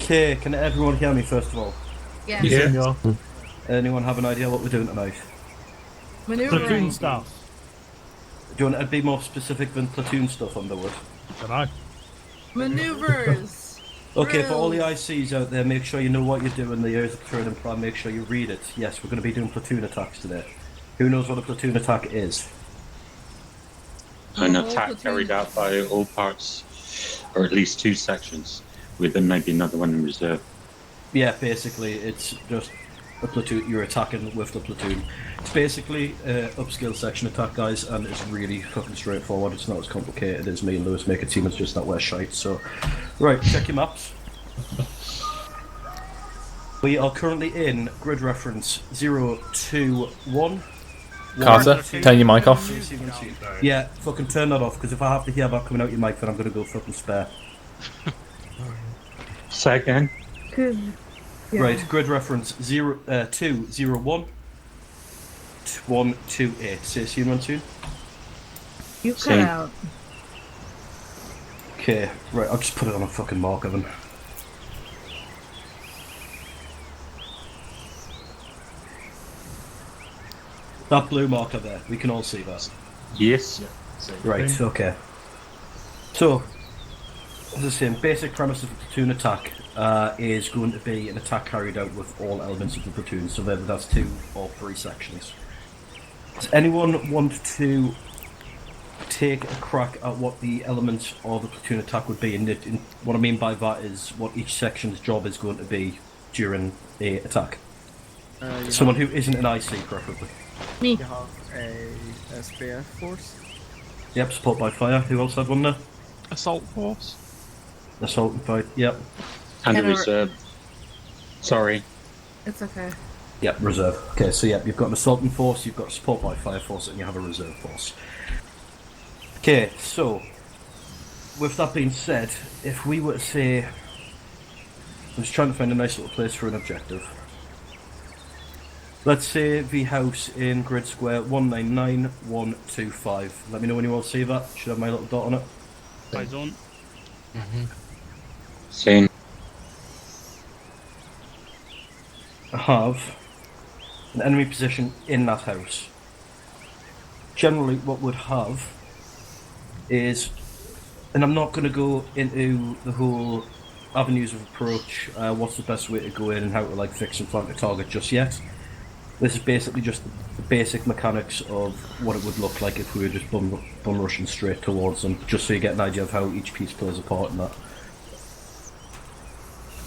Okay, can everyone hear me first of all? Yeah. Yeah. Anyone have an idea what we're doing tonight? Maneuvering. Platoon stuff. Do you want to be more specific than platoon stuff, Underwood? Dunno. Maneuvers. Okay, for all the Drills. ICs out there, make sure you know what you're doing, the areas of training plan, make sure you read it. Yes, we're going to be doing platoon attacks today. Who knows what a platoon attack is? An The whole attack platoon. carried out by all parts, or at least two sections, with then maybe another one in reserve. Yeah, basically, it's just a platoon, you're attacking with the platoon. It's basically an upskill section attack, guys, and it's really fucking straightforward. It's not as complicated as me and Lewis make it seem. It's just that we're shite, so... Right, check your maps. We are currently in grid reference 021. Carter, turn your mic off. Yeah, fucking turn that off, because if I have to hear that coming out your mic, then I'm going to go fucking spare. Say again? Yeah. Right, grid reference 201 128. Say soon, one soon. You cut Same. out. Okay, right, I'll just put it on a fucking marker then. That blue marker there, we can all see that. Yes. Right, okay. So, as I was saying, basic premise of a platoon attack is going to be an attack carried out with all elements of the platoon, so whether that's 2 or 3 sections. Does anyone want to take a crack at what the elements of the platoon attack would be? And what I mean by that is what each section's job is going to be during a attack. Someone who isn't an IC, preferably. Me. You have a SPF force. Yep, support by fire. Who else had one there? Assault force. Assault and fire. Yep. And a And a- reserve. Sorry. It's okay. Yep, reserve. Okay, so yeah, you've got an assaulting force, you've got a support by fire force, and you have a reserve force. Okay, so with that being said, if we were to say, I'm just trying to find a nice little place for an objective. Let's say the house in grid square 199125. Let me know when you all see that. Should have my little dot on it. I don't. Same. I have an enemy position in that house. Generally, what would have is, and I'm not going to go into the whole avenues of approach, what's the best way to go in and how to like fix and flank a target just yet. This is basically just the basic mechanics of what it would look like if we were just bum rushing straight towards them, just so you get an idea of how each piece plays a part in that.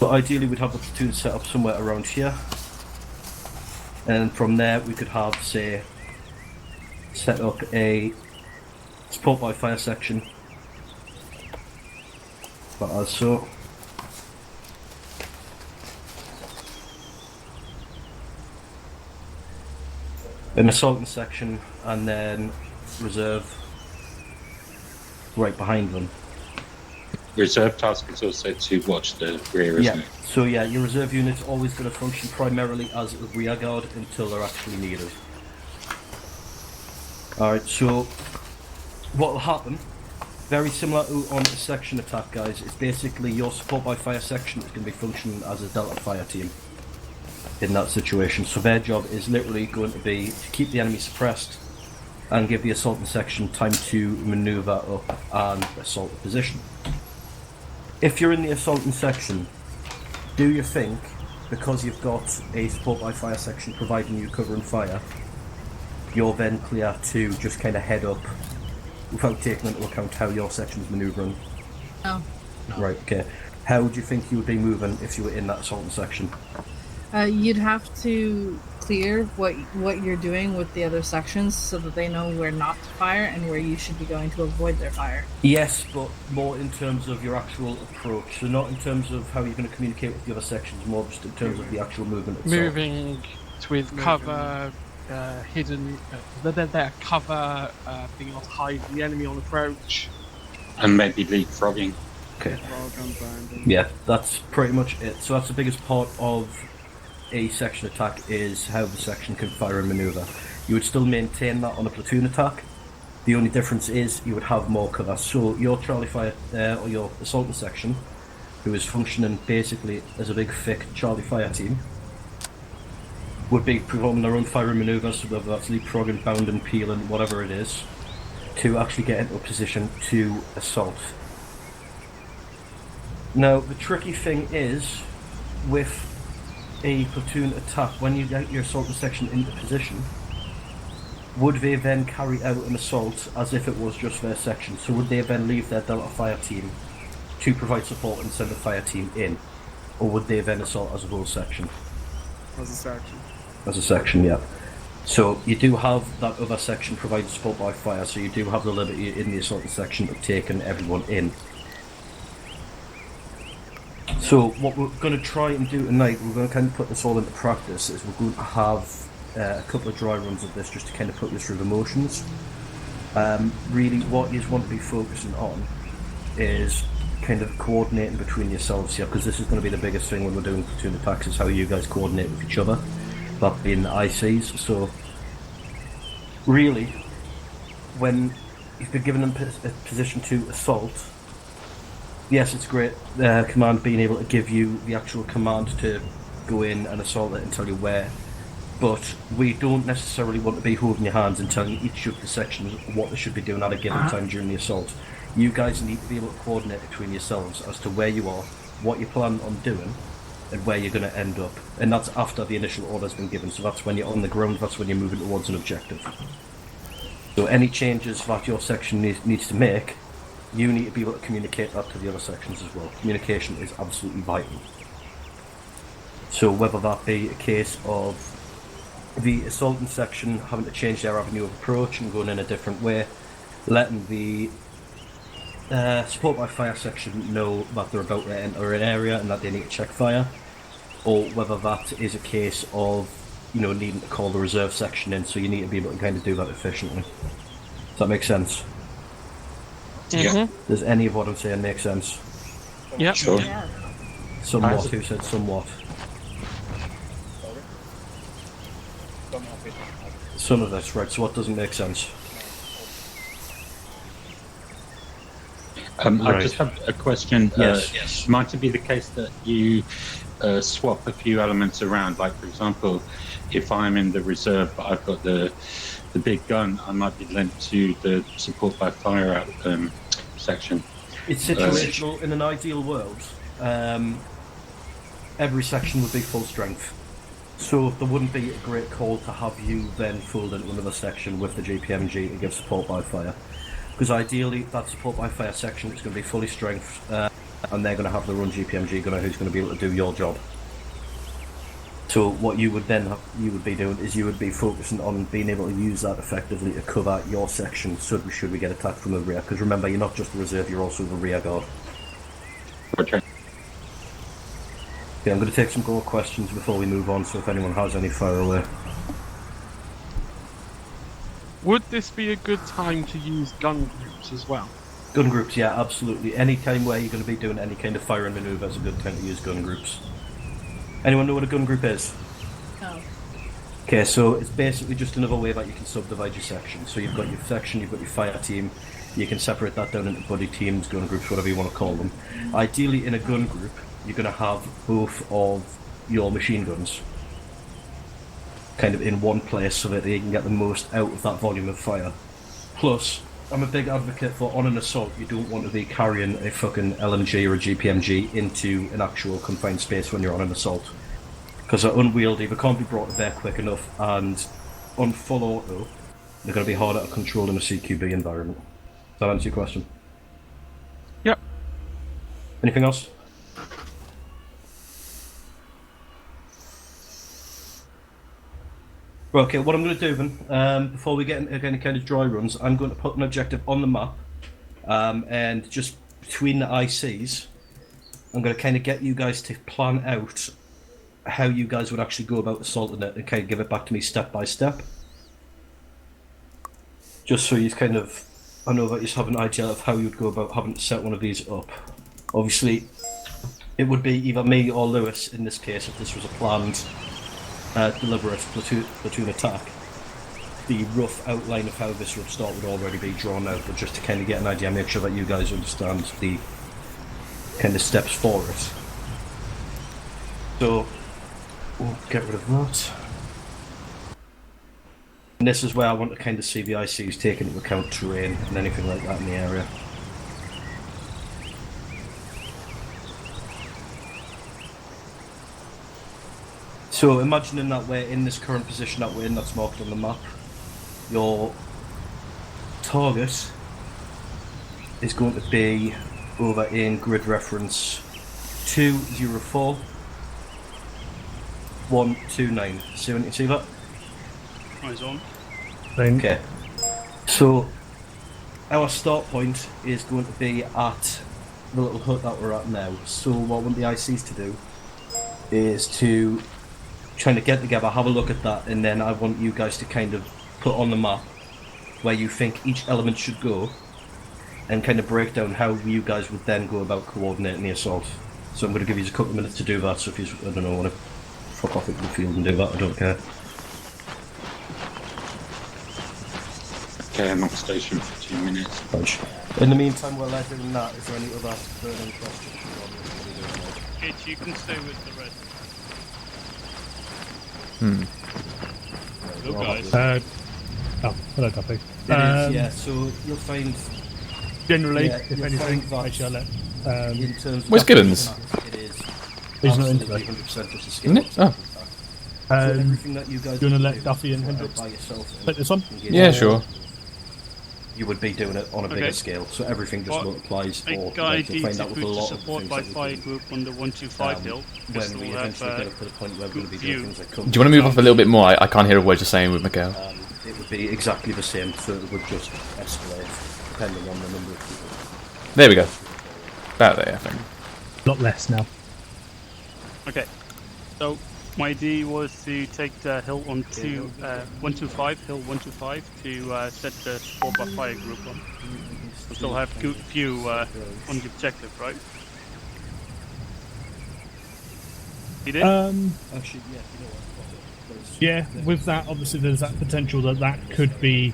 But ideally we'd have the platoon set up somewhere around here, and from there we could have, say, set up a support by fire section, but as so. An assaulting section, and then reserve right behind them. Reserve task is also to watch the rear, isn't Yeah, it? so yeah, your reserve unit's always going to function primarily as a rear guard until they're actually needed. Alright, so what will happen, very similar to on the section attack, guys, is basically your support by fire section is going to be functioning as a delta fire team in that situation. So their job is literally going to be to keep the enemy suppressed and give the assaulting section time to maneuver up and assault the position. If you're in the assaulting section, do you think, because you've got a support by fire section providing you cover and fire, you're then clear to just kind of head up without taking into account how your section's manoeuvring? No. Right, okay. How do you think you would be moving if you were in that assaulting section? You'd have to clear what you're doing with the other sections so that they know where not to fire and where you should be going to avoid their fire. Yes, but more in terms of your actual approach. So not in terms of how you're going to communicate with the other sections, more just in terms of the actual movement itself. Moving with cover, hidden, their cover, being able to hide the enemy on approach. And maybe leapfrogging. Okay. Frog and bounding. Yeah, that's pretty much it. So that's the biggest part of a section attack, is how the section can fire and maneuver. You would still maintain that on a platoon attack. The only difference is you would have more cover. So your Charlie Fire or your assaulting section who is functioning basically as a big thick Charlie fire team, would be performing their own firing manoeuvres, whether that's leapfrogging, bounding, peeling, whatever it is, to actually get into a position to assault. Now, the tricky thing is, with a platoon attack, when you get your assaulting section into position, would they then carry out an assault as if it was just their section? So would they then leave their Delta fire team to provide support and send the fire team in? Or would they then assault as a whole section? As a section. As a section, yeah. So you do have that other section providing support by fire, so you do have the liberty in the assaulting section of taking everyone in. So what we're going to try and do tonight, we're going to kind of put this all into practice, is we're going to have a couple of dry runs of this just to kind of put you through the motions. Really what you want to be focusing on is kind of coordinating between yourselves here, because this is going to be the biggest thing when we're doing platoon attacks, is how you guys coordinate with each other, that being the ICs. So really, when you've been given a position to assault, yes, it's great, command being able to give you the actual command to go in and assault it and tell you where, but we don't necessarily want to be holding your hands and telling each of the sections what they should be doing at a given time during the assault. You guys need to be able to coordinate between yourselves as to where you are, what you plan on doing, and where you're going to end up. And that's after the initial order's been given, so that's when you're on the ground, that's when you're moving towards an objective. So any changes that your section needs to make, you need to be able to communicate that to the other sections as well. Communication is absolutely vital. So whether that be a case of the assaulting section having to change their avenue of approach and going in a different way, letting the support by fire section know that they're about to enter an area and that they need to check fire, or whether that is a case of, you know, needing to call the reserve section in, so you need to be able to kind of do that efficiently. Does that make sense? Yeah. Does any of what I'm saying make sense? Yep. Sure. Yeah. Somewhat. Who said somewhat? Some of this, right, so what doesn't make sense? I Right. just have a question. Yes. Might it be the case that you swap a few elements around? Like, for example, if I'm in the reserve but I've got the big gun, I might be linked to the support by fire out section. It's situational. In an ideal world, every section would be full strength. So there wouldn't be a great call to have you then fold into another section with the GPMG to give support by fire. Because ideally, that support by fire section is going to be fully strength, and they're going to have their own GPMG gunner who's going to be able to do your job. So what you would then be doing is you would be focusing on being able to use that effectively to cover your section should we get attacked from the rear. Because remember, you're not just the reserve, you're also the rear guard. Okay. Okay, I'm going to take some more questions before we move on, so if anyone has any, fire away. Would this be a good time to use gun groups as well? Gun groups, yeah, absolutely. Any time where you're going to be doing any kind of firing manoeuvre is a good time to use gun groups. Anyone know what a gun group is? No. Okay, so it's basically just another way that you can subdivide your section. So you've got your section, you've got your fire team, you can separate that down into buddy teams, gun groups, whatever you want to call them. Ideally, in a gun group, you're going to have both of your machine guns kind of in one place so that they can get the most out of that volume of fire. Plus, I'm a big advocate for, on an assault, you don't want to be carrying a fucking LMG or a GPMG into an actual confined space when you're on an assault. Because they're unwieldy, they can't be brought to bear quick enough, and on full auto, they're going to be harder to control in a CQB environment. Does that answer your question? Yep. Anything else? Right, okay, what I'm going to do then, before we get into any kind of dry runs, I'm going to put an objective on the map, and just between the ICs, I'm going to kind of get you guys to plan out how you guys would actually go about assaulting it and kind of give it back to me step by step. Just so you kind of, I know that you have an idea of how you'd go about having to set one of these up. Obviously, it would be either me or Lewis in this case if this was a planned deliberate platoon attack. The rough outline of how this would start would already be drawn out, but just to kind of get an idea, make sure that you guys understand the kind of steps for it. So we'll get rid of that. And this is where I want to kind of see the ICs taking into account terrain and anything like that in the area. So imagining that we're in this current position that we're in, that's marked on the map, your target is going to be over in grid reference 204 129. See that? Eyes on. Okay. So our start point is going to be at the little hut that we're at now. So what I want the ICs to do is to trying to get together, have a look at that, and then I want you guys to kind of put on the map where you think each element should go, and kind of break down how you guys would then go about coordinating the assault. So I'm going to give you a couple of minutes to do that. So if you, I don't know, want to fuck off into the field and do that, I don't care. Okay, I'm on station for 2 minutes. Punch. In the meantime, while they're doing that, is there any other burning questions? Itch, you can stay with the red. Hello, guys. Hello, copy. It is, yeah, so you'll find... Generally, Yeah, if you'll anything, find that make sure I let. in terms of Where's Gibbons? It is He's not into absolutely it. 100% just a Isn't it? skill. Oh. So everything that you guys do you wanna would let Duffy and Hendrix by yourself take this one? Yeah, sure. You would be doing it on a bigger Okay. scale, so everything just What multiplies. I Or guide you'll you find to out with put a the lot of support things by that we fire do. group on the 125 hill. Because When we we'll have eventually get up to the point where we're going to be doing view. things like Do you want to move off a little bit more? I can't hear a word you're saying with Miguel. it would be exactly the same, so it would just escalate depending on the number of people. There we go. About there, I think. A lot less now. Okay. So my idea was to take the hill on 125, hill 125, to set the support by fire group on. We'll still have good view on the objective, right? You did? Actually, yeah, you know what? Yeah, with that, obviously, there's that potential that could be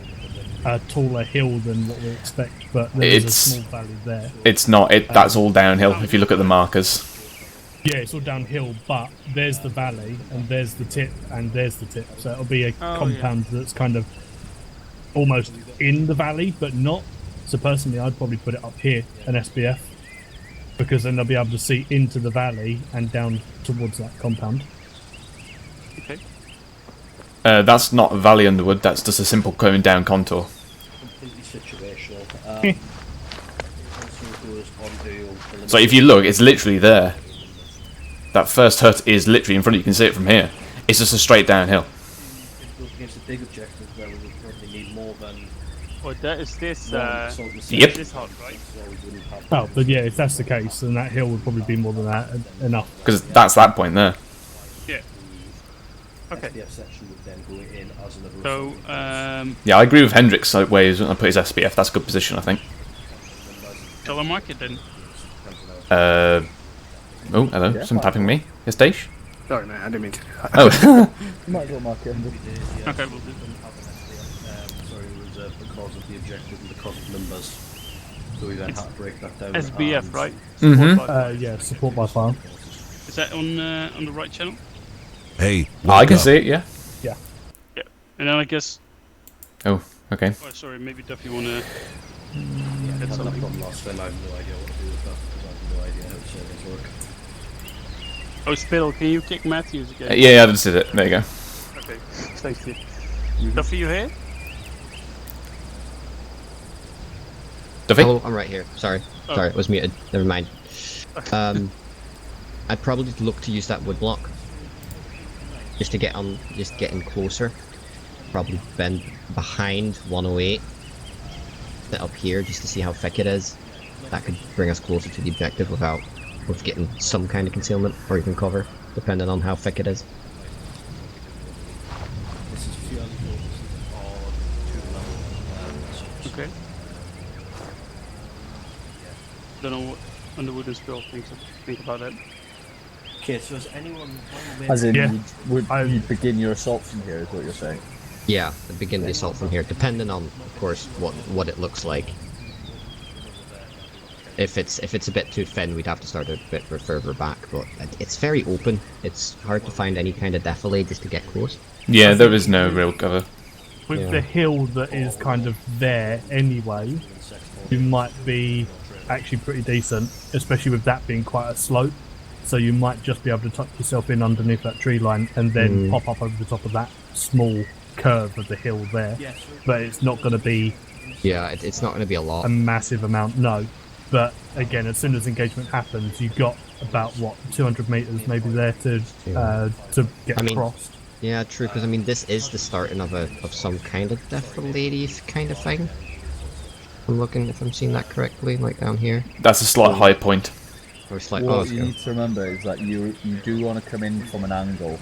a taller hill than what we expect, but there's a small valley there. It's not. That's all downhill if you look at the markers. Yeah, it's all downhill, but there's the valley, and there's the tip, and there's the tip. So it'll be a compound that's kind of almost in the valley, but not. So personally, I'd probably put it up here, an SBF, because then they'll be able to see into the valley and down towards that compound. Okay. That's not Valley Underwood. That's just a simple going down contour. Completely situational. So if you look, it's literally there. That first hut is literally in front of you. You can see it from here. It's just a straight downhill. It goes against a big objective where we would probably need more than Well, that is this. Yep. This hut, right? Oh, but yeah, if that's the case, then that hill would probably be more than that enough. Because that's that point there. Yeah. Okay. SPF section would then go in as another So, Yeah, I agree with Hendrix where he's going to put his SPF. That's a good position, I think. shall I mark it then? Oh, hello. Yeah, Some tapping me. Yes, Daish? Sorry, mate, I didn't mean to do that. Oh. You might as well mark it. Okay, we'll do. Sorry, reserved because of the objective and because of numbers. So we then had to break that down. SBF, and- right? Mhm. Support by- Yeah, support by fire. Is that on the right channel? Hey, I can see it, yeah. And then I guess. Oh, okay. Oh, sorry. Maybe Duffy wanna. I had that problem last time. I have no idea what to do with that because I have no idea how the servers work. Oh, Spittle, can you kick Matthews again? Yeah, I just did it. There you go. Okay. Thank you. Duffy, you here? Duffy? Oh, I'm right here. Sorry. Oh. Sorry, it was muted. Never mind. I'd probably look to use that wood block. Just to get on, just getting closer. Probably bend behind 108. Set up here just to see how thick it is. That could bring us closer to the objective without getting some kind of concealment or even cover, depending on how thick it is. This is purely focused on two-level Okay. Don't know what Underwood and Spill think about that. Okay, so is anyone... As in, Yeah. you'd begin your assault from here, is what you're saying? Yeah, begin the assault from here, depending on, of course, what it looks like. If it's a bit too thin, we'd have to start a bit further back. But it's very open. It's hard to find any kind of defilade just to get close. Yeah, there is no real cover. With the hill that is kind of there anyway, you might be actually pretty decent, especially with that being quite a slope. So you might just be able to tuck yourself in underneath that tree line and then pop up over the top of that small curve of the hill there. But it's not going to be... Yeah, it's not going to be a lot. A massive amount, no. But again, as soon as engagement happens, you've got about, 200 metres maybe there to get crossed. Yeah, true, because I mean, this is the starting of some kind of defilade kind of thing. I'm looking if I'm seeing that correctly, like down here. That's a slight high point. What you need to remember is that you do want to come in from an angle,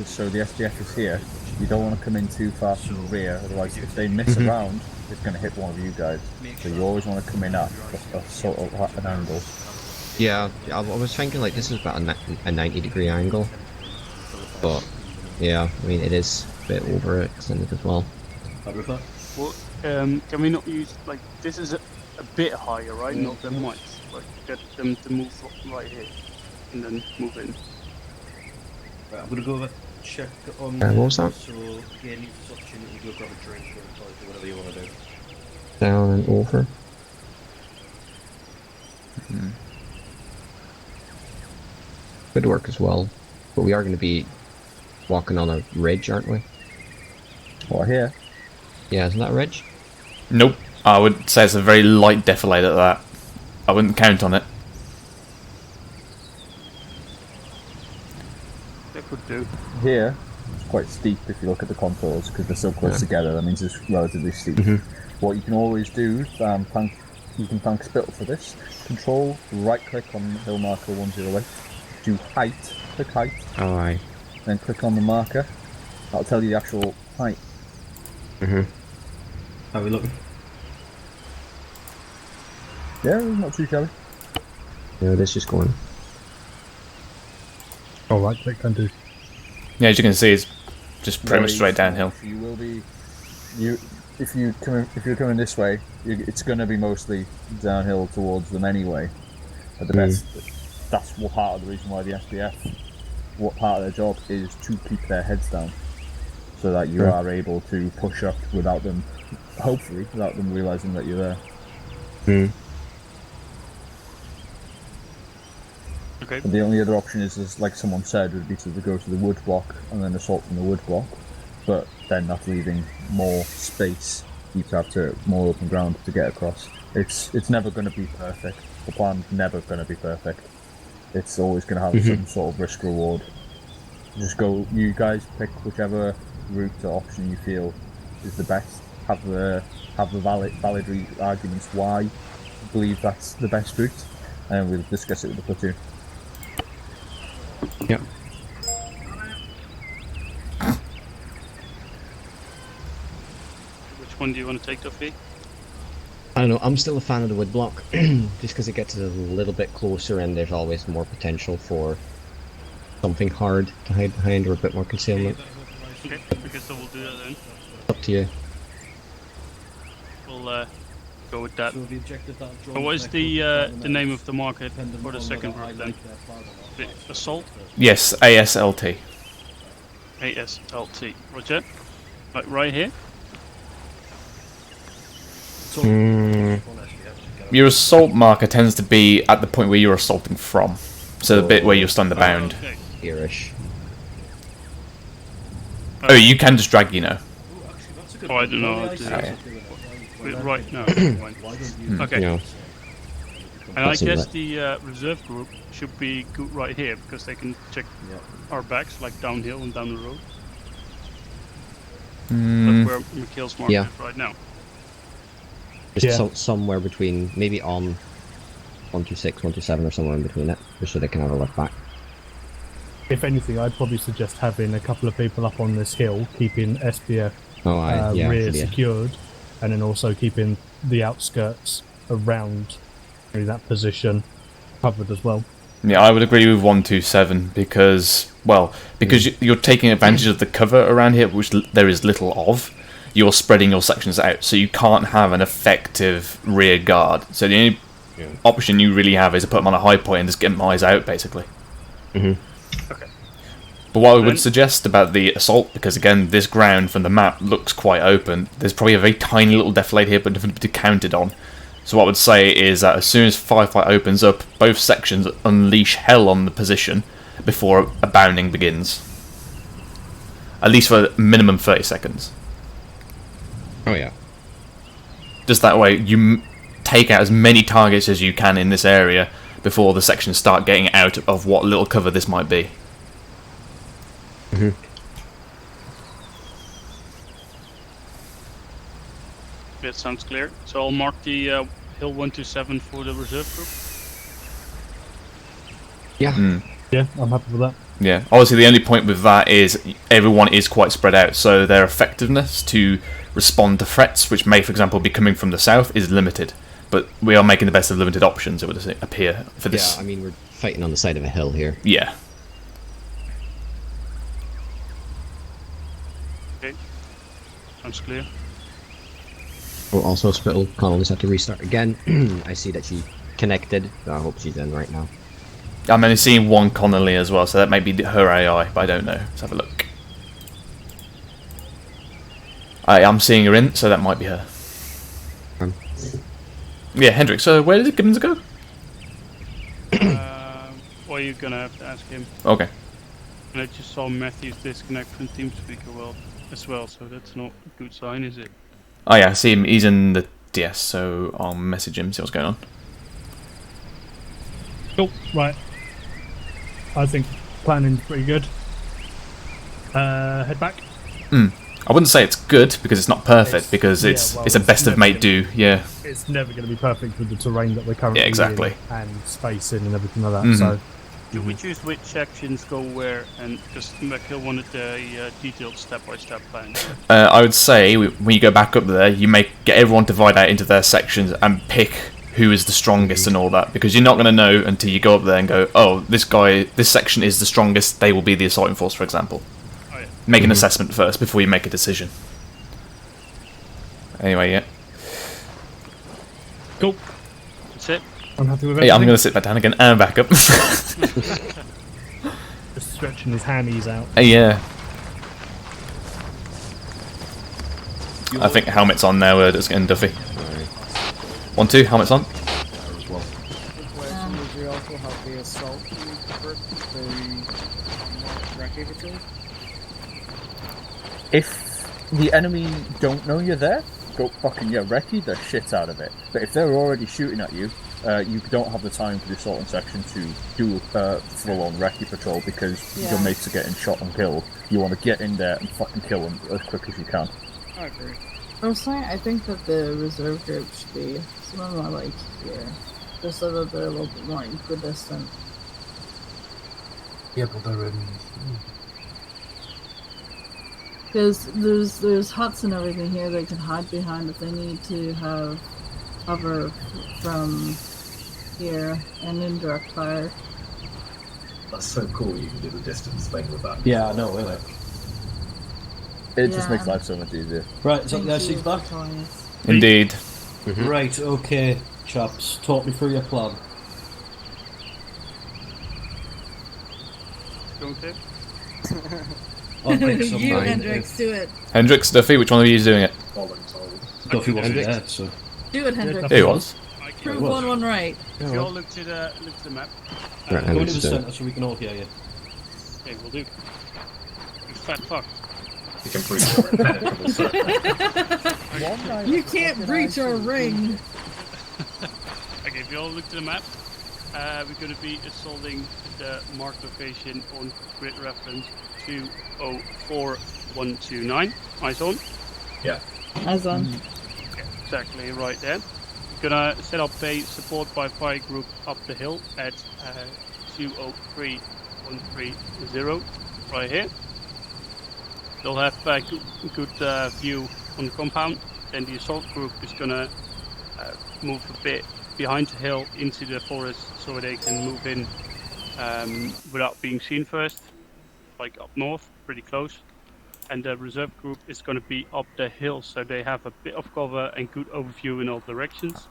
so the SDF is here. You don't want to come in too far from the rear, otherwise if they miss around, it's going to hit one of you guys. So you always want to come in at a sort of an angle. Yeah, I was thinking like this is about a 90-degree angle, but yeah, I mean it is a bit over extended as well. Well, can we not use like this is a bit higher, right? Not that much. Like get them to move right here and then move in. Right, I'm gonna go over check on. What was that? So yeah, use this opportunity to go grab a drink or whatever you want to do. Down and over. Good work as well. But we are going to be walking on a ridge, aren't we? What, here? Yeah, isn't that a ridge? Nope. I would say it's a very light defilade at that. I wouldn't count on it. That could do. Here, it's quite steep if you look at the contours, because they're so close together, that means it's relatively steep. What you can always do, you can thank Spittle for this, control, right click on hill marker 108, do height, click height, then click on the marker, that'll tell you the actual height. How are we looking? Yeah, not too shabby. Yeah, this is going. Alright, click can do. Yeah, as you can see, it's just pretty much straight downhill. You will be, if you're coming this way, it's going to be mostly downhill towards them anyway. At the best, that's what part of the reason why the SDF, what part of their job is to keep their heads down, so that you are able to push up without them, hopefully, without them realising that you're there. Okay. But the only other option is, like someone said, would be to go to the wood block and then assault from the wood block, but then that's leaving more space. You have to more open ground to get across. It's never going to be perfect. The plan's never going to be perfect. It's always going to have some sort of risk reward. Just go. You guys pick whichever route or option you feel is the best. Have the valid arguments why you believe that's the best route, and we'll discuss it with the platoon. Yeah. Which one do you want to take, Duffy? I don't know, I'm still a fan of the wood block, just because it gets a little bit closer and there's always more potential for something hard to hide behind or a bit more concealment. Okay, okay, so we'll do that then. Up to you. We'll go with that. So the objective that I've drawn And what is back the up, name of the market depending for the on second whether I group then? like their father or not. The assault? Yes, ASLT. ASLT. Roger. Like right here? So, Your assault marker tends to be at the point where you're assaulting from. So the bit where you're stunned bound. Okay. Here-ish. Oh, you can just drag, you know. Oh, I don't know how to do that. Wait, right now. Okay. Yeah. And I That's guess it. the reserve group should be good right here because they can check our backs, like downhill and down the road. That's where Mikhail's mark Yeah. is right now. Just somewhere between, maybe on 126, 127 or somewhere in between it, just so they can have a look back. If anything, I'd probably suggest having a couple of people up on this hill, keeping SBF rear secured, and then also keeping the outskirts around that position covered as well. Yeah, I would agree with 127 because you're taking advantage of the cover around here, which there is little of. You're spreading your sections out, so you can't have an effective rear guard. So the only option you really have is to put them on a high point and just get them eyes out, basically. Mhm. Okay. But what I would suggest about the assault, because again, this ground from the map looks quite open, there's probably a very tiny little defilade here, but nothing to be counted on. So what I would say is that as soon as firefight opens up, both sections unleash hell on the position before a bounding begins. At least for a minimum 30 seconds. Oh yeah. Just that way, you take out as many targets as you can in this area before the sections start getting out of what little cover this might be. Mhm. That sounds clear. So I'll mark the Hill 127 for the reserve group. Yeah. Yeah, I'm happy with that. Yeah, obviously the only point with that is everyone is quite spread out, so their effectiveness to respond to threats, which may, for example, be coming from the south, is limited. But we are making the best of limited options, it would appear, for this. Yeah, I mean, we're fighting on the side of a hill here. Yeah. Okay. Sounds clear. Oh, also, Spittle, Connelly's had to restart again. I see that she connected. I hope she's in right now. I'm only seeing one Connolly as well, so that may be her AI, but I don't know. Let's have a look. I am seeing her in, so that might be her. Yeah, Hendrik, so where did Gibbons go? Well, you're gonna have to ask him. Okay. And I just saw Matthew's disconnect from TeamSpeak as well, so that's not a good sign, is it? Oh yeah, I see him. He's in the DS, so I'll message him, see what's going on. Cool, right. I think planning's pretty good. Head back. I wouldn't say it's good, because it's not perfect, because it's a best of mate do, yeah. It's never going to be perfect with the terrain that we're currently exactly. in and spacing and everything like that, so... Do we choose which sections go where, and because McHill wanted a detailed step-by-step plan? I would say, when you go back up there, you get everyone divide out into their sections and pick who is the strongest and all that, because you're not going to know until you go up there and go, oh, this section is the strongest, they will be the assaulting force, for example. Oh, yeah. Make an assessment first before you make a decision. Anyway, yeah. Cool. That's it. I'm happy with Yeah, everything. I'm going to sit back down again and back up. Just stretching his hammies out. Yeah. I think helmet's on now, just getting Duffy. 1, 2, helmet's on. Would you also have the assault for Recce Patrol? If the enemy don't know you're there, go fucking recce the shit out of it. But if they're already shooting at you, you don't have the time for the assaulting section to do full-on recce patrol because your mates are getting shot and killed. You want to get in there and fucking kill them as quick as you can. I agree. Personally, I think that the reserve group should be somewhere like here, just so that they're a little bit more equidistant. Yeah, but they're in... Because there's huts and everything here they can hide behind if they need to have cover from here and indirect fire. That's so cool you can do the distance thing with that. Yeah, I know, isn't it? It just makes life so much easier. Right, is that the IC's back? Indeed. Right, okay, chaps. Talk me through your plan. Going to? I'll pick someone. You, Hendrix, do it. Hendrix, Duffy, which one of you is doing it? Duffy wasn't there, so... Do it, Hendrix. He was. Prove 1-1 right. If you all look to the map. Right, Go into Hendrix the did. centre so we can all hear you. Okay, we'll do. You fat fuck. You can breach your impenetrable circle. You can't breach our ring. Okay, if you all look to the map, we're going to be assaulting the marked location on grid reference 204129. Eyes on. Yeah. As on. Okay, exactly right there. Gonna set up a support by fire group up the hill at 203130 right here. They'll have a good view on the compound. Then the assault group is gonna move a bit behind the hill into the forest so they can move in without being seen first, like up north, pretty close. And the reserve group is going to be up the hill, so they have a bit of cover and good overview in all directions.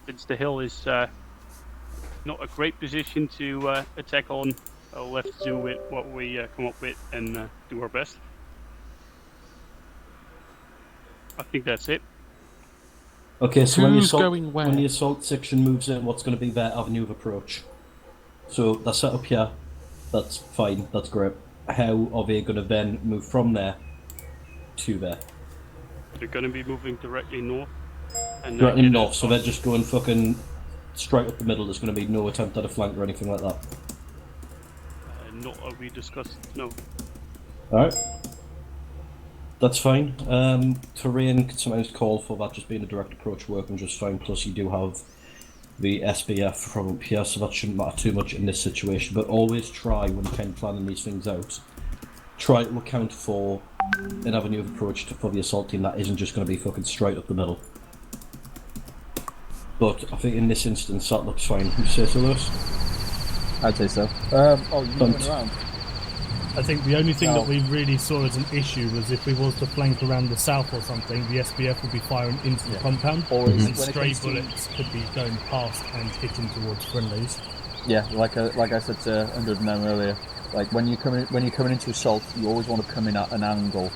since the hill is not a great position to attack on, we'll have to do with what we come up with and do our best. I think that's it. Okay, so Who's going where? when the assault section moves in, what's going to be their avenue of approach? So they're set up here. That's fine. That's great. How are they going to then move from there to there? They're going to be moving directly north. And Directly north, so they're just going fucking straight up the middle. There's going to be no attempt at a flank or anything like that. Not what we discussed, no. Alright. That's fine. Terrain can sometimes call for that just being a direct approach working just fine, plus you do have the SBF from up here, so that shouldn't matter too much in this situation, but always try, when kind of planning these things out, try to account for an avenue of approach for the assault team that isn't just going to be fucking straight up the middle. But I think in this instance that looks fine. Would you say so, Lewis? I'd say so. You went around. I think the only thing that we really saw as an issue was if we was to flank around the south or something, the SBF would be firing into the compound, or and stray bullets could be going past and hitting towards friendlies. Yeah, like I said to 109 earlier, like when you're coming into assault, you always want to come in at an angle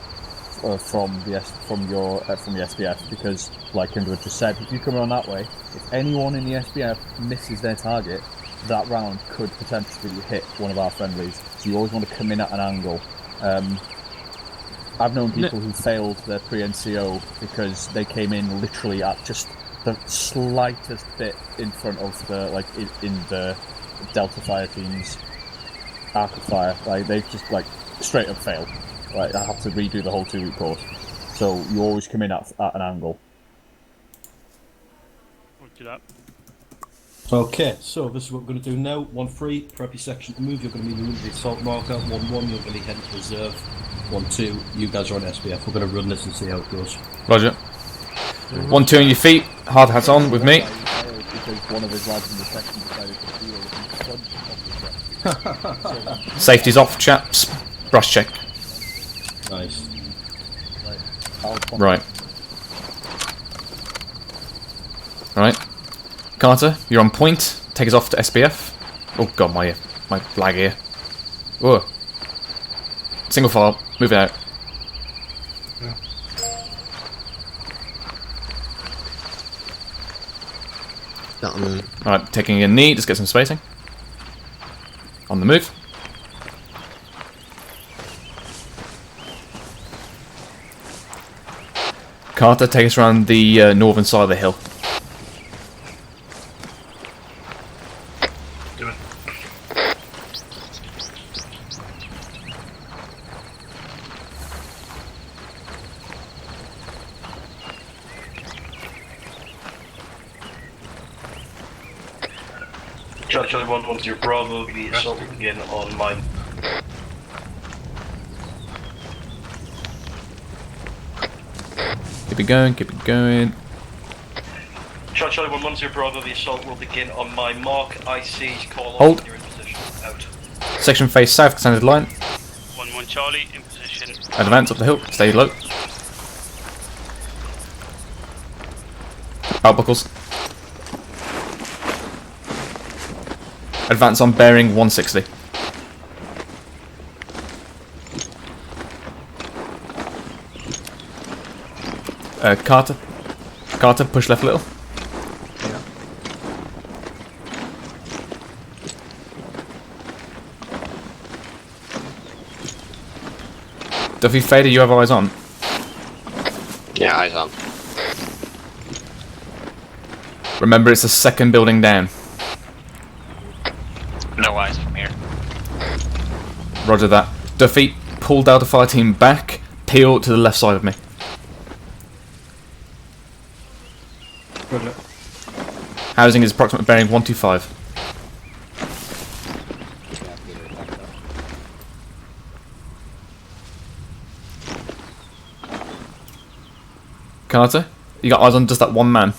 from the SBF, because like Kindred just said, if you come around that way, if anyone in the SBF misses their target, that round could potentially hit one of our friendlies. So you always want to come in at an angle. I've known people who failed their pre-NCO because they came in literally at just the slightest bit in front of the, like, in the Delta Fire team's arc of fire. Like, they just, like, straight up failed. Like, I have to redo the whole 2-week course. So you always come in at an angle. We'll do that. Okay, so this is what we're going to do now. 1-3, prep your section to move. You're going to be moving the assault marker. 1-1, you're going to be heading to reserve. 1-2, you guys are on SBF. We're going to run this and see how it goes. Roger. 1-2 on your feet, hard hats on with me. Because one of his lads in the section decided to steal the front. Safety's off, chaps. Brush check. Nice. Right. Right. Carter, you're on point. Take us off to SBF. Oh god, my lag here. Whoa. Single file. Move it out. Yeah. Alright, taking a knee. Just get some spacing. On the move. Carter, take us around the northern side of the hill. Do it. Charlie 110 Bravo, the assault will begin on mine. Keep it going, keep it going. Charlie 110 Bravo, the assault will begin on my mark. IC, call off Hold. when you're in position. Out. Section face south, standard line. 1-1 Charlie, in position. Advance up the hill, stay low. Belt buckles. Advance on bearing 160. Carter, push left a little. Duffy, Fader, you have eyes on? Yeah, eyes on. Remember, it's the second building down. No eyes from here. Roger that. Duffy, pull Delta Fire Team back, peel to the left side of me. Roger. Housing is approximate bearing 125. Carter, you got eyes on just that one man?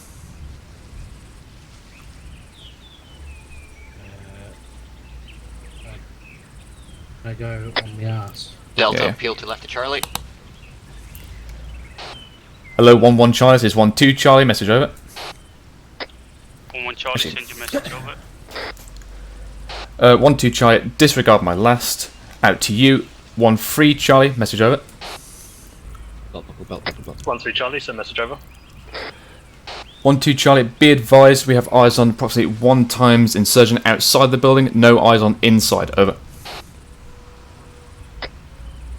I go on the arse. Delta, Yeah. peel to left to Charlie. Hello, 1-1 Charlie, this is 1-2 Charlie, message over. Charlie, send your message over. 1-2 Charlie, disregard my last. Out to you. 1-3 Charlie, message over. Belt buckle, belt buckle, belt. 1-3 Charlie, send message over. 1-2 Charlie, be advised we have eyes on approximately 1 times insurgent outside the building, no eyes on inside, over.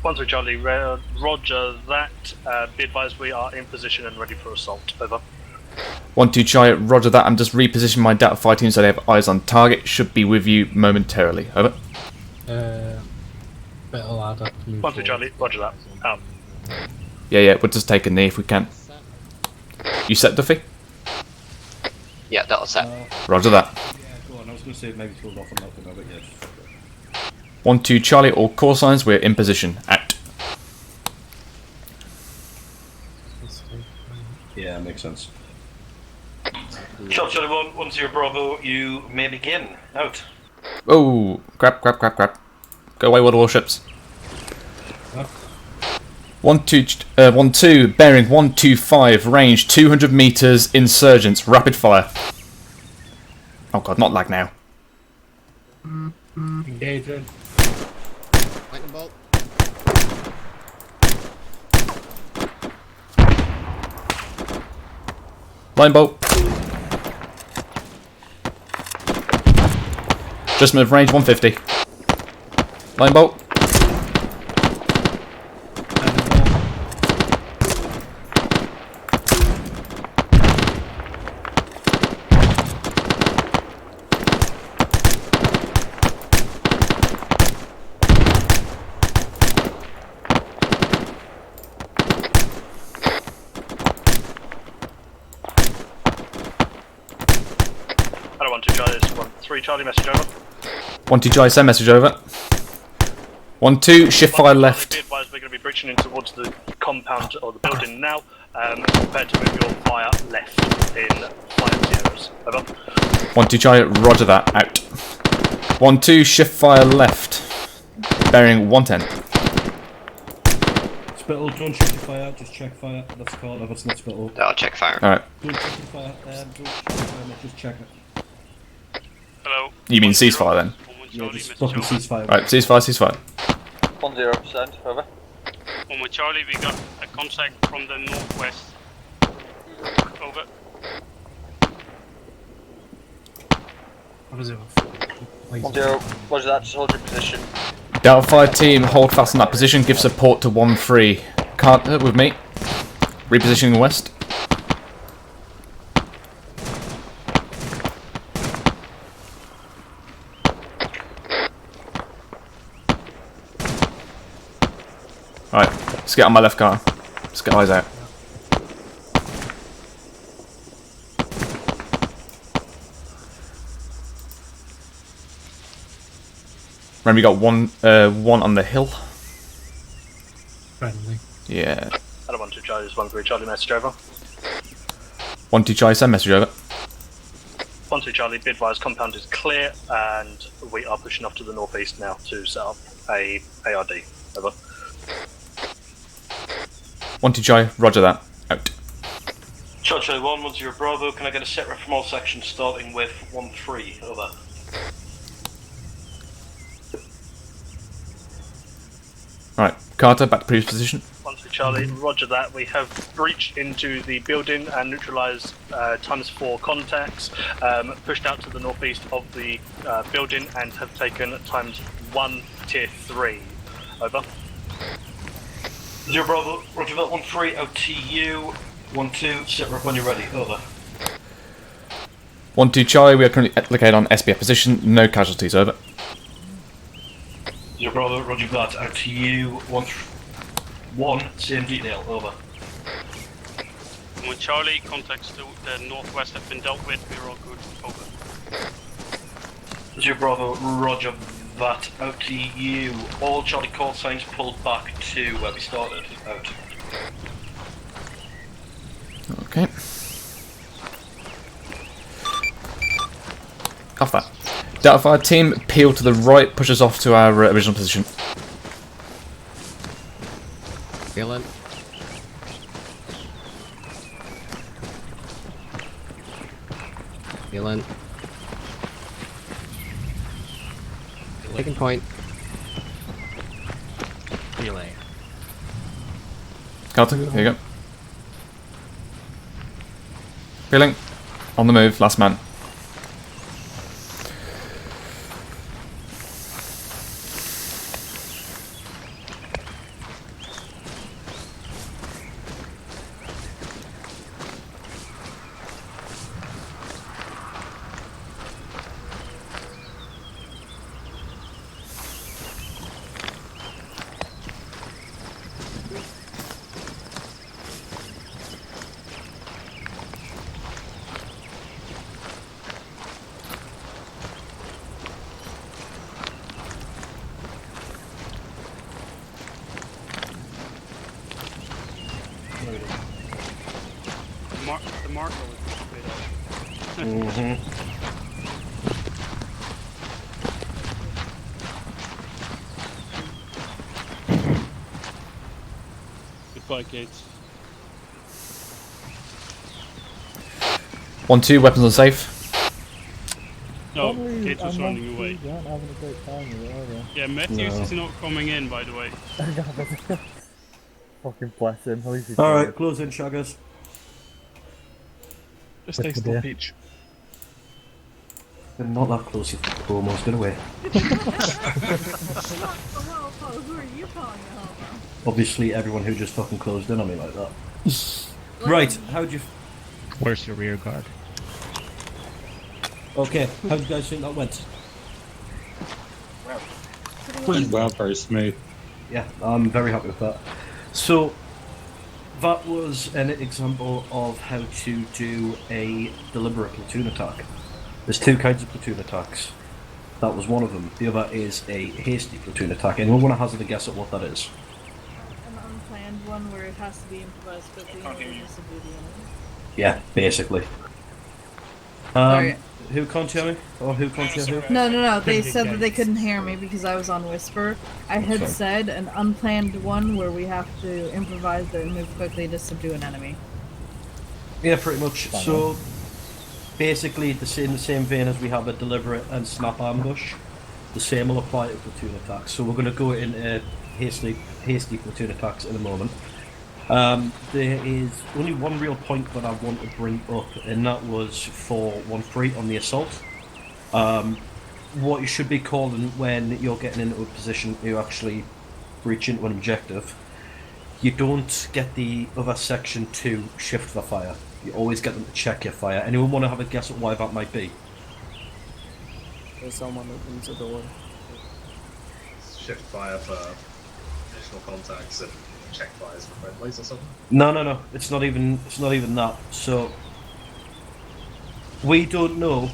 1-3 Charlie, roger that. Be advised we are in position and ready for assault, over. 1-2 Charlie, roger that, I'm just repositioning my data fire team so they have eyes on target, should be with you momentarily, over. Bit of ladder. 1-3 Charlie, roger that. Out. Yeah, we'll just take a knee if we can. You set, Duffy? Yeah, that'll set. Roger that. Yeah, go on. I was going to say maybe hold off on that for a bit, yeah. 1-2 Charlie, all call signs, we're in position. Out. Yeah, makes sense. Charlie 1-0 Bravo, you may begin. Out. Oh, crap. Go away, water warships. 1-2, bearing 125, range 200 meters, insurgents, rapid fire. Oh god, not lag now. Engaging. Lightning bolt. Line bolt. Adjustment of range 150. Line bolt. Hello, 1-2 Charlie, 1-3 Charlie, message over. 1-2 Charlie, send message over. 1-2, shift fire left. Be advised we're going to be breaching in towards the compound or the building now. Prepare to move your fire left in 5 zeros. Over. 1-2 Charlie, roger that, out. 1-2, shift fire left. Bearing 110. Spittle, don't check the fire, just check fire. That's called if it's not spittle. That'll check fire. Alright. Don't check the fire, don't check the fire, just check it. Hello. You mean ceasefire then? Yeah, just fucking ceasefire. Right, ceasefire. 10%, over. With Charlie, we got a contact from the northwest. Over. What is it? 1-0, roger that, just hold your position. Delta Fire team, hold fast in that position, give support to 1-3. Carter with me. Repositioning west. Alright, let's get on my left car. Let's get eyes out. Remember, you got one on the hill. Friendly. Yeah. Hello, 1-2 Charlie, 1-3 Charlie, message over. 1-2 Charlie, send message over. 1-2 Charlie, be advised compound is clear and we are pushing off to the northeast now to set up a ARD. Over. 1-2 Charlie, roger that. Out. Charlie 1-0 Bravo, can I get a set rep from all sections starting with 1-3? Over. Right, Carter, back to previous position. 1-3 Charlie, roger that. We have breached into the building and neutralised ×4 contacts, pushed out to the northeast of the building and have taken ×1 tier 3. Over. 0 Bravo, roger that. 1-3 out to you. 1-2, sit rep when you're ready. Over. 1-2 Charlie, we are currently located on SBF position, no casualties, over. 0 Bravo, roger that. Out to you. 1-1, same detail. Over. With Charlie, contacts to the northwest have been dealt with, we're all good. Over. 0 Bravo, roger that. Out to you. All Charlie call signs pulled back to where we started. Out. Okay. Off that. Delta Fire team, peel to the right, push us off to our original position. Feeling. Healing. Taking point. Relay. Carter, here you go. Feeling. On the move, last man. The marker was just a bit off. Goodbye, Gates. 1-2, weapons on safe. No, Gates was running away. You aren't having a great time with it, are you? Yeah, Matthews is not coming in, by the way. Fucking bless him. At least he's Alright, close in, shaggers. Just stay stoppage. They're not that close, you promos. Get away. Who are you calling a homo? Obviously, everyone who just fucking closed in on me like that. Right, how'd you... Where's your rear guard? Okay, how do you guys think that went? Went well, very smooth. Yeah, I'm very happy with that. So, that was an example of how to do a deliberate platoon attack. There's two kinds of platoon attacks. That was one of them. The other is a hasty platoon attack. Anyone want to hazard a guess at what that is? An unplanned one where it has to be improvised quickly in order to subdue the enemy. Yeah, basically. Sorry. Who can't hear me? Or who can't hear who? No. They said that they couldn't hear me because I was on whisper. I had Okay. said an unplanned one where we have to improvise and move quickly to subdue an enemy. Yeah, pretty much. So, basically, the same vein as we have a deliberate and snap ambush, the same will apply to platoon attacks. So we're going to go into hasty platoon attacks in a moment. There is only one real point that I want to bring up, and that was for 1-3 on the assault. What you should be calling when you're getting into a position to actually breach into an objective, you don't get the other section to shift the fire. You always get them to check your fire. Anyone want to have a guess at why that might be? There's someone opens the door. Shift fire for additional contacts and check fires for friendlies or something? No. It's not even that. So we don't know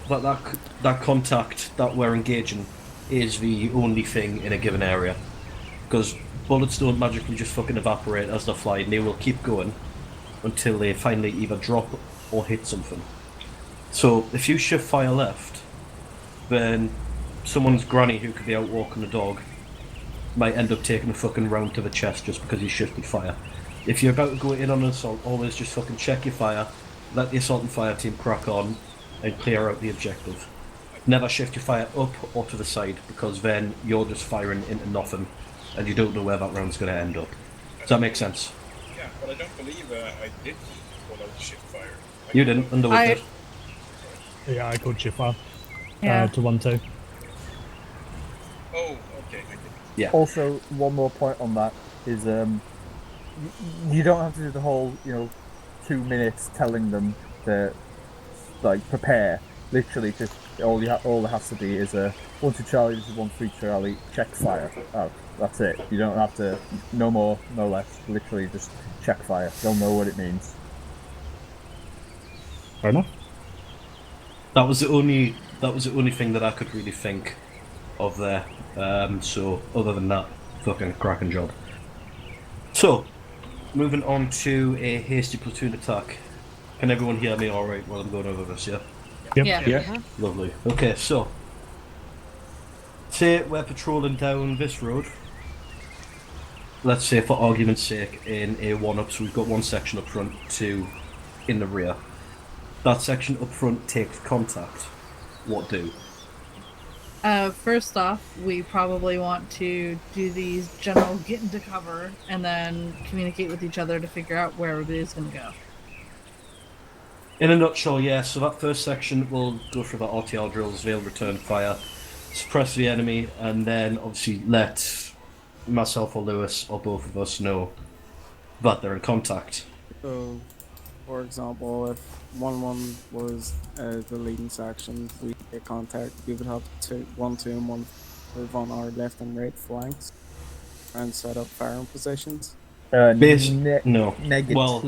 that contact that we're engaging is the only thing in a given area, because bullets don't magically just fucking evaporate as they're flying. They will keep going until they finally either drop or hit something. So if you shift fire left, then someone's granny who could be out walking the dog might end up taking a fucking round to the chest just because he shifted fire. If you're about to go in on an assault, always just fucking check your fire, let the assault and fire team crack on, and clear out the objective. Never shift your fire up or to the side, because then you're just firing into nothing, and you don't know where that round's going to end up. Does that make sense? Yeah, but I don't believe I did call out shift fire. You didn't, Underwood did. Yeah, I called shift fire Yeah. to 1-2. Oh, okay, I did. Yeah. Also, one more point on that is you don't have to do the whole 2 minutes telling them to prepare. Literally, just all it has to be is 1-2 Charlie, this is 1-3 Charlie, check fire. Oh, that's it. You don't have to, no more, no less. Literally, just check fire. They'll know what it means. Fair enough. That was the only thing that I could really think of there. So other than that, fucking cracking job. So, moving on to a hasty platoon attack. Can everyone hear me all right while I'm going over this? Yeah. Yep. Yeah. Lovely. Okay, so say we're patrolling down this road. Let's say, for argument's sake, in a 1-up, so we've got one section up front, two in the rear. that section up front takes contact, what do? First off, we probably want to do these general get into cover and then communicate with each other to figure out where it is going to go. In a nutshell, yeah, so that first section will go through the RTR drills, veil return fire, suppress the enemy, and then obviously let myself or Lewis or both of us know that they're in contact. So, for example, if 1-1 was the leading section, we get contact, we would have 1, 2, and 1 move on our left and right flanks and set up firing positions. No. Negative. Well,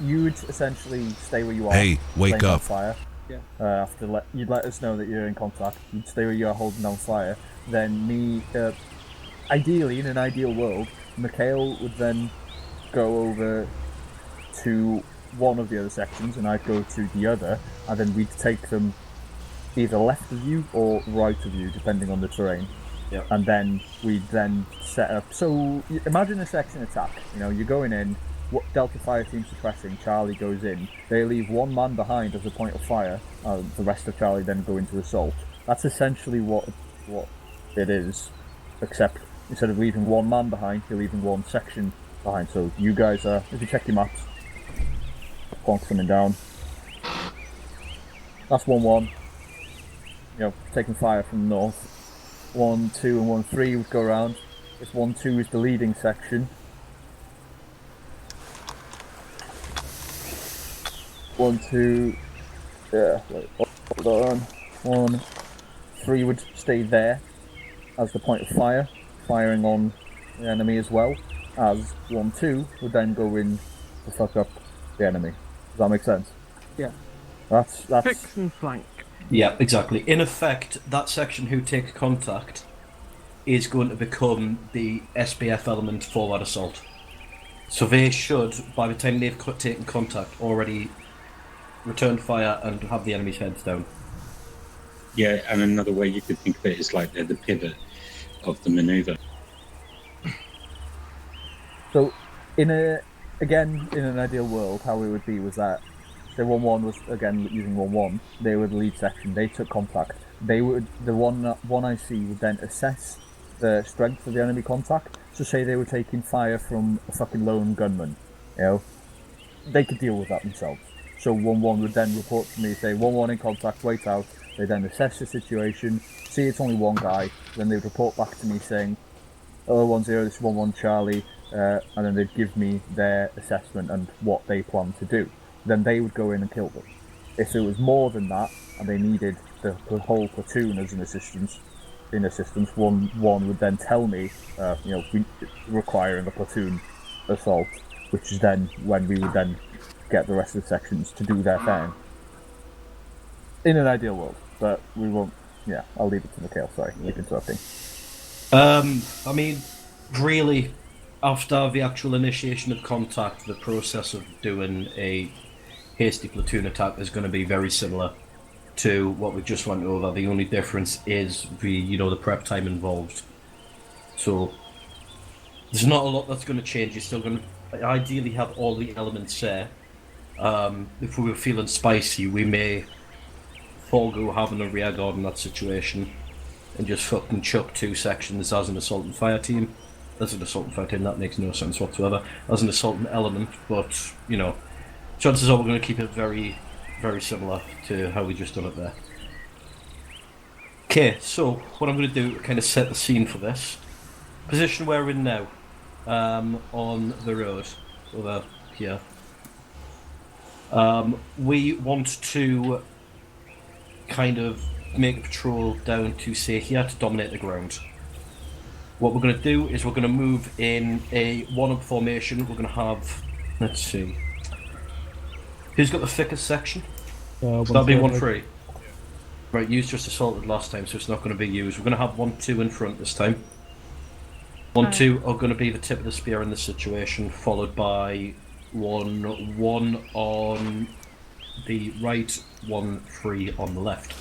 You would essentially stay where you are. Hey, wake laying down up. Fire. Yeah. You'd let us know that you're in contact. You'd stay where you are holding down fire. Then me, ideally, in an ideal world, Mikhail would then go over to one of the other sections and I'd go to the other, and then we'd take them either left of you or right of you, depending on the terrain. Yep. And then we'd then set up. So imagine a section attack. You know, you're going in. What Delta Fire team suppressing? Charlie goes in. They leave one man behind as a point of fire. The rest of Charlie then go into assault. That's essentially what it is, except instead of leaving one man behind, you're leaving one section behind. So you guys are, if you check your maps, Plonk coming down. That's 1-1. You know, taking fire from the north. 1, 2, and 1, 3 would go around. If 1, 2 is the leading section. 1, 2, yeah, wait, hold on. 1, 3 would stay there as the point of fire, firing on the enemy as well, as 1, 2 would then go in to fuck up the enemy. Does that make sense? Yeah. That's Fix and flank. Yeah, exactly. In effect, that section who takes contact is going to become the SBF element for that assault. So they should, by the time they've taken contact, already return fire and have the enemy's heads down. Yeah, and another way you could think of it is like they're the pivot of the maneuver. So, in an ideal world, how it would be was that the 1-1 was again using 1-1. They were the lead section. They took contact. The one IC would then assess the strength of the enemy contact. So, say they were taking fire from a fucking lone gunman, you know, they could deal with that themselves. So 1-1 would then report to me, say 1-1 in contact, wait out. They then assess the situation, see it's only one guy. Then they'd report back to me saying, "Oh, 1-0, this is 1-1 Charlie," and then they'd give me their assessment and what they plan to do. Then they would go in and kill them. If it was more than that, and they needed the whole platoon as an assistance, 1-1 would then tell me, requiring a platoon assault, which is then when we would then get the rest of the sections to do their thing. In an ideal world, but we won't. Yeah, I'll leave it to Mikhail. Sorry, keep interrupting. I mean, really, after the actual initiation of contact, the process of doing a hasty platoon attack is going to be very similar to what we just went over. The only difference is the prep time involved. So there's not a lot that's going to change. You're still going to ideally have all the elements there. If we were feeling spicy, we may forego having a rear guard in that situation and just fucking chuck two sections as an assault and fire team. As an assault and fire team, that makes no sense whatsoever. As an assault and element, but, chances are we're going to keep it very, very similar to how we just done it there. Okay, so what I'm going to do to kind of set the scene for this. Position we're in now, on the road, over here. We want to kind of make a patrol down to, say, here to dominate the ground. What we're going to do is we're going to move in a one-up formation. We're going to have, let's see, who's got the thickest section? That'll be 1-3. Right, you just assaulted last time, so it's not going to be used. We're going to have 1-2 in front this time. 1-2 are going to be the tip of the spear in this situation, followed by 1-1 on the right, 1-3 on the left.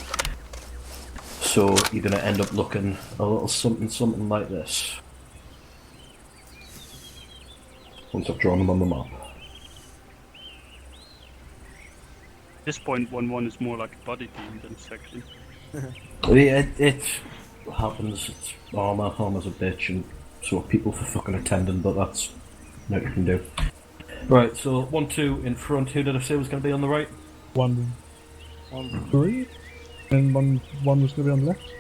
So you're going to end up looking a little something like this. Once I've drawn them on the map. this point, 1-1 is more like a body team than a section. It happens. It's ArmA's a bitch, and so are people for fucking attending, but that's what you can do. Right, so 1-2 in front. Who did I say was going to be on the right? 1-3, and 1-1 was going to be on the left.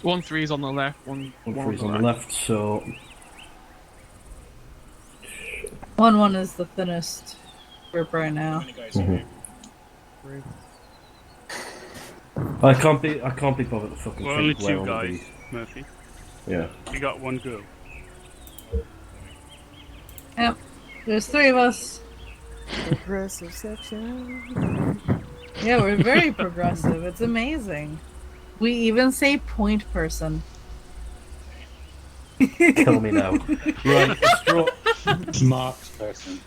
1-3 is on the left. 1-3 is on the left. So 1-1 is the thinnest group right now. I can't be bothered to fucking. We're only think where two I wanna guys, be. Murphy. Yeah. You got one go. Yep, there's 3 of us. Progressive section. Yeah, we're very progressive. It's amazing. We even say point person. Kill me now. Right, let's draw. Marked person.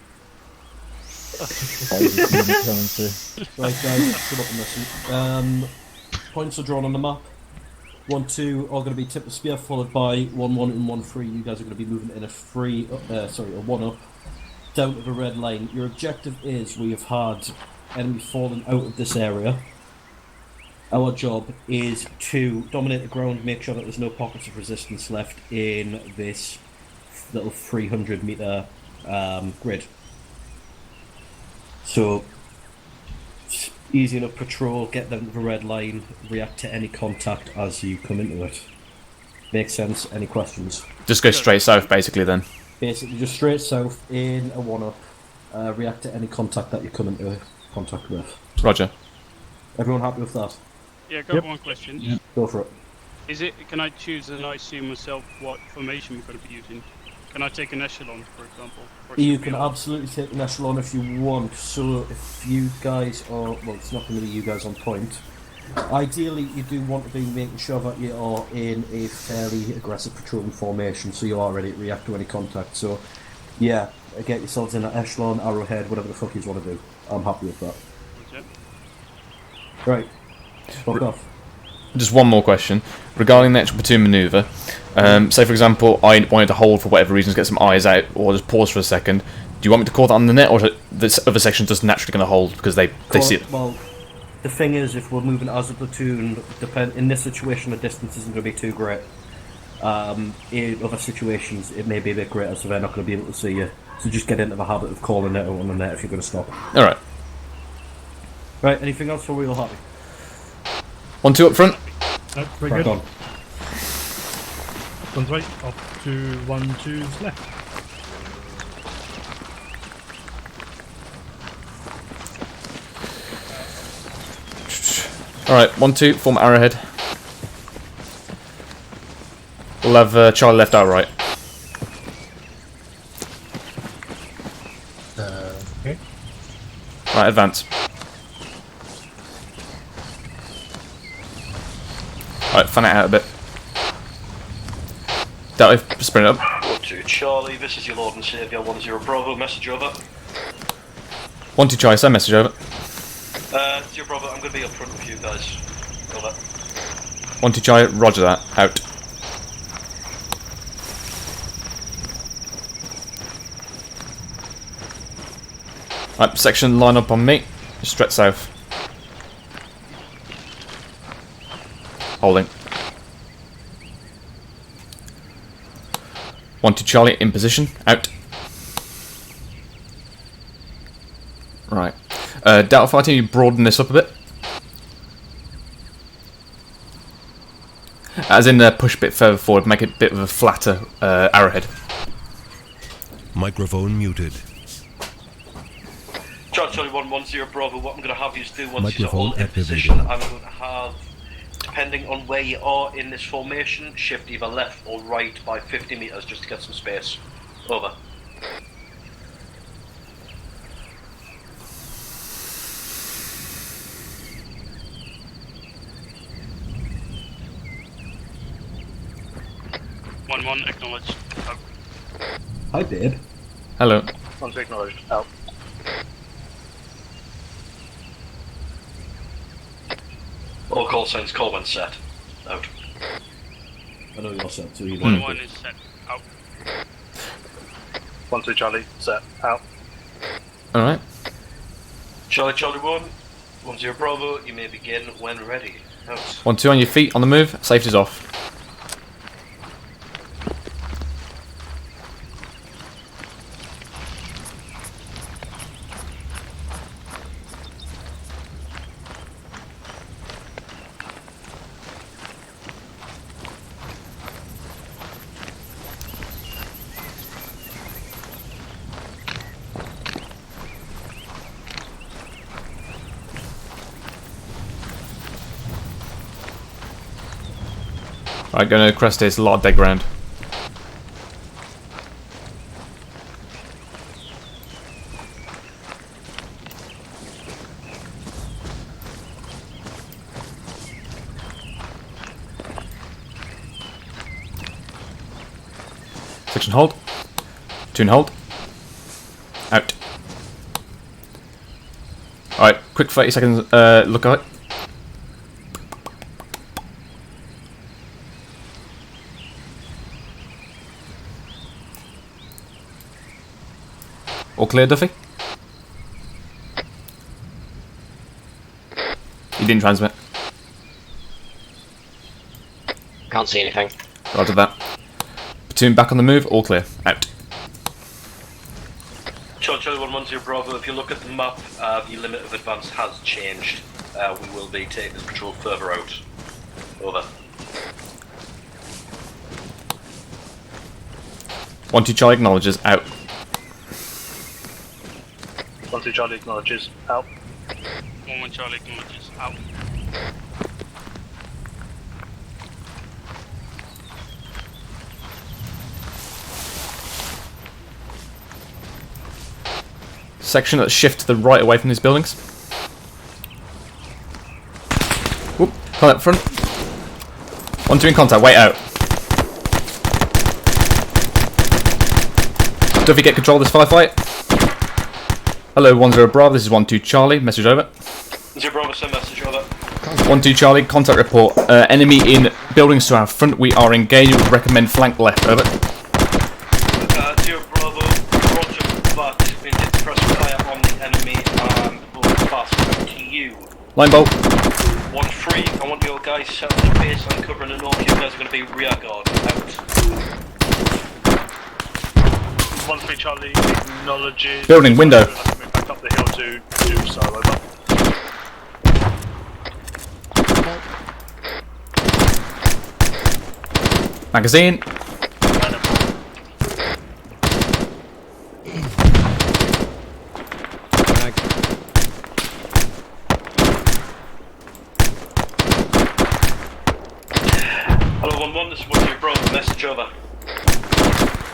Right, guys, come up and listen. Points are drawn on the map. 1-2 are going to be tip of spear, followed by 1-1 and 1-3. You guys are going to be moving in a 1-up, down to the red line. Your objective is we have had enemy falling out of this area. Our job is to dominate the ground, make sure that there's no pockets of resistance left in this little 300 meter grid. So, easy enough patrol, get them to the red line, react to any contact as you come into it. Makes sense? Any questions? Just go straight south, basically, then. Basically, just straight south in a 1-up, react to any contact that you come into contact with. Roger. Everyone happy with that? Yeah, got one question. Yeah. Go for it. Is it? Can I choose and I assume myself what formation we're going to be using? Can I take an echelon, for example? Or You should can we all- absolutely take an echelon if you want. So if you guys are, well, it's not going to be you guys on point. Ideally, you do want to be making sure that you are in a fairly aggressive patrolling formation, so you are ready to react to any contact. So, yeah, get yourselves in an echelon, arrowhead, whatever the fuck you want to do. I'm happy with that. Okay. Right, fuck off. Just one more question regarding the actual platoon maneuver. Say, for example, I wanted to hold for whatever reason, get some eyes out, or just pause for a second. Do you want me to call that on the net, or is this other section just naturally going to hold because they see it? Well, the thing is, if we're moving as a platoon, in this situation, the distance isn't going to be too great. In other situations, it may be a bit greater, so they're not going to be able to see you. So just get into the habit of calling it out on the net if you're going to stop. All right. Right. Anything else, or are we all happy? 1-2 up front. No, very Crack good. on. One's right, off to 1-2's left. All right, 1-2, form arrowhead. We'll have Charlie left, out right. Okay. Right, advance. Alright, fan it out a bit. Delta, sprint up. 1-2 Charlie, this is your Lord and Saviour, 1-0 Bravo, message over. 1-2 Charlie, send message over. 0 Bravo, I'm going to be up front with you guys. Over. 1-2 Charlie, roger that, out. Right, section, line up on me. Straight south. Holding. 1-2 Charlie, in position, out. Right. Delta Fighting, you broaden this up a bit. As in, push a bit further forward, make it a bit of a flatter arrowhead. Microphone muted. Charlie 1-1-0 Bravo, what I'm going to have you do once you're Microphone all in activated. position, I'm going to have, depending on where you are in this formation, shift either left or right by 50 metres just to get some space. Over. One, acknowledge. Out. Hi, babe. Hello. 1-2 acknowledged. Out. All call signs, call when set. Out. I know you're set, so you One don't. is set. Out. 1-2 Charlie, set. Out. Alright. Charlie 1, 1-0 Bravo, you may begin when ready. Out. 1-2 on your feet, on the move, safety's off. Right, going to crest here, it's a lot of dead ground. Section hold. Tune hold. Out. Alright, quick 30 seconds look out. All clear, Duffy? You didn't transmit. Can't see anything. Roger that. Platoon back on the move, all clear. Out. Charlie 110 Bravo, if you look at the map, the limit of advance has changed. We will be taking this patrol further out. Over. 1-2 Charlie acknowledges, out. 1-2 Charlie acknowledges, out. 1-1 Charlie acknowledges, out. Section, let's shift to the right away from these buildings. Whoop, contact front. 1-2 in contact, wait out. Duffy, get control of this firefight. Hello, 1-0 Bravo, this is 1-2 Charlie, message over. 0 Bravo, send message over. 1-2 Charlie, contact report. Enemy in buildings to our front, we are engaged, would recommend flank left, over. 0 Bravo, roger that, we intend to press fire on the enemy and we'll fast to you. Line bolt. 1-3, I want your guys set up the base and covering the north, you guys are going to be rear guard, out. 1-3 Charlie acknowledges. Building, window. Move back up the hill to do so, over. Magazine. Hello 1-1, this is 1-2 Bravo, message over.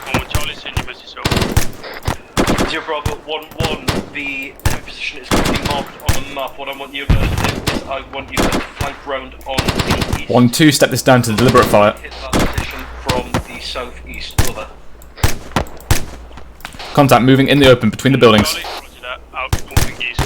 1-1 Charlie, send your message over. 0 Bravo 1-1, the enemy position is currently marked on the map. What I want you guys to do is I want you guys to flank round on the east. 1-2, step this down to deliberate fire. Hit that position from the southeast, over. Contact moving in the open between the buildings. Charlie, roger that, out, moving east.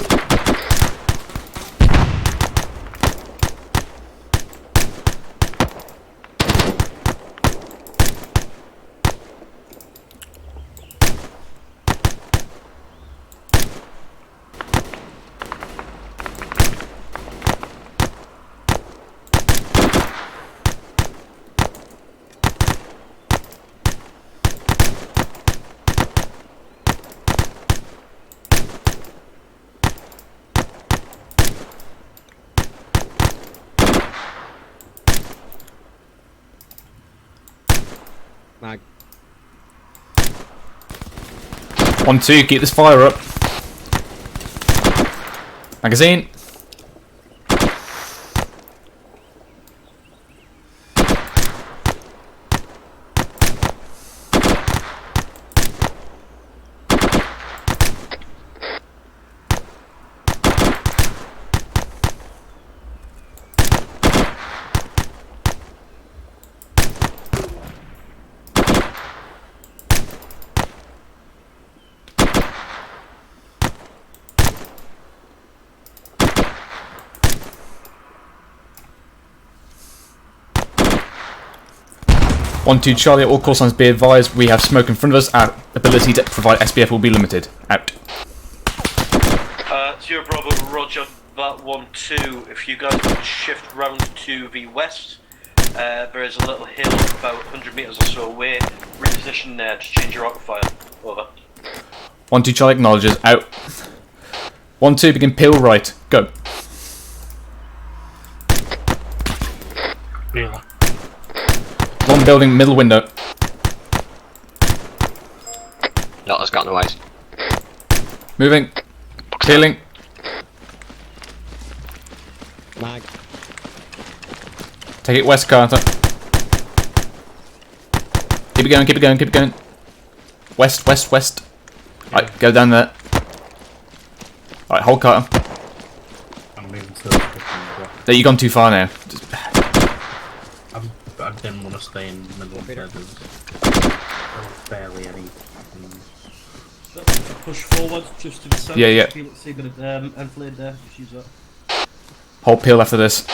Mag. 1-2, keep this fire up. Magazine. One, 2 Charlie, all call signs be advised, we have smoke in front of us, our ability to provide SBF will be limited. Out. 0 Bravo, roger that 1-2, if you guys want to shift round to the west, there is a little hill about 100 metres or so away. Reposition there to change your arc of fire. Over. 1-2 Charlie acknowledges. Out. 1-2 begin peel right. Go. Yeah. One building, middle window. Delta's got no eyes. Moving. Peeling. Mag. Take it west, Carter. Keep it going, keep it going, keep it going. West, west, west. Right, go down there. Alright, hold Carter. I'm moving to the There, you've gone too far now. Just... I didn't want to stay in the middle of there. There's barely any. Push forward just to the south. Yeah, yeah. See a bit of enfilade there. Just use that. Hold peel after this.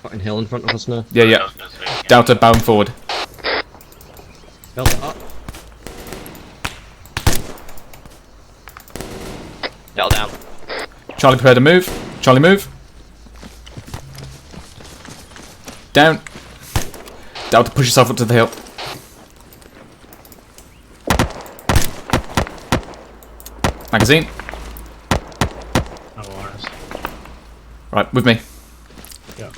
Fucking hill in front of us now. Yeah, yeah. Delta bound forward. Delta up. Delta down. Charlie prepare to move. Charlie move. Down. Delta push yourself up to the hill. Magazine. No worries. Right, with me. Yeah.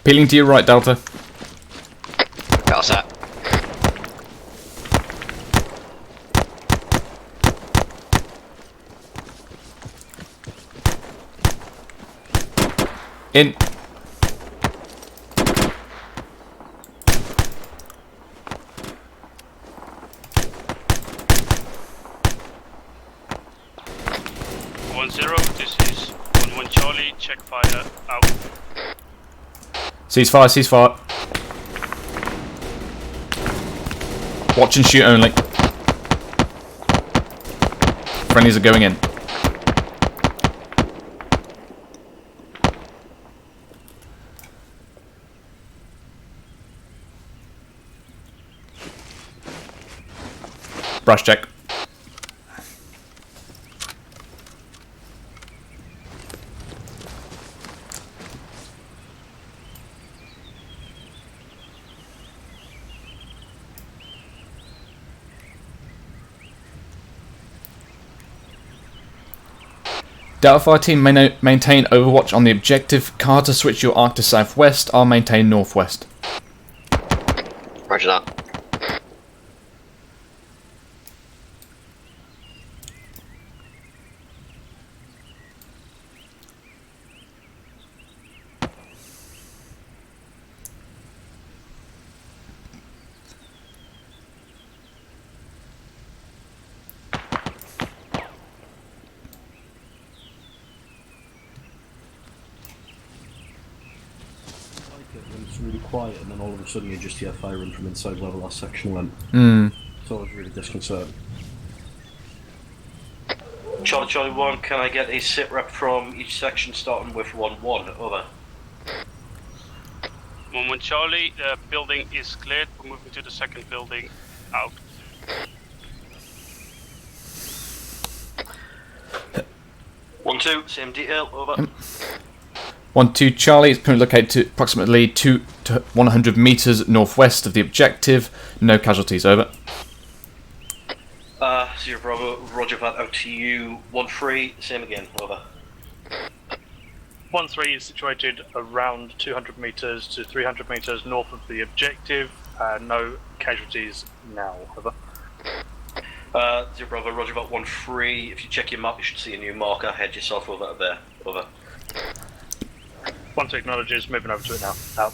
Peeling to your right, Delta. Got us set. In. This is 1-1 Charlie. Check fire out. Ceasefire, ceasefire. Watch and shoot only. Friendlies are going in. Brush check. Delta Fire team may maintain overwatch on the objective. Carter, switch your arc to southwest. I'll maintain northwest. Roger that. It's really quiet, and then all of a sudden you just hear firing from inside where the last section went. It's always really disconcerting. Charlie 1, can I get a sit rep from each section starting with 1-1? Over. 1-1 Charlie, the building is cleared. We're moving to the second building. Out. One, 2, same detail. Over. 1-2 Charlie is currently located to approximately 2 to 100 meters northwest of the objective. No casualties. Over. 0 Bravo, Roger that out to you. 1-3, same again. Over. 1-3 is situated around 200 meters to 300 meters north of the objective. No casualties now. Over. 0 Bravo, Roger that 1-3. If you check your map, you should see a new marker. Head yourself over there. Over. 1-2 acknowledges, moving over to it now. Out.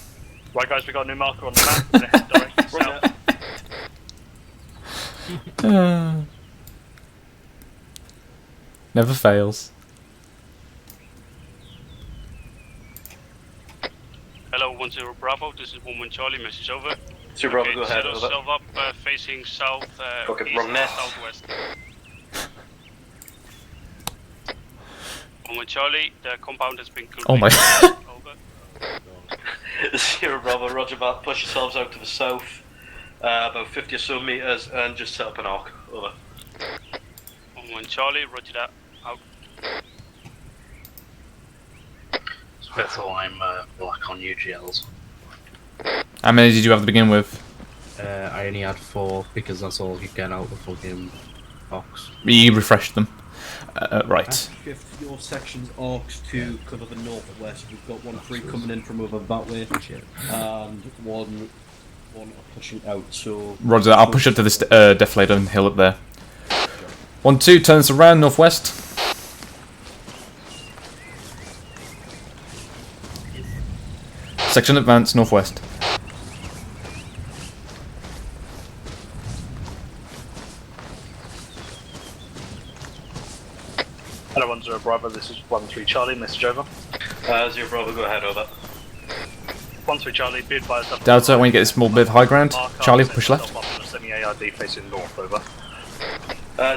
Right guys, we got a new marker on the map. We're gonna head directly south. Never fails. Hello, 1-0 Bravo. This is 1-1 Charlie. Message over. 0 Bravo, go ahead. Set Over. yourself up facing south, Okay, east, wrong net. southwest. 1-1 Charlie. The compound has been completed. Oh my. Over. 0 Bravo, Roger that. Push yourselves out to the south. About 50 or so meters, and just set up an arc. Over. 1-1 Charlie, roger that. Out. Spittle, I'm black on UGLs. How many did you have to begin with? I only had 4 because that's all I could get out of the fucking box. You refreshed them. Right. Shift your section's arcs to cover the northwest. We've got 1-3 coming in from over that way, and one pushing out. So Roger that. I'll push up to this defilator hill up there. 1-2 turns around northwest. Section advance northwest. Hello, 10 Bravo, this is 13 Charlie, message over. 0 Bravo, go ahead, over. 13 Charlie, be advised. Delta, when you get this small bit of high ground. Charlie, push left. Semi-ARD facing north, over.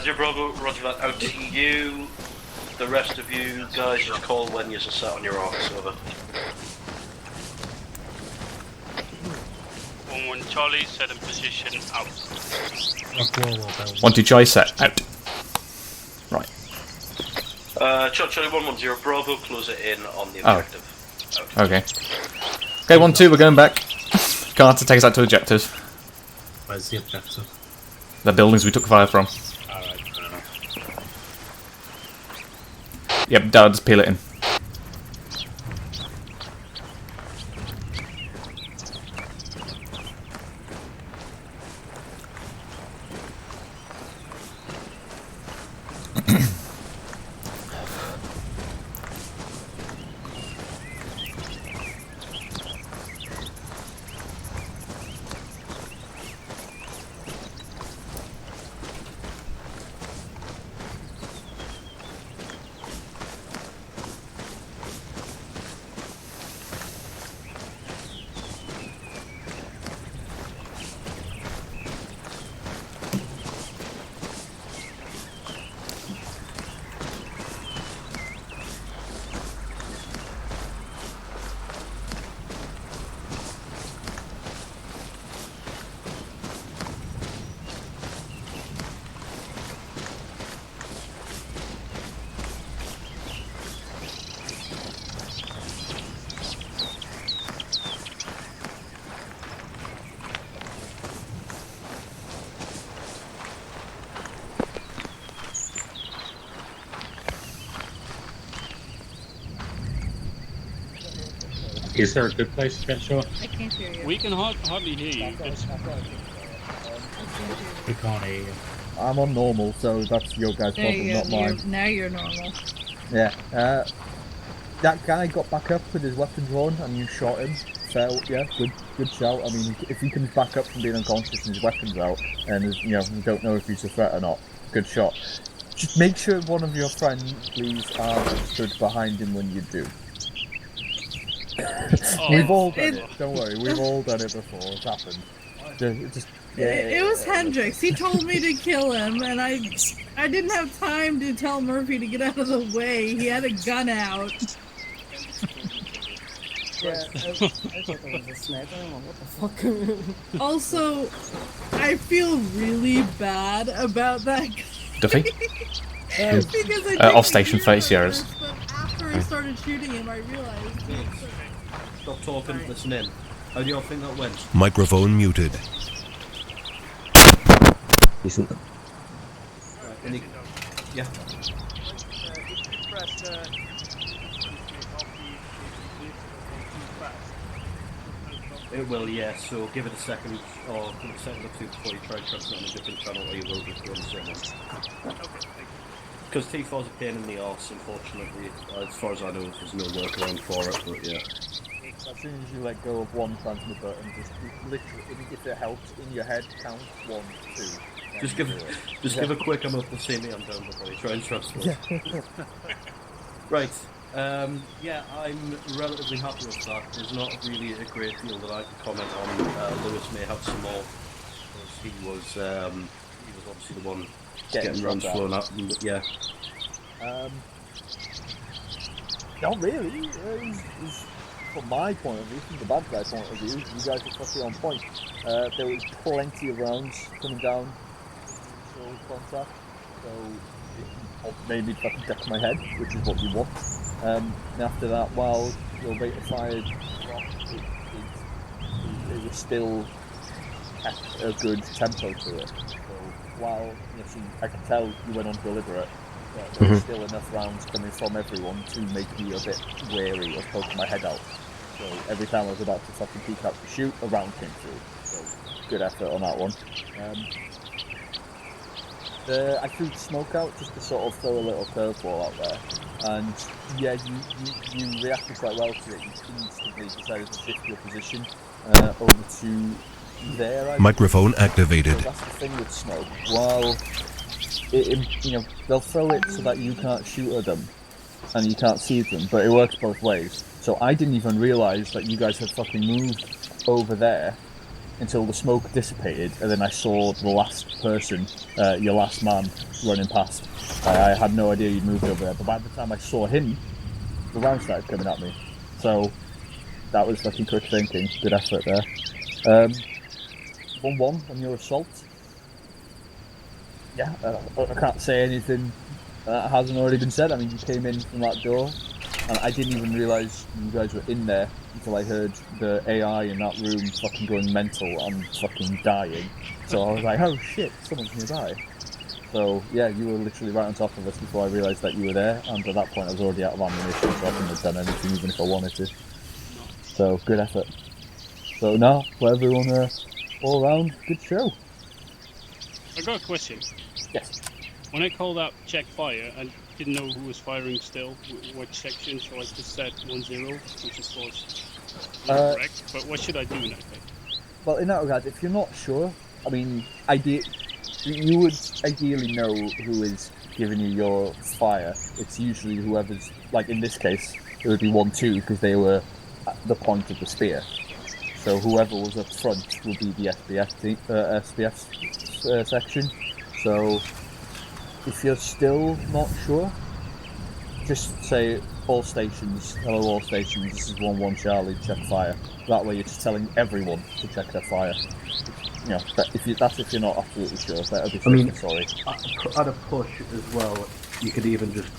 0 Bravo, roger that, out to you. The rest of you guys just call when you're set on your arcs, over. 1-1 Charlie, set in position, out. 1-2 Charlie, set, out. Right. Charlie 110 Bravo, close it in on the objective. Okay. Okay, 1-2, we're going back. Carter, take us out to objective. Where's the objective? The buildings we took fire from. Alright, fair enough. Yep, Dad, just peel it in. Is there a good place to get shot? I can't hear you. We can hardly hear you. We can't hear you. I'm on normal, so that's your guys' There problem, you not go. mine. Now you're normal. Yeah. That guy got back up with his weapon drawn, and you shot him. So yeah, good shout. I mean, if he comes back up from being unconscious and his weapon's out, and you don't know if he's a threat or not, good shot. Just make sure one of your friendlies are stood behind him when you do. We've all done it. Don't worry, we've all done it before. It's happened. It was Hendrix. He told me to kill him, and I didn't have time to tell Murphy to get out of the way. He had a gun out. Yeah, I thought that was a sniper. What the fuck? Also, I feel really bad about that guy. Duffy? Because Off station 30 Sierras. But after I started shooting him, I realized. Stop talking, listen in. How do y'all think that went? Microphone muted. Decent. Yeah. It will, yeah, so give it a second, or give it a second or two before you try and transfer on a different channel, or you will just run the same one. Because T4 is a pain in the arse, unfortunately. As far as I know, there's no workaround for it, but yeah. As soon as you let go of one transfer button, just literally, if it helps, in your head, count 1, 2. Just give a quick, I'm up to see me, I'm down before you try and transfer. Yeah. Right. Yeah, I'm relatively happy with that. There's not really a great deal that I can comment on. Lewis may have some more, because he was obviously the one getting rounds flown at him, but yeah. Not really. He's from my point of view, from the bad guy point of view, you guys are fucking on point. There was plenty of rounds coming down the initial contact, so it made me fucking duck my head, which is what you want. And after that, while your rate of fire dropped, it was still at a good tempo to it. So while I could tell you went on deliberate, there was still enough rounds coming from everyone to make me a bit wary of poking my head out. So every time I was about to fucking peek out to shoot, a round came through. So good effort on that one. I threw smoke out just to sort of throw a little curveball out there. And yeah, you reacted quite well to it. You instantly decided to shift your position over to there. Microphone activated. So that's the thing with smoke. While they'll throw it so that you can't shoot at them and you can't see them, but it works both ways. So I didn't even realise that you guys had fucking moved over there until the smoke dissipated, and then I saw the last person, your last man, running past. I had no idea you'd moved over there, but by the time I saw him, the round started coming at me. So that was fucking quick thinking. Good effort there. 1-1 on your assault. Yeah, I can't say anything that hasn't already been said. I mean, you came in from that door, and I didn't even realise you guys were in there until I heard the AI in that room fucking going mental and fucking dying. So I was like, oh shit, someone's nearby. So yeah, you were literally right on top of us before I realised that you were there, and at that point I was already out of ammunition, so I couldn't have done anything even if I wanted to. So good effort. So now, for everyone, all around, good show. I got a question. Yes. When I called out check fire, I didn't know who was firing still, what section, so I just said 1-0, which of course is correct. But what should I do in that case? Well, in that regard, if you're not sure, I mean, you would ideally know who is giving you your fire. It's usually whoever's, like in this case, it would be 1-2 because they were at the point of the spear. So whoever was up front will be the SPF section. So if you're still not sure, just say all stations, hello all stations, this is 1-1 Charlie, check fire. That way you're just telling everyone to check their fire. If you're not absolutely sure, better be safe than sorry. At a push as well, you could even just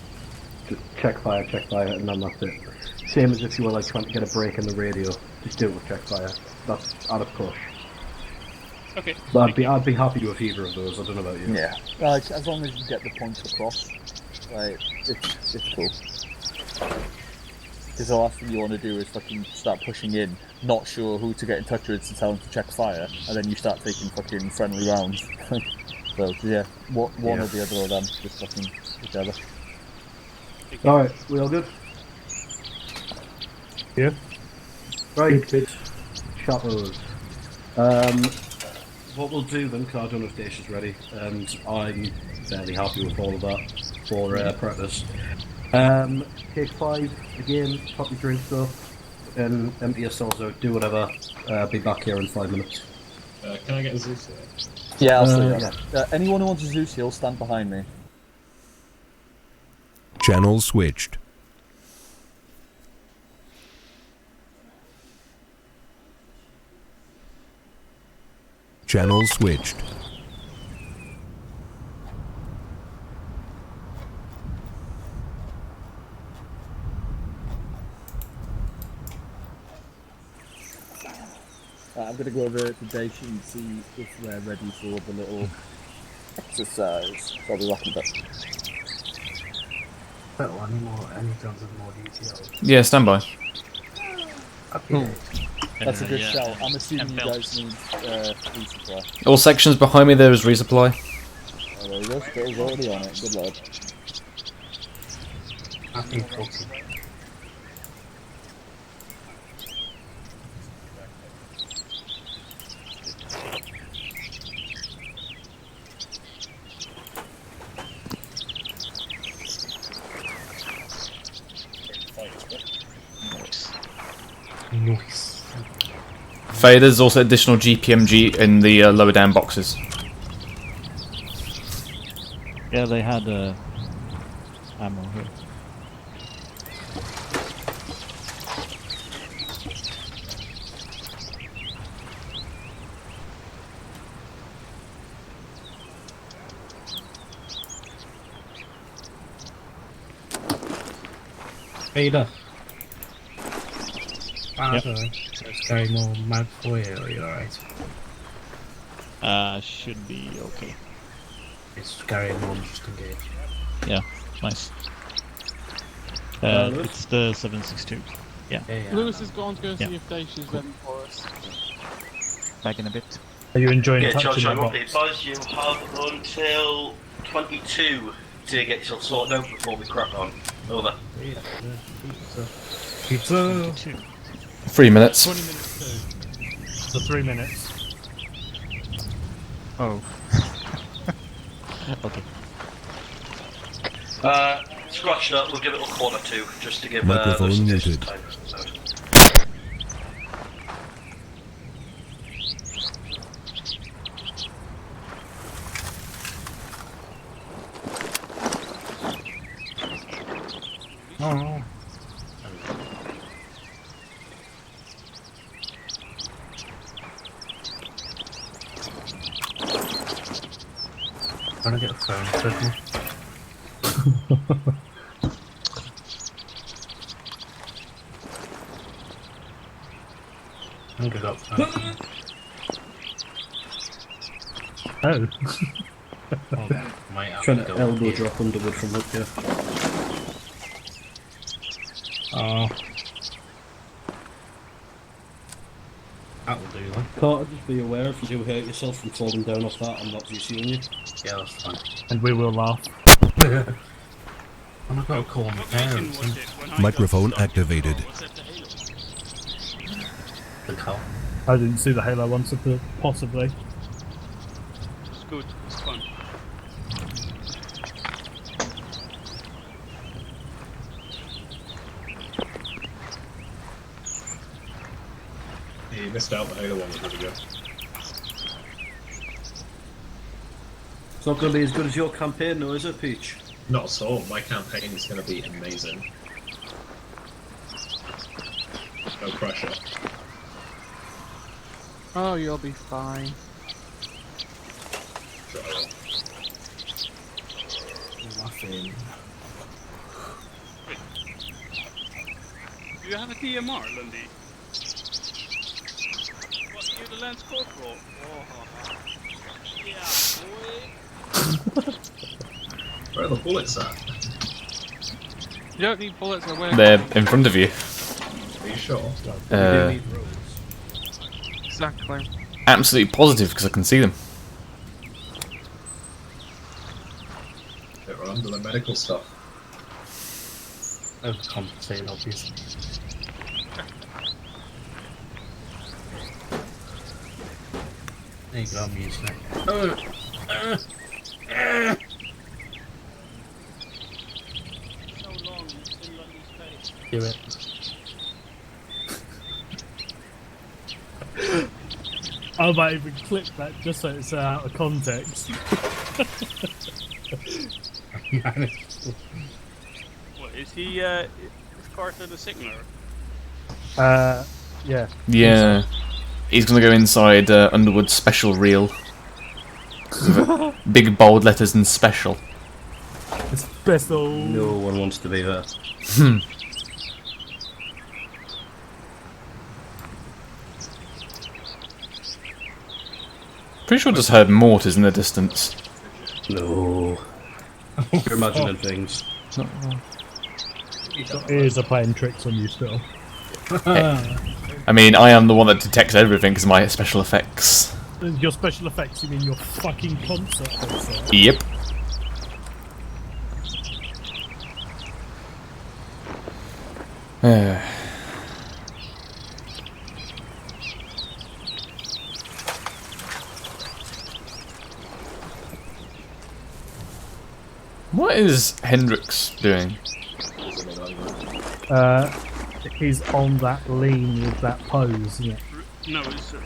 check fire, and then that's it. Same as if you were like trying to get a break in the radio, just do it with check fire. That's at a push. Okay. But I'd be happy with either of those. I don't know about you. Yeah, like as long as you get the point across, like it's cool. Because the last thing you want to do is fucking start pushing in, not sure who to get in touch with to tell them to check fire, and then you start taking fucking friendly rounds. So yeah, one or the other of them, just fucking whichever. Alright, we all good? Yeah. Right, chappers. What we'll do then, because I don't know if Dacia's ready, and I'm fairly happy with all of that for practice. Take 5, again, pop your drinks up, and empty yourselves out, do whatever. Be back here in 5 minutes. Can I get a Zeus here? Yeah, I'll see that. Anyone who wants a Zeus he'll stand behind me. Channel switched. Channel switched. I'm going to go over to Dacia and see if they're ready for the little exercise. So I'll be back in a bit. Any terms of more details? Yeah, stand by. That's a good shout. I'm assuming you guys need resupply. All sections behind me there is resupply. Oh, there you go. Spittle's already on it. Good lad. I think 40. Nice. Faye, there's also additional GPMG in the lower down boxes. Yeah, they had ammo here. Peter. Yep. So it's going more mad for you, are you alright? Should be okay. It's carrying on just engaged. Yeah, nice. It's the 762. Yeah. Lewis is going to go see Yeah. if Dacia's ready for us. Back in a bit. Are you enjoying Yeah, touching Josh, I that want to box? advise you have until 22 to get yourself sorted out before we crack on. Over. Pizza. 3 minutes. 20 minutes too. So 3 minutes. Oh. Okay. Scratch that, we'll give it a quarter to, just to give Microphone those muted. time. Oh. Trying to get a phone signal. I think I got phone. Oh. Might have Trying to to go elbow here. drop Underwood from up here. Oh. That will do then. Carter, just be aware if you do hurt yourself from falling down off that, I'm not GCing you. Yeah, that's fine. And we will laugh. I'm not going to call my parents. Microphone activated. The call. I didn't see the Halo one, so possibly. It's good. It's fun. Yeah, you missed out. The Halo one was really good. It's not going to be as good as your campaign, though, is it, Peach? Not at all. My campaign is going to be amazing. No pressure. Oh, you'll be fine. Sure I will. Nothing. Do you have a DMR, Lundy? What, you the Lance Corporal? Oh, yeah, boy. Where are the bullets at? You don't need bullets or where. They're in front of you. Are you sure? Exactly. Absolutely positive because I can see them. They were under the medical stuff. Overcompensating, obviously. There you go, I'm using it. Do it. I might even clip that just so it's out of context. What, is he, is Carter the signaler? Yeah. Yeah. He's gonna go inside Underwood's special reel. Big bold letters and special. Special. No one wants to be there. Pretty sure I just heard mortars in the distance. No. You're imagining things. Ears are playing tricks on you still. I mean, I am the one that detects everything because of my special effects. Your special effects, you mean your fucking concert? Yep. What is Hendrix doing? He's on that lean with that pose, isn't it? No, it's a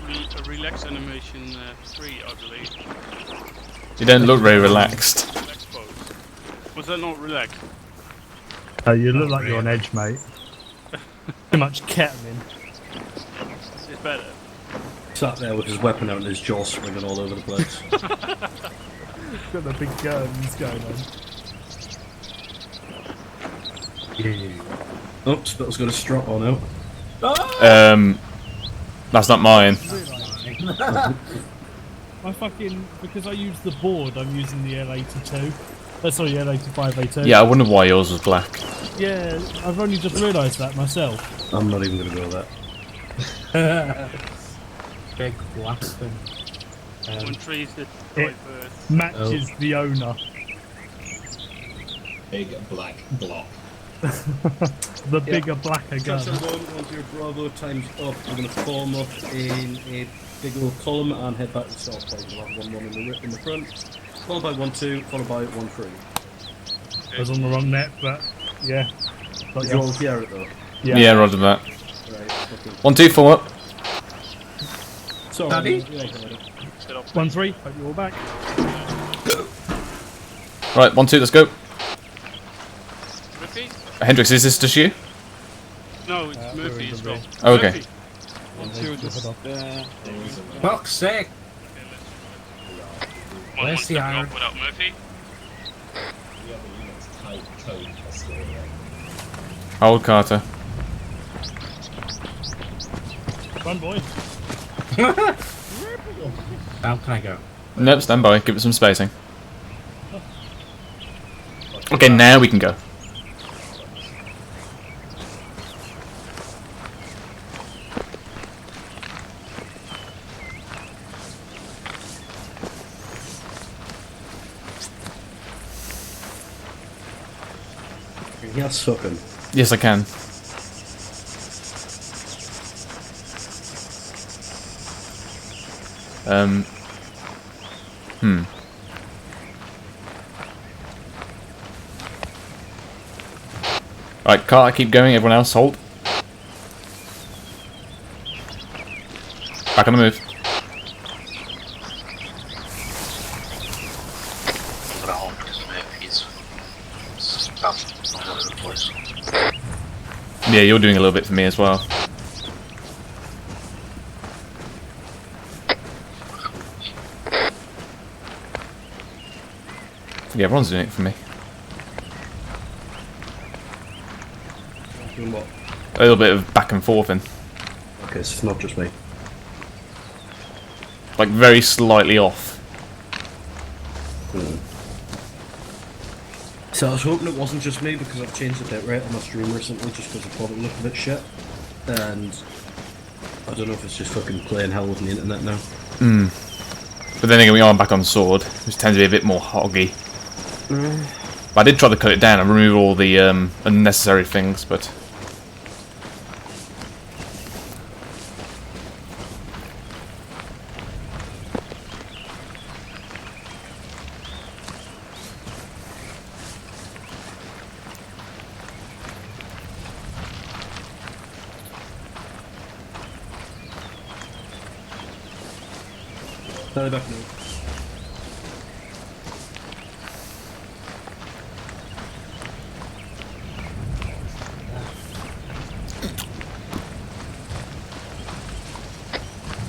relax animation 3, I believe. You don't look very relaxed. Relax pose. Was that not relaxed? Oh, you look like you're on edge, mate. Too much ketamine. It's better. Sat there with his weapon out and his jaw swinging all over the place. Got the big guns going on. Oh, Spittle's got a strap on out. That's not mine. I fucking, because I use the board, I'm using the L82. Sorry, the L85A2. Yeah, I wonder why yours was black. Yeah, I've only just realised that myself. I'm not even going to go there. Big blasting. One tree is the It diverse. matches the owner. Big black block. The bigger, blacker gun. Section 110 Bravo times up. We're going to form up in a big old column and head back to the start point. We'll have 1-1 in the front, followed by 1-2, followed by 1-3. I was on the wrong net, but yeah. Got Did you all hear it though? Yeah, roger that. Right, okay. 1-2, form up. Sorry. Daddy? 1-3, hope you're all back. Right, 1-2, let's go. Murphy? Hendrix, is this just you? No, it's Murphy as well. Oh, okay. Murphy. 1-2 just Fuck's sake! Where's the iron? Without Murphy? Hold Carter. Run, boy. How can I go? Nope, stand by. Give it some spacing. Okay, now we can go. Yeah, sucking. Yes, I can. Right, Carter, keep going. Everyone else, hold. Back on the move. Yeah, you're doing a little bit for me as well. Yeah, everyone's doing it for me. Doing what? A little bit of back and forth in. Okay, so it's not just me. Like, very slightly off. So I was hoping it wasn't just me because I've changed the bit rate on my stream recently just because I thought it looked a bit shit. And I don't know if it's just fucking playing hell with the internet now. But then again, we are back on sword, which tends to be a bit more hoggy. But I did try to cut it down and remove all the unnecessary things, but... Tally back now.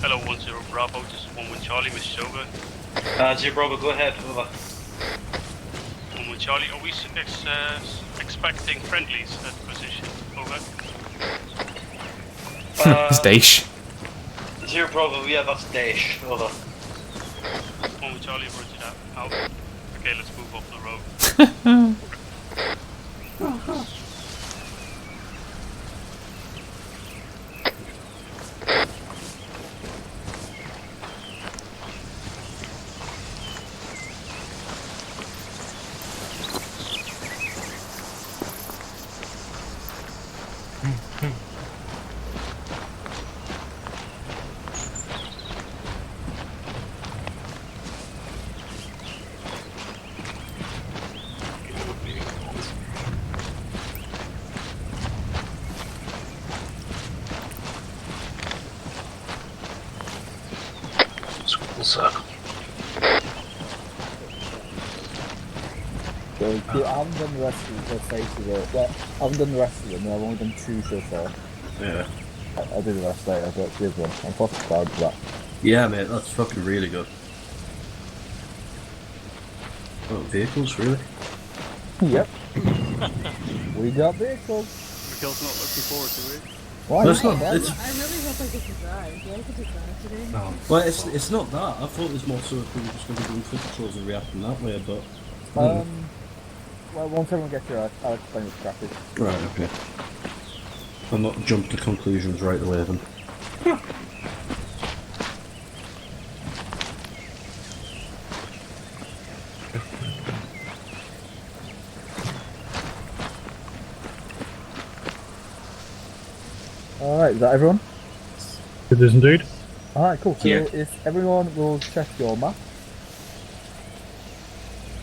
Hello, 10 Bravo, this is 1-1 Charlie with Shogun. 0 Bravo, go ahead, over. 1-1 Charlie, are we expecting friendlies at position? Over. It's Daesh. 0 Bravo, yeah, that's Daesh, over. 1-1 Charlie, roger that. Out. Okay, let's move off the road. So. So, I haven't done the rest of the faces though. Well, I haven't done the rest of them, I've only done 2 so far. Yeah. I'll do the rest later, but the other one. I'm fucking proud of that. Yeah, mate, that's fucking really good. Oh, vehicles, really? Yep. We got vehicles. Mikhail's not looking forward to it. Why But it's not? not. I It's, really hope I get to drive. Do I get to drive today? no. Well, it's not that. I thought it was more so if we were just going to be doing foot patrols and reacting that way, but. Well, once everyone gets here, I'll explain the practice. Right, okay. I'm not jump to conclusions right away then. Alright, is that everyone? It is indeed. Alright, cool. So if everyone will check your map.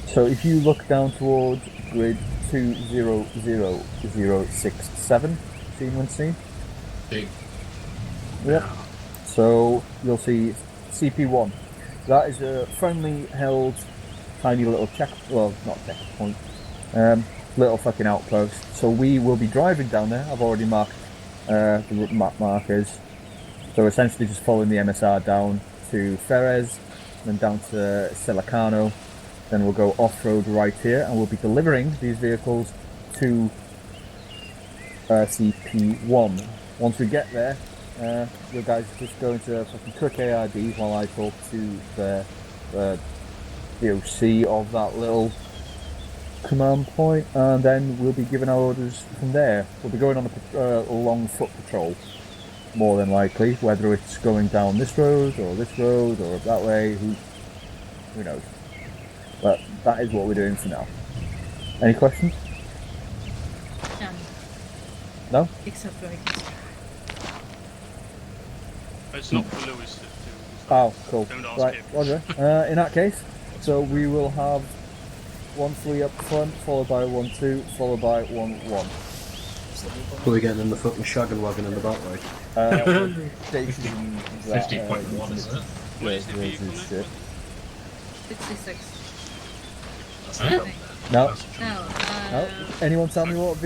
So if you look down towards grid 200067, seen when seen? Big. Yep. So you'll see CP1. That is a friendly held tiny little not checkpoint. Little fucking outpost. So we will be driving down there. I've already marked the map markers. So essentially just following the MSR down to Ferez, then down to Silicano, then we'll go off-road right here, and we'll be delivering these vehicles to CP1. Once we get there, you guys just go into a fucking quick ARD while I talk to the DOC of that little command point, and then we'll be giving our orders from there. We'll be going on a long foot patrol, more than likely, whether it's going down this road or that way, who knows. But that is what we're doing for now. Any questions? None. No? Except for I can It's not for Lewis to do. Oh, cool. Don't ask Right, him. Roger. In that case, so we will have 1-3 up front, followed by 1-2, followed by 1-1. Are we getting in the fucking shaggin' wagon in the back, right? Station 50.1, is it? Where's the vehicle? 66. No. No. No. Anyone tell me what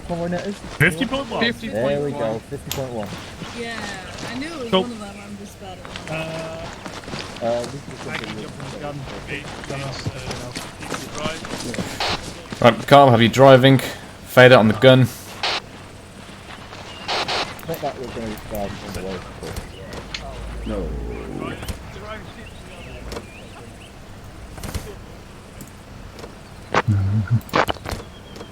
convoy net is? 50.1. There we go. 50.1. Yeah, I knew it was Cool. one of them. I'm just bad at Right, Carl, have you driving? Fade out on the gun. Not that we're going to be driving on the way. No.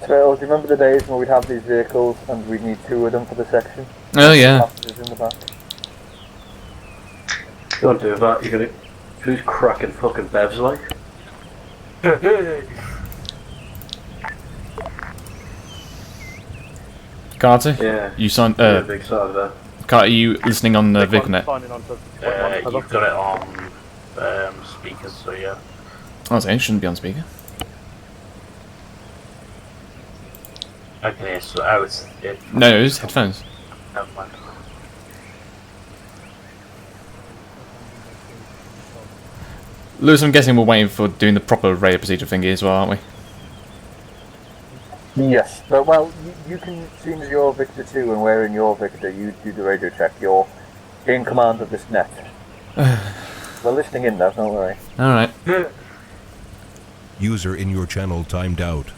So, do you remember the days when we'd have these vehicles and we'd need 2 of them for the section? Oh yeah. Passengers in the back. Don't do that, you're gonna. Who's cracking fucking bevs like? Carter? Yeah. You signed. Yeah, big side of that. Carter, are you listening on VicNet? You've got it on speakers, so yeah. Oh, so it shouldn't be on speaker. Okay, so it's No, it's headphones. Never mind. Lewis, I'm guessing we're waiting for doing the proper radio procedure thingy as well, aren't we? Yes, but well, you can, seeing as you're Victor 2 and we're in your Victor, you do the radio check. You're in command of this net. We're listening in though, don't worry. Alright. User in your channel timed out.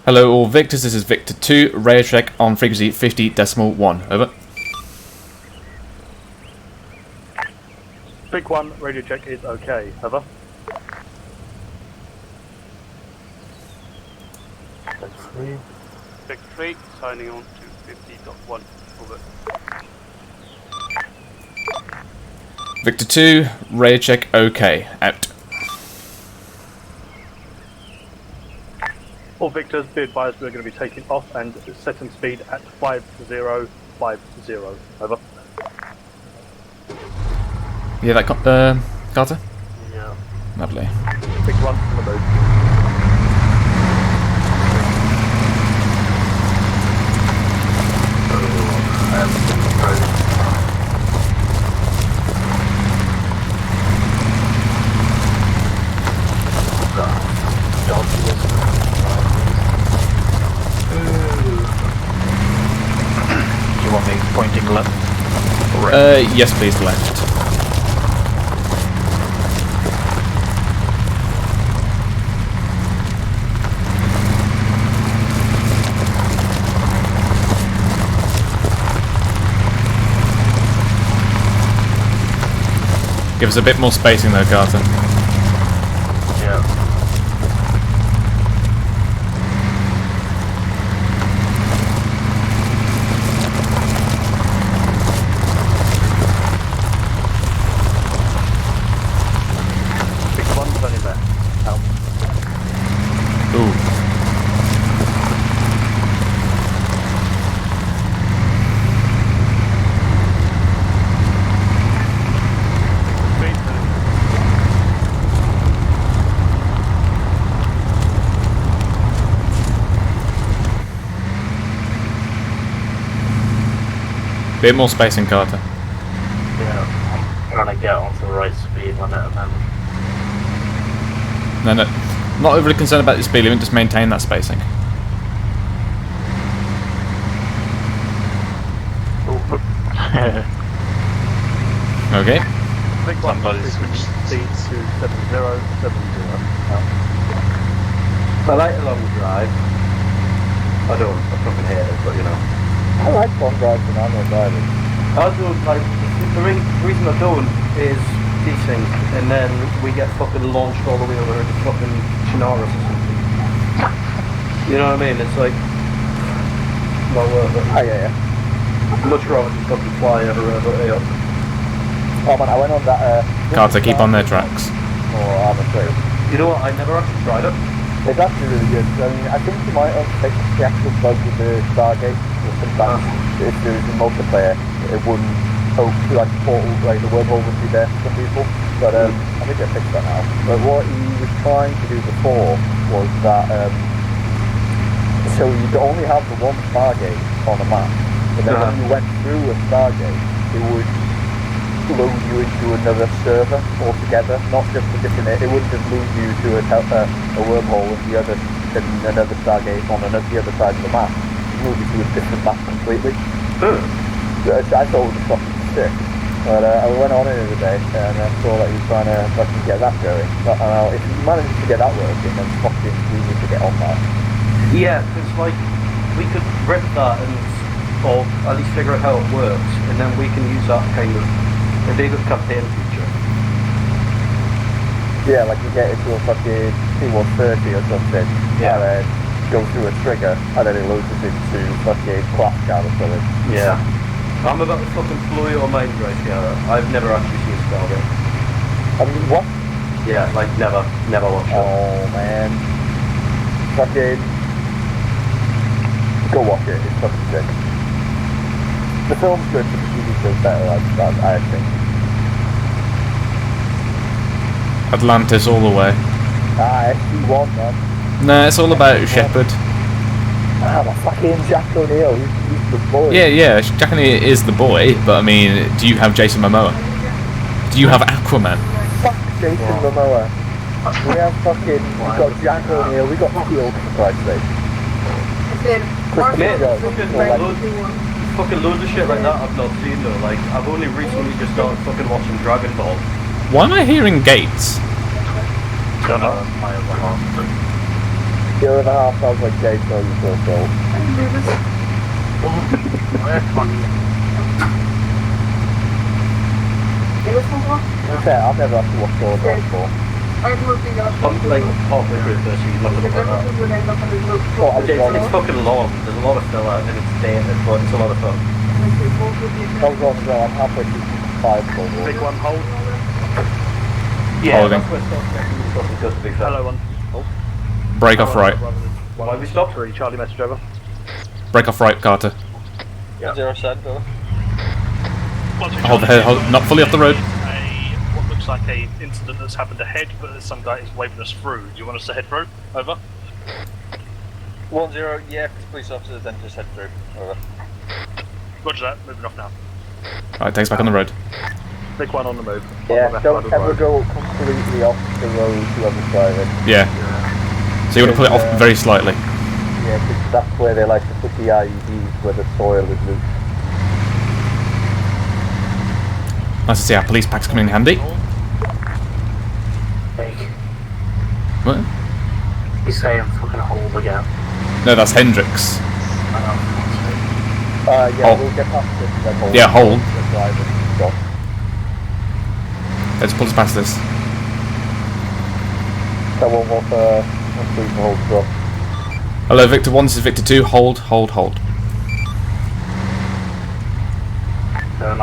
Hello, all Victors, this is Victor 2, radio check on frequency 50.1. Over. Big 1, radio check is okay. Over. Big 3, signing on to 50.1. Over. Victor 2, radio check okay. Out. All Victors, be advised we're going to be taking off and setting speed at 5050. Over. Yeah, that Carter? Yeah. Lovely. Big 1 on the move. You want me pointing left? Yes please, left. Give us a bit more spacing though, Carter. Yeah. Big one's running there. Help. Ooh. Bit more spacing, Carter. Yeah, I'm trying to get onto the right speed limit and then. No, no. I'm not overly concerned about the speed limit, just maintain that spacing. Okay. Big one. Somebody switched seats to 7070. I like a long drive. I fucking hate it, but you know. I like long drives when I'm not driving. I do, like, the reason I don't is desync, and then we get fucking launched all the way over to fucking Chinaris or something. You know what I mean? It's like, not worth it. Oh, yeah. Much rather just fucking fly everywhere but here. Oh man, I went on that, Carter, keep on their tracks. or ArmA 3. You know what, I never actually tried it. It's actually really good. I mean, I think you might have fixed the actual bug with the Stargate. Sometimes if there was a multiplayer, it wouldn't hopefully like the portal, like the wormhole wouldn't be there for some people. But I think I fixed that now. But what he was trying to do before was that so you'd only have the one Stargate on a map, and then when you went through a Stargate, it would load you into another server altogether, not just a different. It wouldn't just move you to a wormhole in another Stargate on the other side of the map. It would move you to a different map completely. Which I thought was fucking sick. But I went on it the other day and I saw that he was trying to fucking get that going. But if you manage to get that working, then fucking we need to get on that. Yeah, because like we could rip that or at least figure out how it works, and then we can use that kind of a big campaign feature. Yeah, like you get into a fucking T-130 or something, and then go through a trigger, and then it loads us into fucking Clapcam or something. Yeah. I'm about to fucking blow your mind right here. I've never actually seen Stargate. I mean, what? Yeah, like never watched it. Oh man. Fucking go watch it, it's fucking sick. The film's good, but the TV's still better, I think. Atlantis all the way. SC1, man. Nah, it's all about Shepard. But fucking Jack O'Neill, he's the boy. Yeah, Jack O'Neill is the boy, but I mean, do you have Jason Momoa? Do you have Aquaman? Fuck Jason Momoa. We have fucking, we got Jack O'Neill, we got Field for Christ's sake. Mate, fucking loads of shit like that I've not seen though. Like, I've only recently just started fucking watching Dragon Ball. Why am I hearing Gates? Don't know, my other half. The other half sounds like Jay, so you feel so. Okay, I've never actually watched all of that before. I'm like halfway through the first season, nothing about that. It's fucking long, there's a lot of filler and it's dated, but it's a lot of fun. I'm halfway through 5 so Big one, hold. Yeah, Holding. that's where stuff is good to be fair. Hello, one. Break off right. Why we stopped? Charlie message over. Break off right, Carter. Yeah. 0 said, go. Hold the head, not fully off the road. What looks like a incident that's happened ahead, but some guy is waving us through. Do you want us to head through? Over. 1-0, yeah, police officer, then just head through. Over. Roger that, moving off now. Right, takes back on the road. Big one on the move. Yeah, don't ever go completely off the road whoever's driving. Yeah. So you want to put it off very slightly. Yeah, because that's where they like to put the IEDs, where the soil is loose. Nice to see our police packs coming in handy. What? He's saying fucking hold again. No, that's Hendrix. Yeah, we'll get past this and then hold. Yeah, hold. Stop. Let's pull us past this. That one was please hold as well. Hello, Victor 1, this is Victor 2. Hold, hold, hold.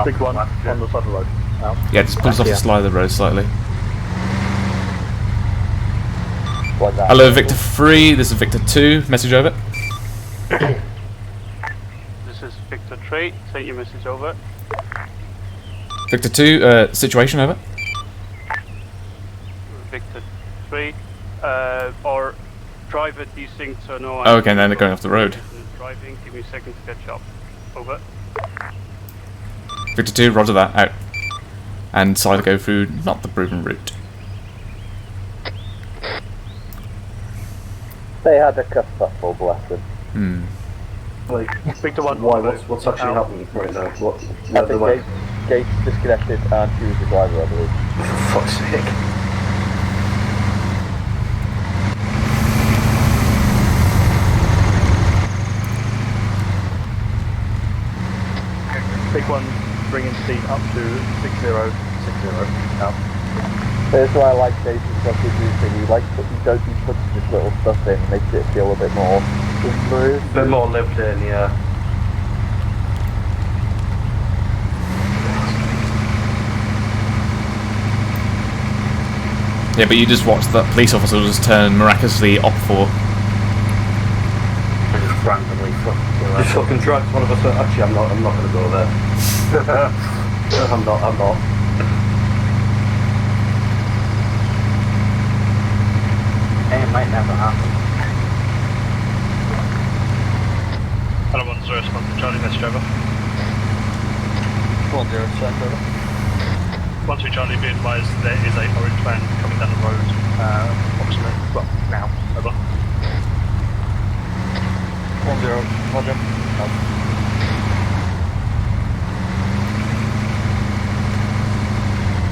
Big one on the side of the road. Out. Yeah, just pull us off the side of the road slightly. Like that. Hello, Victor 3, this is Victor 2. Message over. This is Victor 3. Send your message over. Victor 2, situation over. Victor 3. Our driver desynced, so no. Oh, okay, then they're going off the road. Driving. Give me a second to catch up. Over. Victor 2, roger that, out. And side go through not the proven route. They had a kerfuffle, bless them. Hmm. Like, Victor 1. why? What's actually happening right now? What? I think Gates disconnected and she was the driver, I believe. For fuck's sake. Big one, bringing speed up to 60, 60, out. That's why I like Gates and stuff he's using. He puts this little stuff in, makes it feel a bit more smooth. A bit more lived in, yeah. Yeah, but you just watched that police officer just turn miraculously up for. Just randomly Just fucking dragged one of us. Actually, I'm not going to go there. I'm not. It might never happen. I don't want to respond to Charlie message over. 1-0, send over. 1-2 Charlie, be advised there is a orange van coming down the road, approximately, well, now, over. 1-0, roger.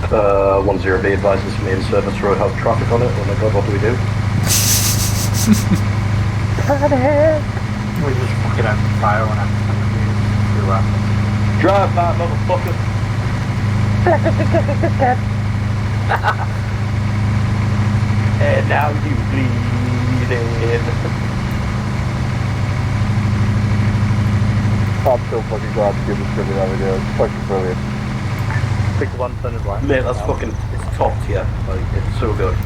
1-0, be advised this main service road has traffic on it. Oh my god, what do we do? Panic! We just fucking out fire on it. Drive that motherfucker! And now you bleeding. I'm so fucking glad to give this trivia that video. It's fucking brilliant. Pick the one, turn it right. Mate, that's fucking, it's top tier. Like, it's so good.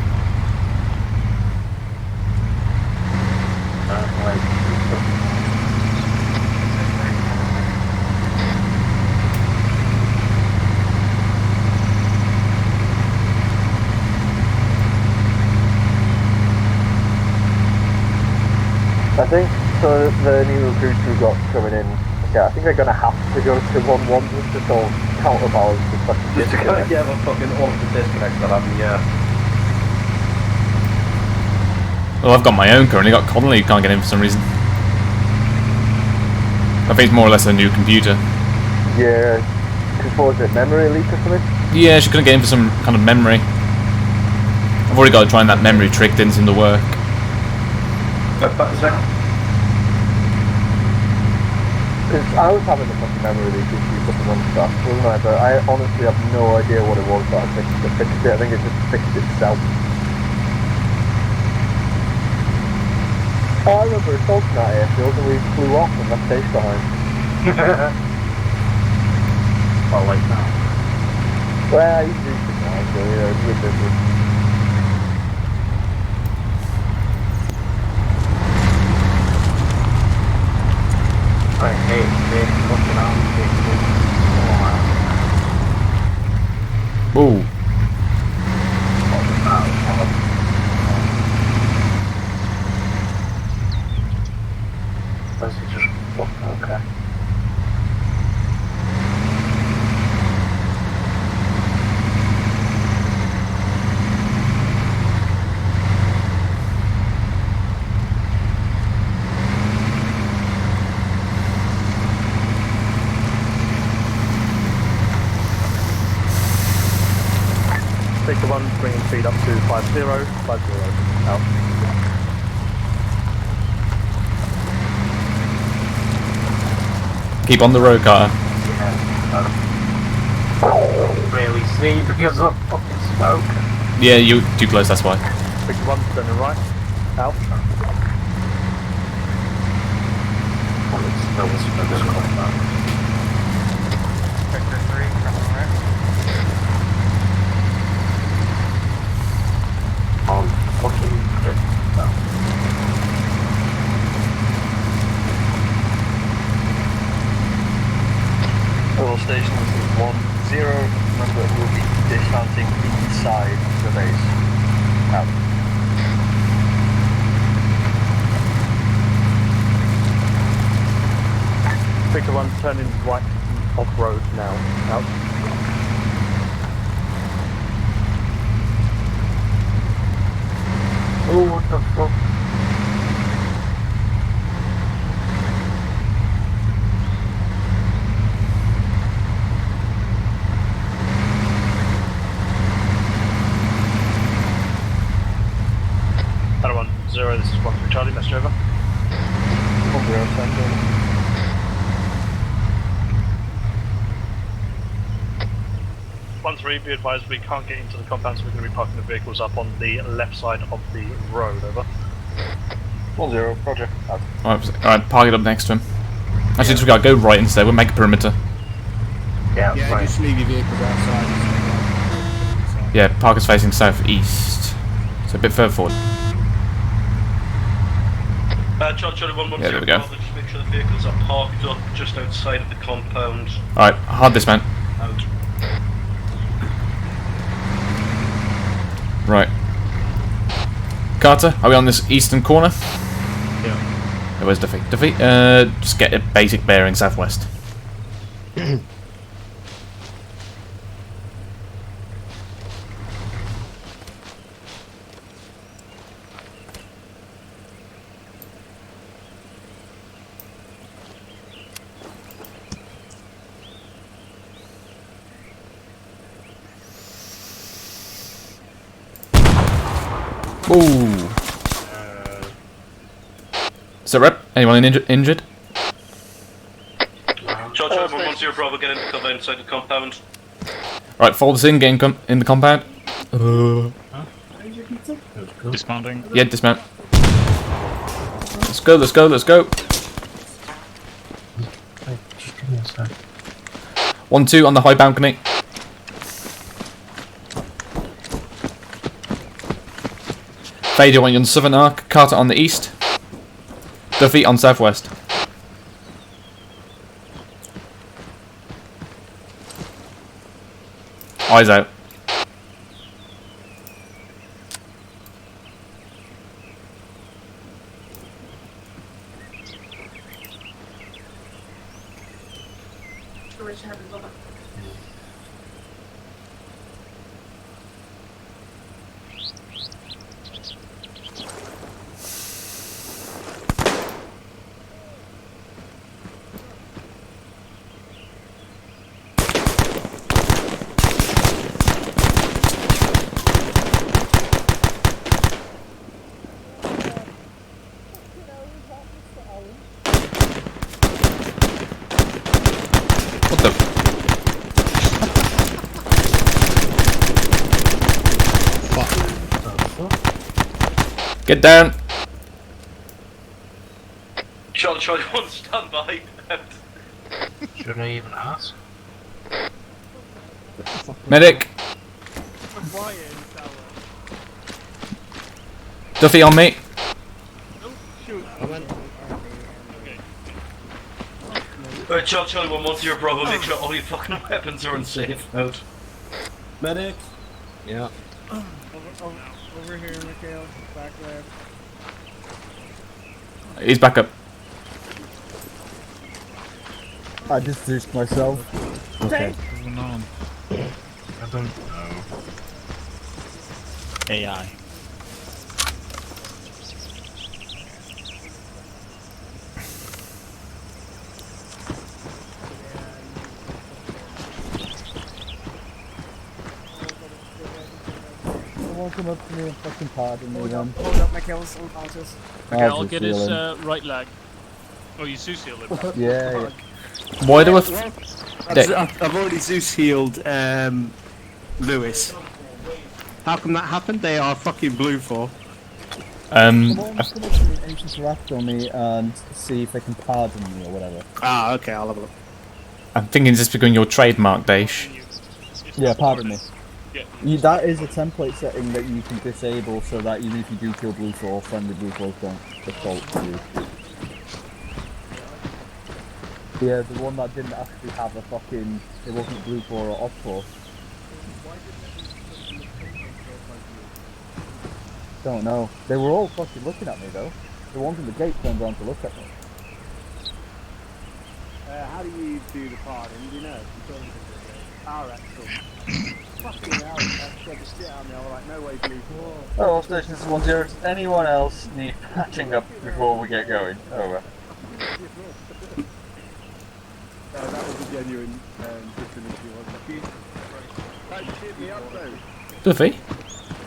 I think so. The new recruits we got coming in, I think they're gonna have to go to 1-1 just to sort of counterbalance the fucking Just to kind of get the fucking all of the disconnects that happen, yeah. Well, I've got my own currently, got Connolly, you can't get in for some reason. I think it's more or less a new computer. Yeah, because what was it, memory leak or something? Yeah, she couldn't get in for some kind of memory. I've already got to try and that memory trick didn't seem to work. Back a second. Because I was having a fucking memory leak issue with one stuff, wasn't I? But I honestly have no idea what it was that I fixed it. I think it just fixed itself. Oh, I remember assaulting that airfield and we flew off and left Dave behind. Well, like now. Well, he's used to now, so yeah, it's a bit different. I hate this fucking army thing. Whoa. Does it just fucking okay? Victor 1, bringing speed up to 50, 50, out. Keep on the road, Carter. Yeah, really see because of fucking Smoke. Yeah, you too close. That's why. Victor 1, turning right. Out. Victor 3, coming right. Fucking good. All stations 1-0. Remember, we'll be dismounting inside the base. Out. Victor 1, turning right off road now. Out. Oh, what the fuck? Hello, 1-0, this is 1-3 Charlie, message over. 1-0, send over. 1-3, be advised we can't get into the compound, so we're going to be parking the vehicles up on the left side of the road, over. 1-0, roger. Out. Alright, park it up next to him. Actually, just we gotta go right instead. We'll make a perimeter. Yeah, right. just leave your vehicles outside. Yeah, park is facing southeast. So a bit further forward. Charlie 1-1-0, Yeah, there we go. just make sure the vehicles are parked up just outside of the compound. Alright, hard dismount. Out. Right. Carter, are we on this eastern corner? Yeah. Where's Duffy? Duffy, just get a basic bearing southwest. Ooh. Is that rep? Anyone injured? Charlie 1-1-0, Bravo, get into cover inside the compound. Right, fold us in, get in the compound. Dismounting. Yeah, dismount. Let's go, let's go, let's go. Hey, just give me a sec. 1-2 on the high balcony. Fade, you want you on the southern arc. Carter on the east. Duffy on southwest. Eyes out. What the? Get down. Charlie 1, stand by. Should I even ask? Medic. Duffy on me. Alright, Charlie 1-1-0, Bravo, make sure all your fucking weapons are unsafe. Out. Medic. Yeah. Over here, Mikhail. Back left. He's back up. I just zeused myself. Okay. I don't know. AI. Someone come up to me and fucking pardon me then. Hold up, Mikhail's unconscious. Okay, I'll just get his heal him. right leg. Oh, you Zeus healed him. Yeah. Why do I... I've already Zeus healed Lewis. How come that happened? They are fucking blue for. Someone's gonna do an interact on me and see if they can pardon me or whatever. Ah, okay, I'll have a look. I'm thinking this becoming your trademark, Daish. Yeah, pardon me. That is a template setting that you can disable so that even if you do kill blue for, friendly blue fours don't default to you. Yeah, the one that didn't actually have a fucking... It wasn't blue for or off for. Don't know. They were all fucking looking at me though. The ones in the gate turned around to look at me. How do you do the pardon? Do you know? Alright, cool. Fucking hell, that scared the shit out of me. I was like, no way, blue. Oh, station 10. Does anyone else need patching up before we get going? Over. That was a genuine difficulty, wasn't it? That cheered me up though. Duffy?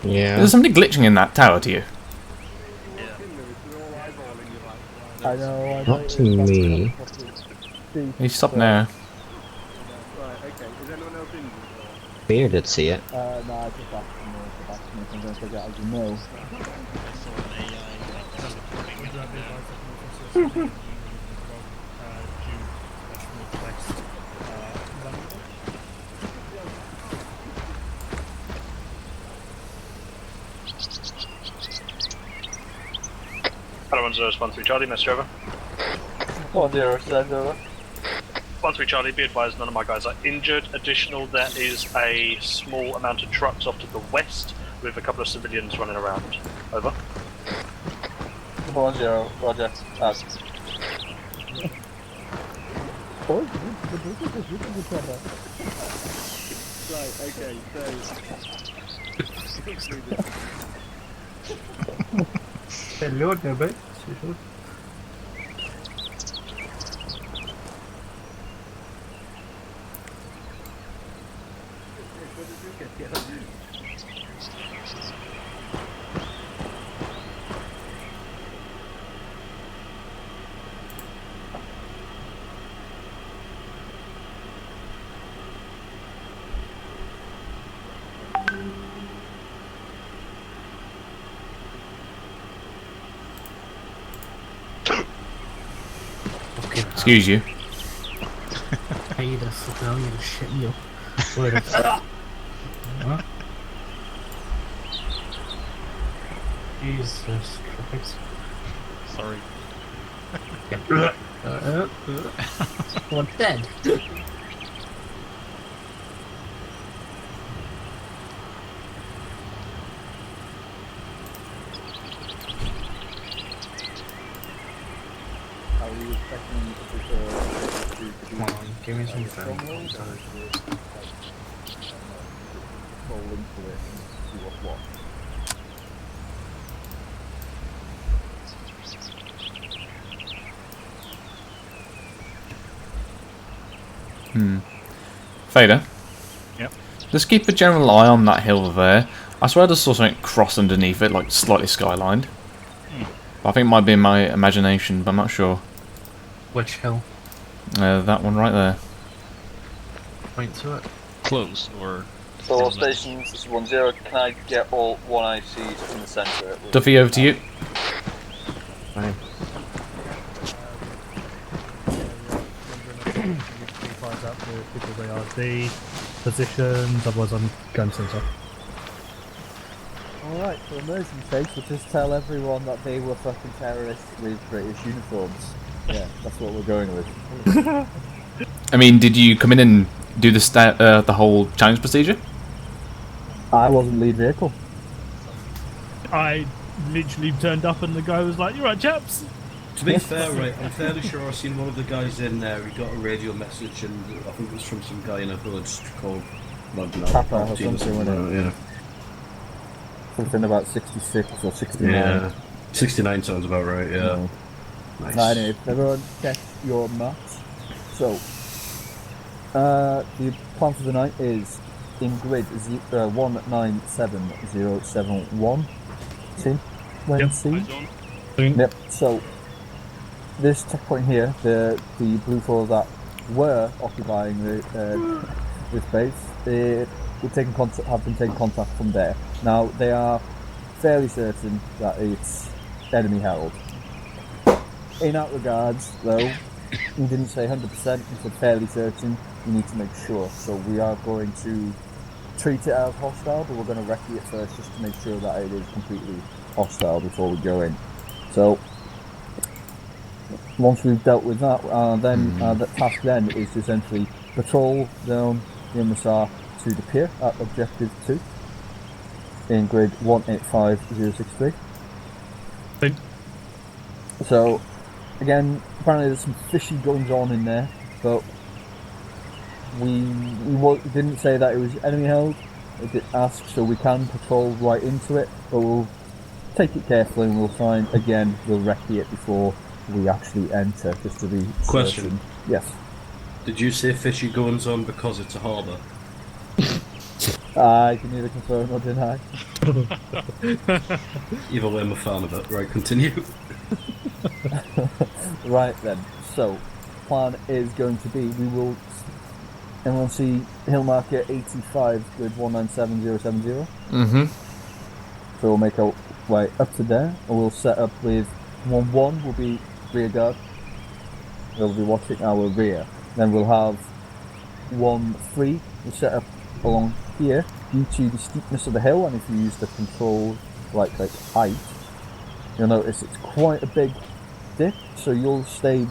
Yeah. There's somebody glitching in that tower to you. I know, Not to me. You stop now. Beer did see it. No, I just asked him to back to me, so I'm going to forget, as you know. Hello, 1013 Charlie, message over. 10, send over. 13 Charlie, be advised none of my guys are injured. Additional, there is a small amount of trucks off to the west with a couple of civilians running around. Over. 10, roger. Pass. Right, okay, so... Hello, nobody. Excuse you. Hey, that's the girl, you shit me up. Word of What? Jesus Christ. Sorry. One dead. Are we expecting to Come on, give me some time. roll into it and see what's what? Fader? Yep. Just keep a general eye on that hill there. I swear I just saw something cross underneath it, like slightly skylined. But I think it might be in my imagination, but I'm not sure. Which hill? That one right there. Point to it. Close, or... So all stations, this is 10, can I get all 1 ICs in the centre? Duffy, over to you. Fine. Finds out the people's ARD positions, otherwise I'm going to censor. Alright, for emergency sake, we'll just tell everyone that they were fucking terrorists with British uniforms. Yeah, that's what we're going with. I mean, did you come in and do the whole challenge procedure? I wasn't lead vehicle. I literally turned up and the guy was like, "You're right, chaps." To be fair, right, I'm fairly sure I've seen one of the guys in there. He got a radio message, and I think it was from some guy in a village called Papa or something, wasn't it? Yeah. Something about 66 or 69. Yeah. 69 sounds about right, yeah. No. Nice. Anyway, everyone check your maps. So, the plan for the night is in grid 197071. See? When Yep. see? Yep, so this checkpoint here, the blue four that were occupying the this base. We've have been taking contact from there. Now they are fairly certain that it's enemy held. In that regards, though, we didn't say 100%. We said fairly certain. We need to make sure. So we are going to treat it as hostile, but we're going to recce it first just to make sure that it is completely hostile before we go in. So once we've dealt with that, then the task then is to essentially patrol down the MSR to the pier at objective 2 in grid 185063. So again, apparently there's some fishy goings on in there, but we didn't say that it was enemy held. It did ask, so we can patrol right into it, but we'll take it carefully and we'll try and again we'll recce it before we actually enter, just to be Question. certain. Yes. Did you say fishy goings on because it's a harbour? I can neither confirm or deny. Either way, I'm a fan of it. Right, continue. Right then, so plan is going to be everyone see hill marker 85 grid 197070. So we'll make our way up to there, and we'll set up with 1-1 will be rear guard. They'll be watching our rear. Then we'll have 1-3 we'll set up along here due to the steepness of the hill, and if you use the control like height, you'll notice it's quite a big dip, so you'll stay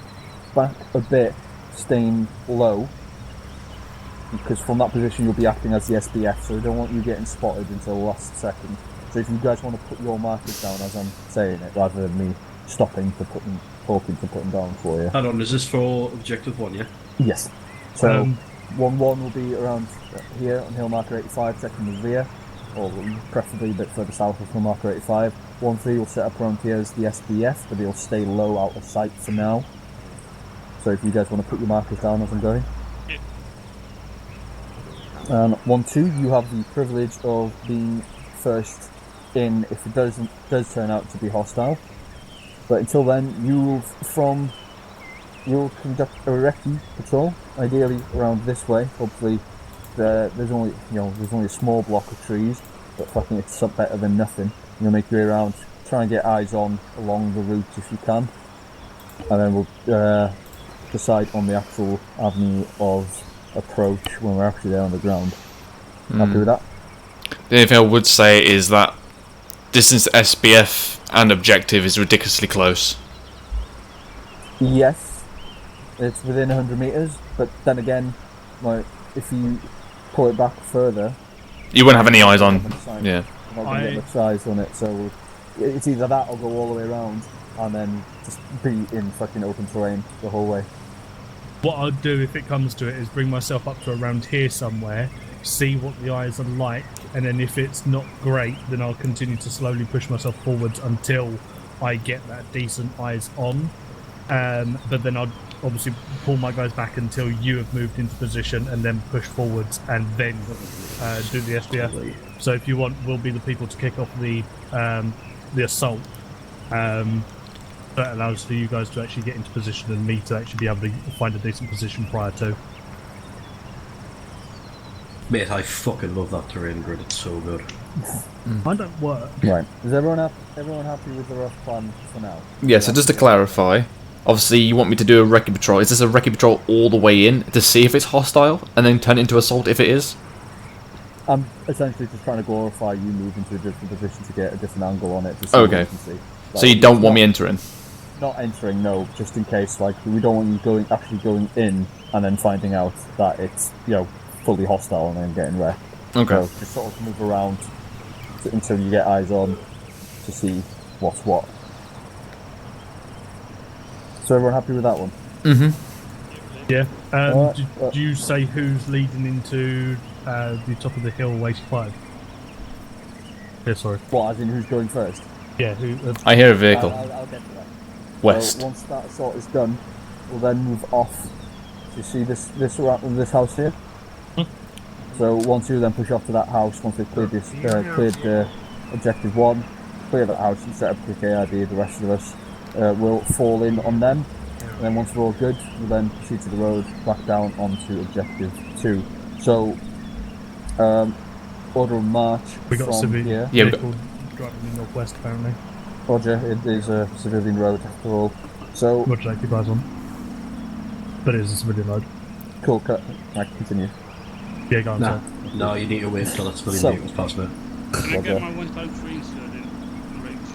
back a bit, staying low, because from that position you'll be acting as the SBF, so we don't want you getting spotted until the last second. So if you guys want to put your markers down as I'm saying it, rather than me stopping to talking to put them down for you. Hang on, is this for objective 1, yeah? Yes. So 1-1 will be around here on hill marker 85, checking the rear, or preferably a bit further south of hill marker 85. 1-3 will set up around here as the SBF, but he'll stay low out of sight for now. So if you guys want to put your markers down as I'm going. Yeah. And 1-2, you have the privilege of being first in if it does turn out to be hostile. But until then, you'll conduct a recce patrol, ideally around this way. Hopefully, there's only a small block of trees, but fucking it's better than nothing. You'll make your way around, try and get eyes on along the route if you can, and then we'll decide on the actual avenue of approach when we're actually there on the ground. Happy with that? The only thing I would say is that distance to SBF and objective is ridiculously close. Yes, it's within 100 meters, but then again, like if you pull it back further, you wouldn't have any eyes on. Yeah. Not going to get much size on it, so it's either that or go all the way around and then just be in fucking open terrain the whole way. What I'll do if it comes to it is bring myself up to around here somewhere, see what the eyes are like, and then if it's not great, then I'll continue to slowly push myself forwards until I get that decent eyes on. But then I'll obviously pull my guys back until you have moved into position, and then push forwards and then do the SBF. So if you want, we'll be the people to kick off the assault. That allows for you guys to actually get into position and me to actually be able to find a decent position prior to. Mate, I fucking love that terrain grid, it's so good. I don't work. Right. Is everyone happy with the rough plan for now? Yeah, so just to clarify, obviously you want me to do a recce patrol. Is this a recce patrol all the way in to see if it's hostile and then turn it into assault if it is? I'm essentially just trying to glorify you moving to a different position to get a different angle on it to see Okay. what you can see. Like, So you don't want me entering? Not entering, no, just in case, like, we don't want you actually going in and then finding out that it's, fully hostile and then getting wrecked. Okay. So just sort of move around until you get eyes on to see what's what. So everyone happy with that one? Mm-hmm. Yeah. Do you say who's leading into the top of the hill, 85? Yeah, sorry. What, as in who's going first? Yeah, who... I hear a vehicle. I'll get to that. West. So once that assault is done, we'll then move off. You see this house here? So once you then push off to that house, once we've cleared objective 1, clear that house and set up quick AID, the rest of us will fall in on them. And then once we're all good, we'll then proceed to the road, back down onto objective 2. So, order of march We got a from civilian here. Yeah, vehicle driving in the northwest apparently. Roger, it is a civilian road after all. So, Roger, that, keep eyes on. But it is a civilian road. cool, can I continue? Yeah, go on, No, sir. no, you need to wait until that civilian So- vehicle's passed there. Can I Roger. get my 153 inserted in range?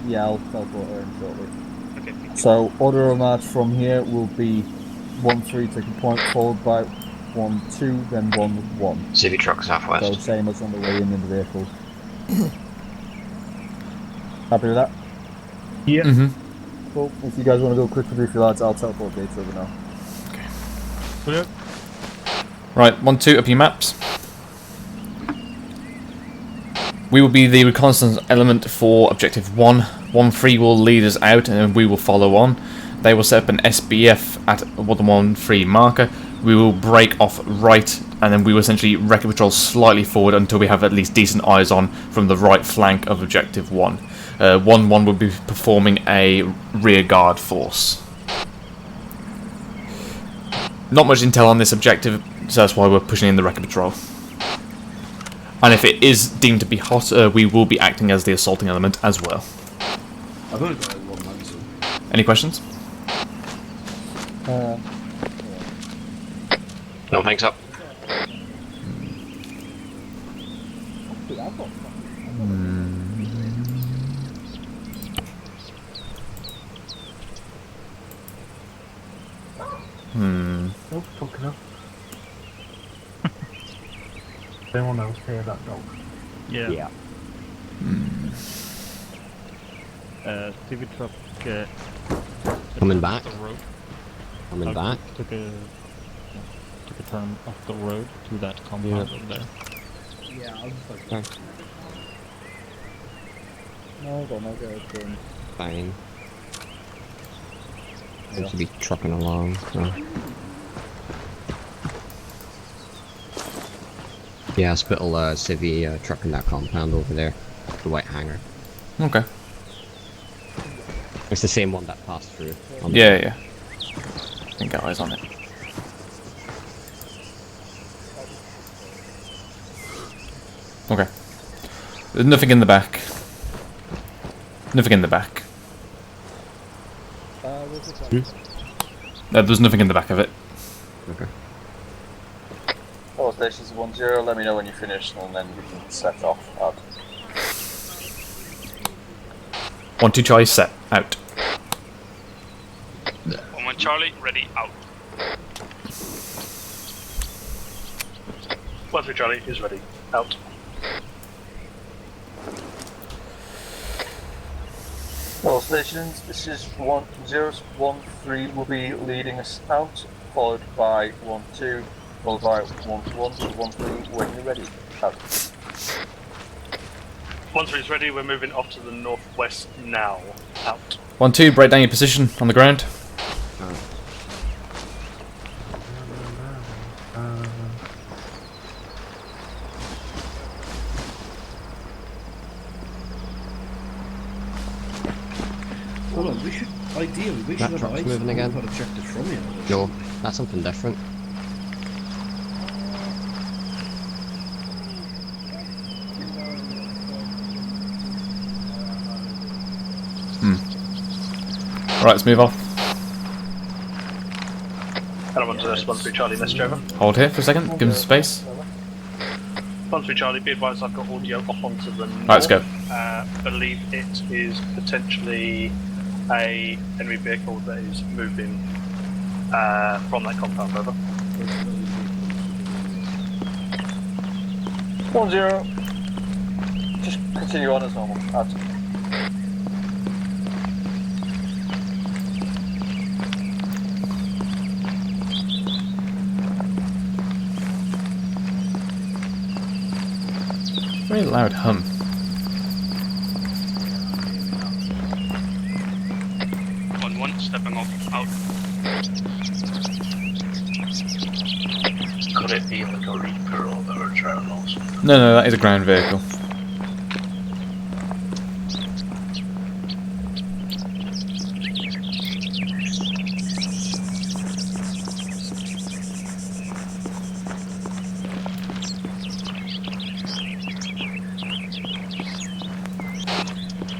Yeah, I'll teleport her in shortly. Okay, thank you. So, order of march from here will be 1-3 taking point, followed by 1-2, then 1-1. CV truck southwest. So, same as on the way in the vehicle. Happy with that? Yeah. Mm-hmm. Cool. If you guys want to go quickly with your lads, I'll teleport Gates over now. Brilliant. Right, 1-2, up your maps. We will be the reconnaissance element for objective 1. 1-3 will lead us out and we will follow on. They will set up an SBF at 1-1-3 marker. We will break off right and then we will essentially record patrol slightly forward until we have at least decent eyes on from the right flank of objective 1. 1-1 will be performing a rear guard force. Not much intel on this objective, so that's why we're pushing in the record patrol. And if it is deemed to be hot, we will be acting as the assaulting element as well. I've only got one man, so... Any questions? No, thanks up. Oh, fucking hell. Anyone else hear that dog? Yeah. TV truck Coming back. the road. Coming back. Took a turn off the road to that compound over there. Yeah, I'll just like... Okay. No, don't know, go. Fine. Seems to be trucking along, so. Yeah, Spittle Civvy trucking that compound over there. The white hangar. Okay. It's the same one that passed through. On the Yeah. I can get eyes on it. Okay. There's nothing in the back. Nothing in the back. There's nothing in the back of it. Okay. All stations 1-0, let me know when you finish and then we can set off out. 1-2 Charlie, set, out. 1-1 Charlie, ready, out. 1-3 Charlie is ready, out. All stations, this is 1-0-1-3 will be leading us out, followed by 1-2, followed by 1-1 to 1-3 when you're ready. Out. 1-3 is ready, we're moving off to the northwest now, out. 1-2, break down your position on the ground. Hold on, we should That have truck's eyes moving on again. what objectives from you. No, that's something different. Right, let's move off. And I'm on to this 1-3 Charlie, message over. Hold here for a second, give him some space. 1-3 Charlie, be advised I've got audio off onto the north. Let's go. Believe it is potentially a enemy vehicle that is moving from that compound, over. 1-0. Just continue on as normal. Out. Very loud hum. Stepping off, out. Could it be like a Reaper or a drone or something? No, that is a ground vehicle.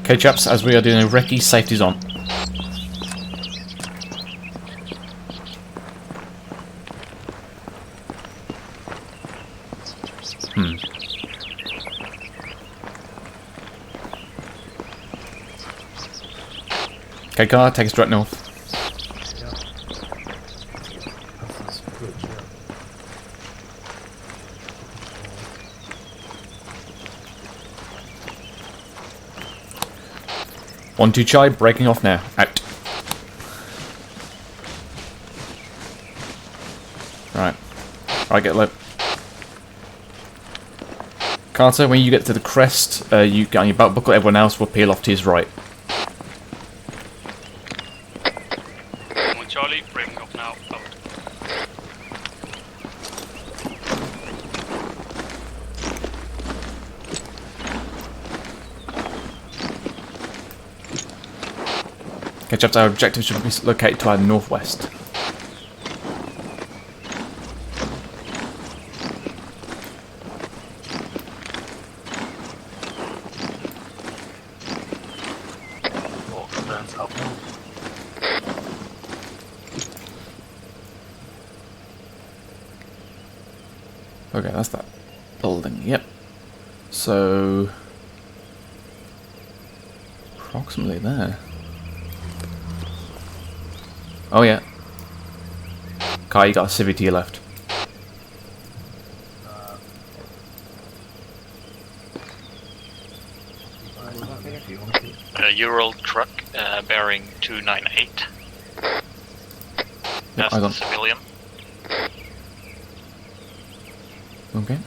Okay, chaps, as we are doing a recce, safety's on. Okay, car, take us direct north. One, two, Chai, breaking off now. Out. Right, get low. Carter, when you get to the crest, you get on your belt buckle, everyone else will peel off to his right. Charlie, breaking off now. Out. Okay, chaps, our objective should be located to our northwest. Okay, that's that building, yep. So, approximately there. Oh yeah. Kai, you got a civvy to your left. Ural truck bearing 298. That's the civilian. Okay.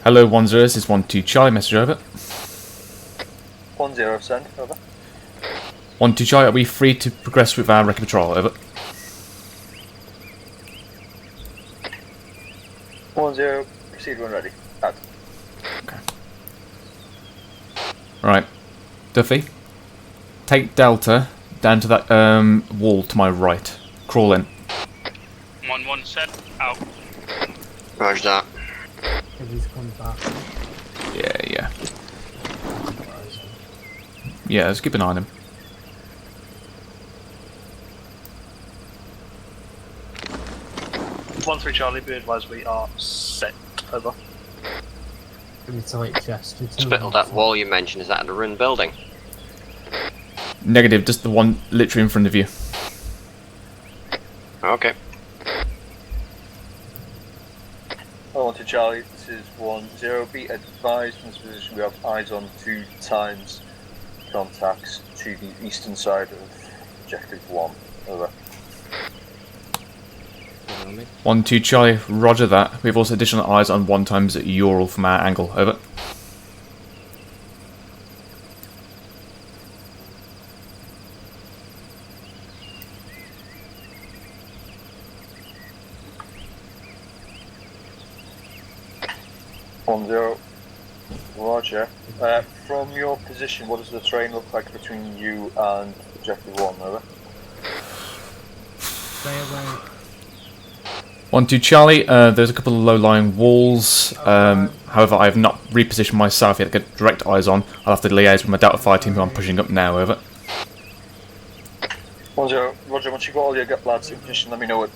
Hello, 10, this is 12 Charlie, message over. 10, send, over. 12 Charlie, are we free to progress with our recce patrol, over? 10, proceed when ready. Out. Okay. Alright. Duffy, take Delta down to that wall to my right. Crawl in. 1-1 set, out. Roger that. He's come back. Yeah. Yeah, let's keep an eye on him. One 3 Charlie, be advised we are set. Over. Spittle, that wall you mentioned, is that a ruined building? Negative, just the one literally in front of you. Okay. 1 to Charlie, this is 10. Be advised in this position we have eyes on 2 times contacts to the eastern side of objective 1. Over. 12 Charlie, roger that. We have also additional eyes on 1 times Ural from our angle. Over. Roger. From your position, what does the terrain look like between you and objective 1? Over. Stay away. 12 Charlie, there's a couple of low-lying walls. However, I have not repositioned myself yet to get direct eyes on. I'll have to liaise with my Delta Fire team who I'm pushing up now. Over. 10, Roger, once you've got all your lads in position, let me know what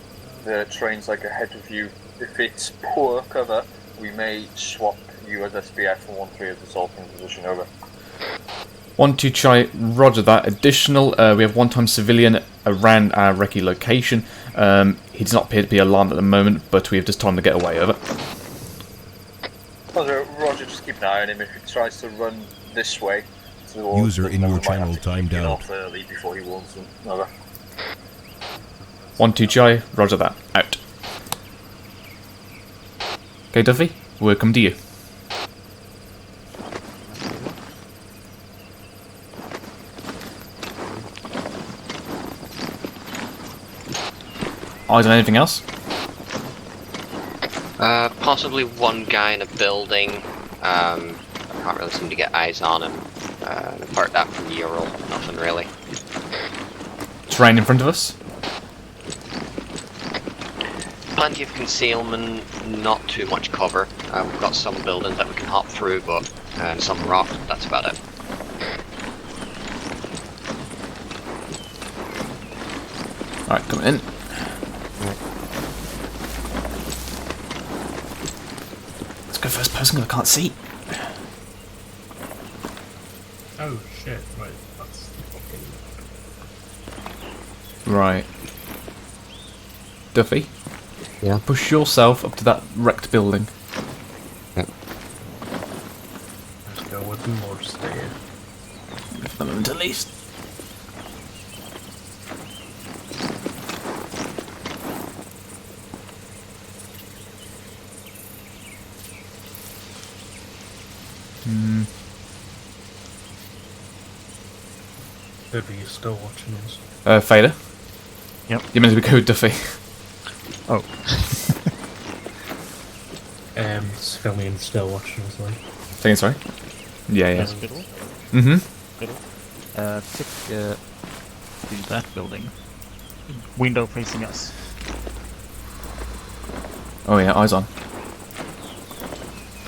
the terrain's like ahead of you. If it's poor cover, we may swap you as SBF and 1-3 as assaulting position. Over. 12 Charlie, roger that. Additional, we have 1 time civilian around our recce location. He does not appear to be alarmed at the moment, but we have just told him to get away. Over. Roger, just keep an eye on him. If he tries to run this way, user in your channel timed out. Off early before he warns them. Over. 12 Charlie, roger that. Out. Okay, Duffy, we'll come to you. Eyes on anything else? Possibly 1 guy in a building. I can't really seem to get eyes on him. Apart that from the Ural, nothing really. Terrain in front of us? Plenty of concealment, not too much cover. We've got some buildings that we can hop through, but and some rock. That's about it. Alright, coming in. Let's go first person because I can't see. Oh shit, right, that's fucking... Right. Duffy? Yeah? Push yourself up to that wrecked building. Yep. Let's go with them or just stay here. For the moment at least. Duffy, you still watching us? Fader? Yep. You're meant to be good, Duffy. Oh. Civilians still watching us, like. Saying sorry? Yeah. Hospital? Mm-hmm. Tick to that building. Window facing us. Oh yeah, eyes on.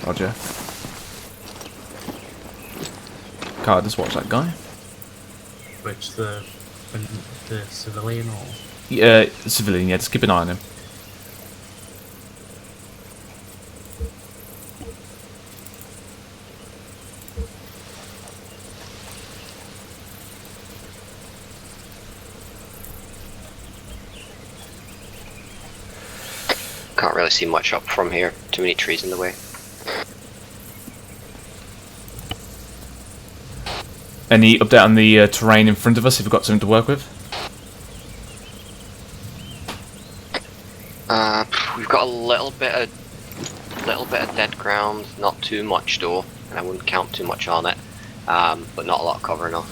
Roger. Card, just watch that guy. Which, the civilian or? Yeah, civilian, yeah, just keep an eye on him. Can't really see much up from here. Too many trees in the way. Any update on the terrain in front of us if we've got something to work with? We've got a little bit of dead ground, not too much though, and I wouldn't count too much on it. But not a lot of cover enough.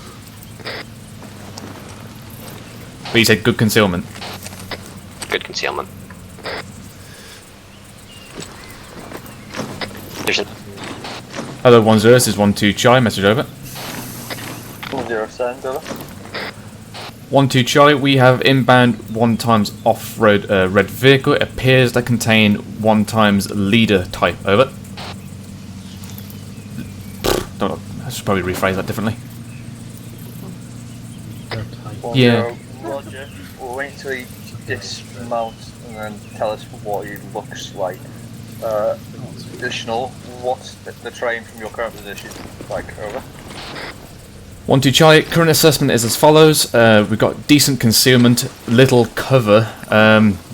But you said good concealment. Good concealment. There's an... Hello, 1-0, this is 1-2 Charlie, message over. 1-0, send over. 1-2 Charlie, we have inbound 1x off-road red vehicle. It appears to contain 1x leader type, over. Don't know, I should probably rephrase that differently. Yeah. Roger, we'll wait until he dismounts and then tell us what he looks like. Additional, what's the terrain from your current position like, over? 1-2 Charlie, current assessment is as follows. We've got decent concealment, little cover.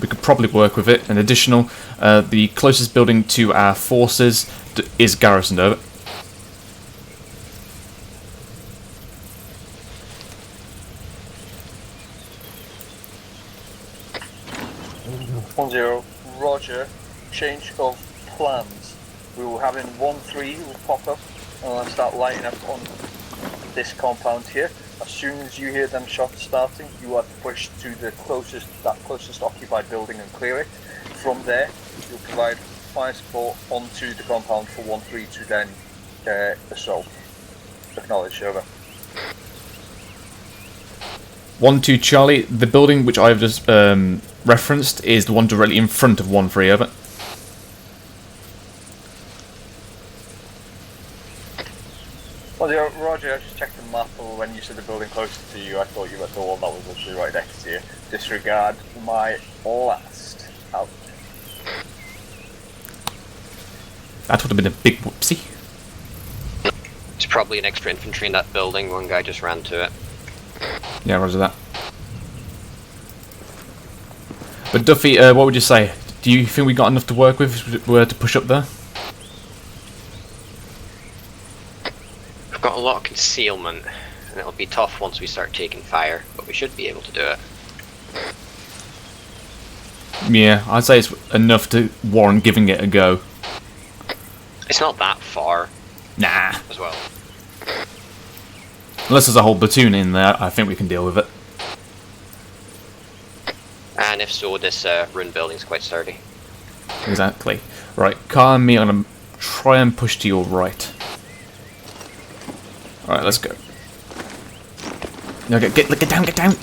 We could probably work with it. An additional, the closest building to our forces is garrisoned, over. Roger, change of plans. We will have in 1-3 will pop up and I'll start lighting up on this compound here. As soon as you hear them shots starting, you are to push to the closest occupied building and clear it. From there, you'll provide fire support onto the compound for 1-3 to then assault. Acknowledge, over. 1-2 Charlie, the building which I've just referenced is the one directly in front of 1-3, over. Well, Roger, I just checked the map when you said the building closer to you. I thought you were the one that was literally right next to you. Disregard my last out. That would have been a big whoopsie. There's probably an extra infantry in that building. One guy just ran to it. Yeah, roger that. But Duffy, what would you say? Do you think we got enough to work with if we were to push up there? We've got a lot of concealment, and it'll be tough once we start taking fire, but we should be able to do it. Yeah, I'd say it's enough to warrant giving it a go. It's not that far. Nah. As well. Unless there's a whole platoon in there, I think we can deal with it. And if so, this ruined building's quite sturdy. Exactly. Right, Car and me are going to try and push to your right. Alright, let's go. No, get down, get down!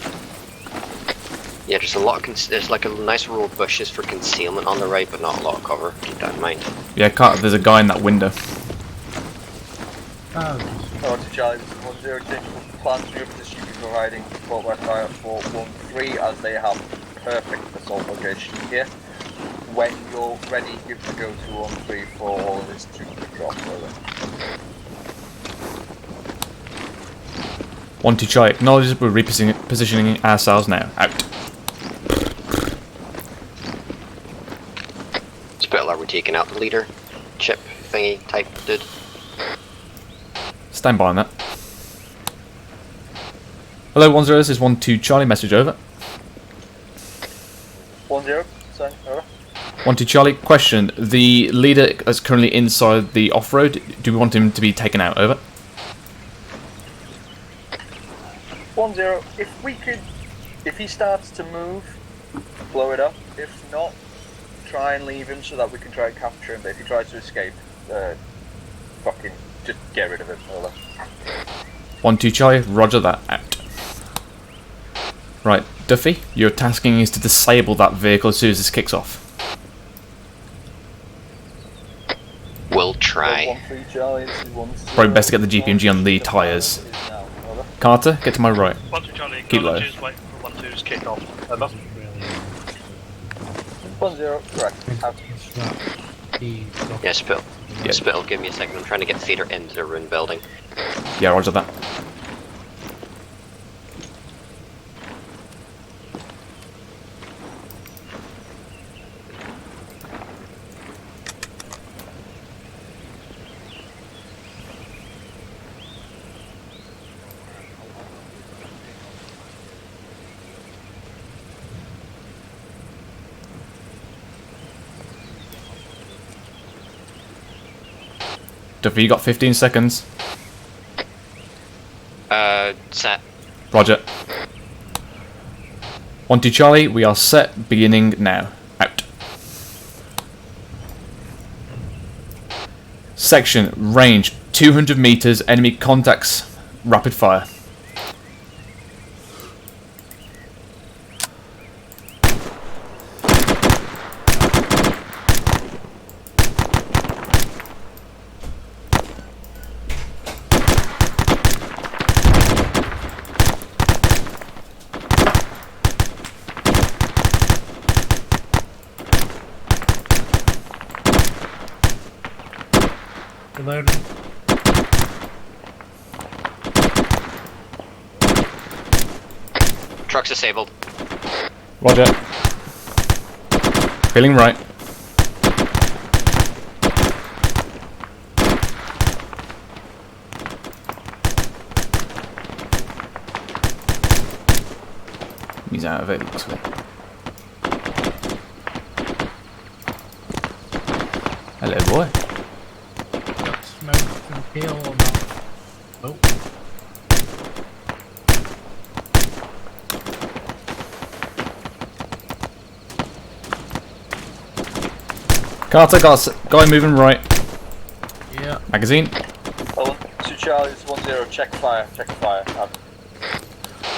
Yeah, there's a lot of there's like a nice row of bushes for concealment on the right, but not a lot of cover. Keep that in mind. Yeah, Car, there's a guy in that window. Oh, to Charlie, this is 1-0. Technical plans for your position will be providing support by fire for 1-3 as they have perfect assault location here. When you're ready, give the go to 1-3 for all of this to kick off. Over. 1-2 Charlie acknowledges we're repositioning ourselves now. Out. Spittle, are we taking out the leader? Chip thingy type dude? Stand by on that. Hello, 1-0, this is 1-2 Charlie, message over. 1-0, sign, over. 1-2 Charlie, question. The leader is currently inside the off-road. Do we want him to be taken out? Over. 1-0, if he starts to move, blow it up. If not, try and leave him so that we can try and capture him. But if he tries to escape, fucking just get rid of him. Over. 1-2 Charlie, roger that, out. Right, Duffy, your tasking is to disable that vehicle as soon as this kicks off. We'll try. 1-3 Charlie, this is 1-0. Probably best to get the GPMG on the tyres. Carter, get to my right. 1-2 Charlie, Keep low. just wait for 1-2's kick off. Over. 1-0, correct. Out. Yeah, Spittle. Yeah. Spittle, give me a second. I'm trying to get the feeder into the ruined building. Yeah, roger that. Duffy, you got 15 seconds. Set. Roger. 1-2 Charlie, we are set, beginning now. Out. Section, range, 200 meters, enemy contacts, rapid fire. Reloading. Truck's disabled. Roger. Feeling right. He's out of it, looks like. Hello, boy. Got smoke from kill or not? Oh. Carter, got a guy moving right. Yeah. Magazine. Oh, 2 Charlie, this is 1-0, check fire, check fire. Out.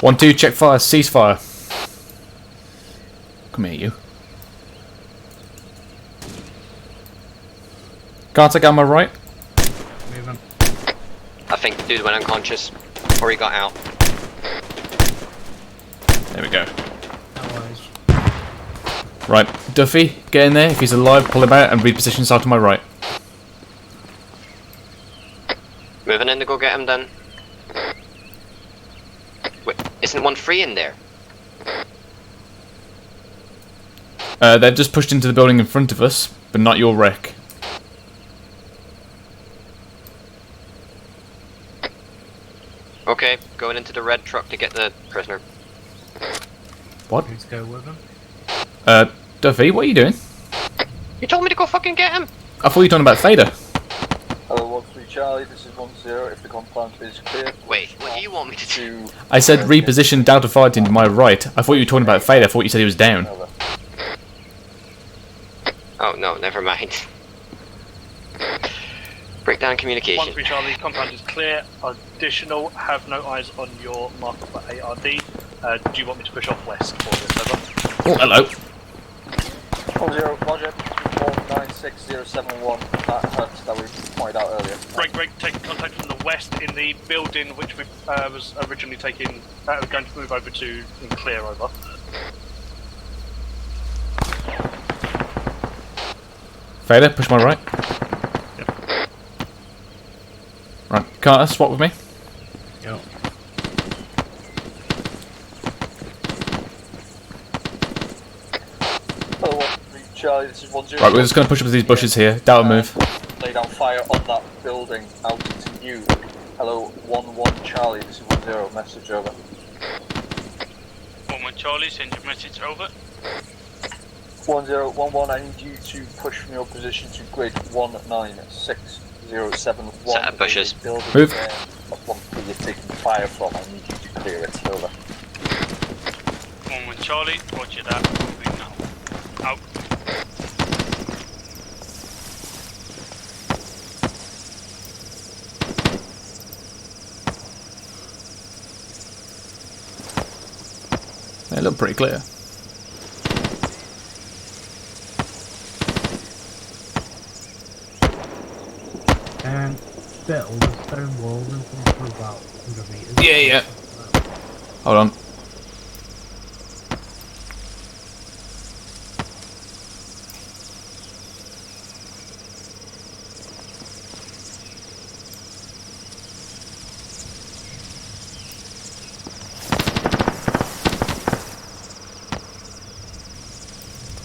1-2, check fire, cease fire. Come here, you. Carter, got my right. Moving. I think the dude went unconscious, or he got out. There we go. No worries. Right, Duffy, get in there. If he's alive, pull him out and reposition himself to my right. Moving in to go get him then. Wait, isn't one free in there? They've just pushed into the building in front of us, but not your wreck. Okay, going into the red truck to get the prisoner. What? Let's go with him. Duffy, what are you doing? You told me to go fucking get him! I thought you were talking about Fader. Hello, 1-3 Charlie, this is 1-0, if the compound is clear. Wait, what do you want me to do? I said reposition Delta Fighting to my right. I thought you were talking about Fader. I thought you said he was down. Oh no, never mind. Breakdown communication. 1-3 Charlie, compound is clear. Additional, have no eyes on your marker for ARD. Do you want me to push off west for this? Over. Oh, hello. 1-0, roger. 196071, that hut that we pointed out earlier. Greg, taking contact from the west in the building which we was originally taking. We're going to move over to in clear over. Vader, push my right. Yep. Right, Carter, swap with me. Yep. Charlie, this is 10. Right, we're just going to push up to these bushes here. Down move. Lay down fire on that building out to you. Hello, 1-1 Charlie, this is 10. Message over. 1-1 Charlie, send your message over. 1011, I need you to push from your position to grid 19671. Set up bushes. Move. Where you're taking fire from, I need you to clear it. Over. 1-1 Charlie, roger that. Moving now. Out. They look pretty clear. And build a stone wall and come for about 100 meters. Yeah. Hold on.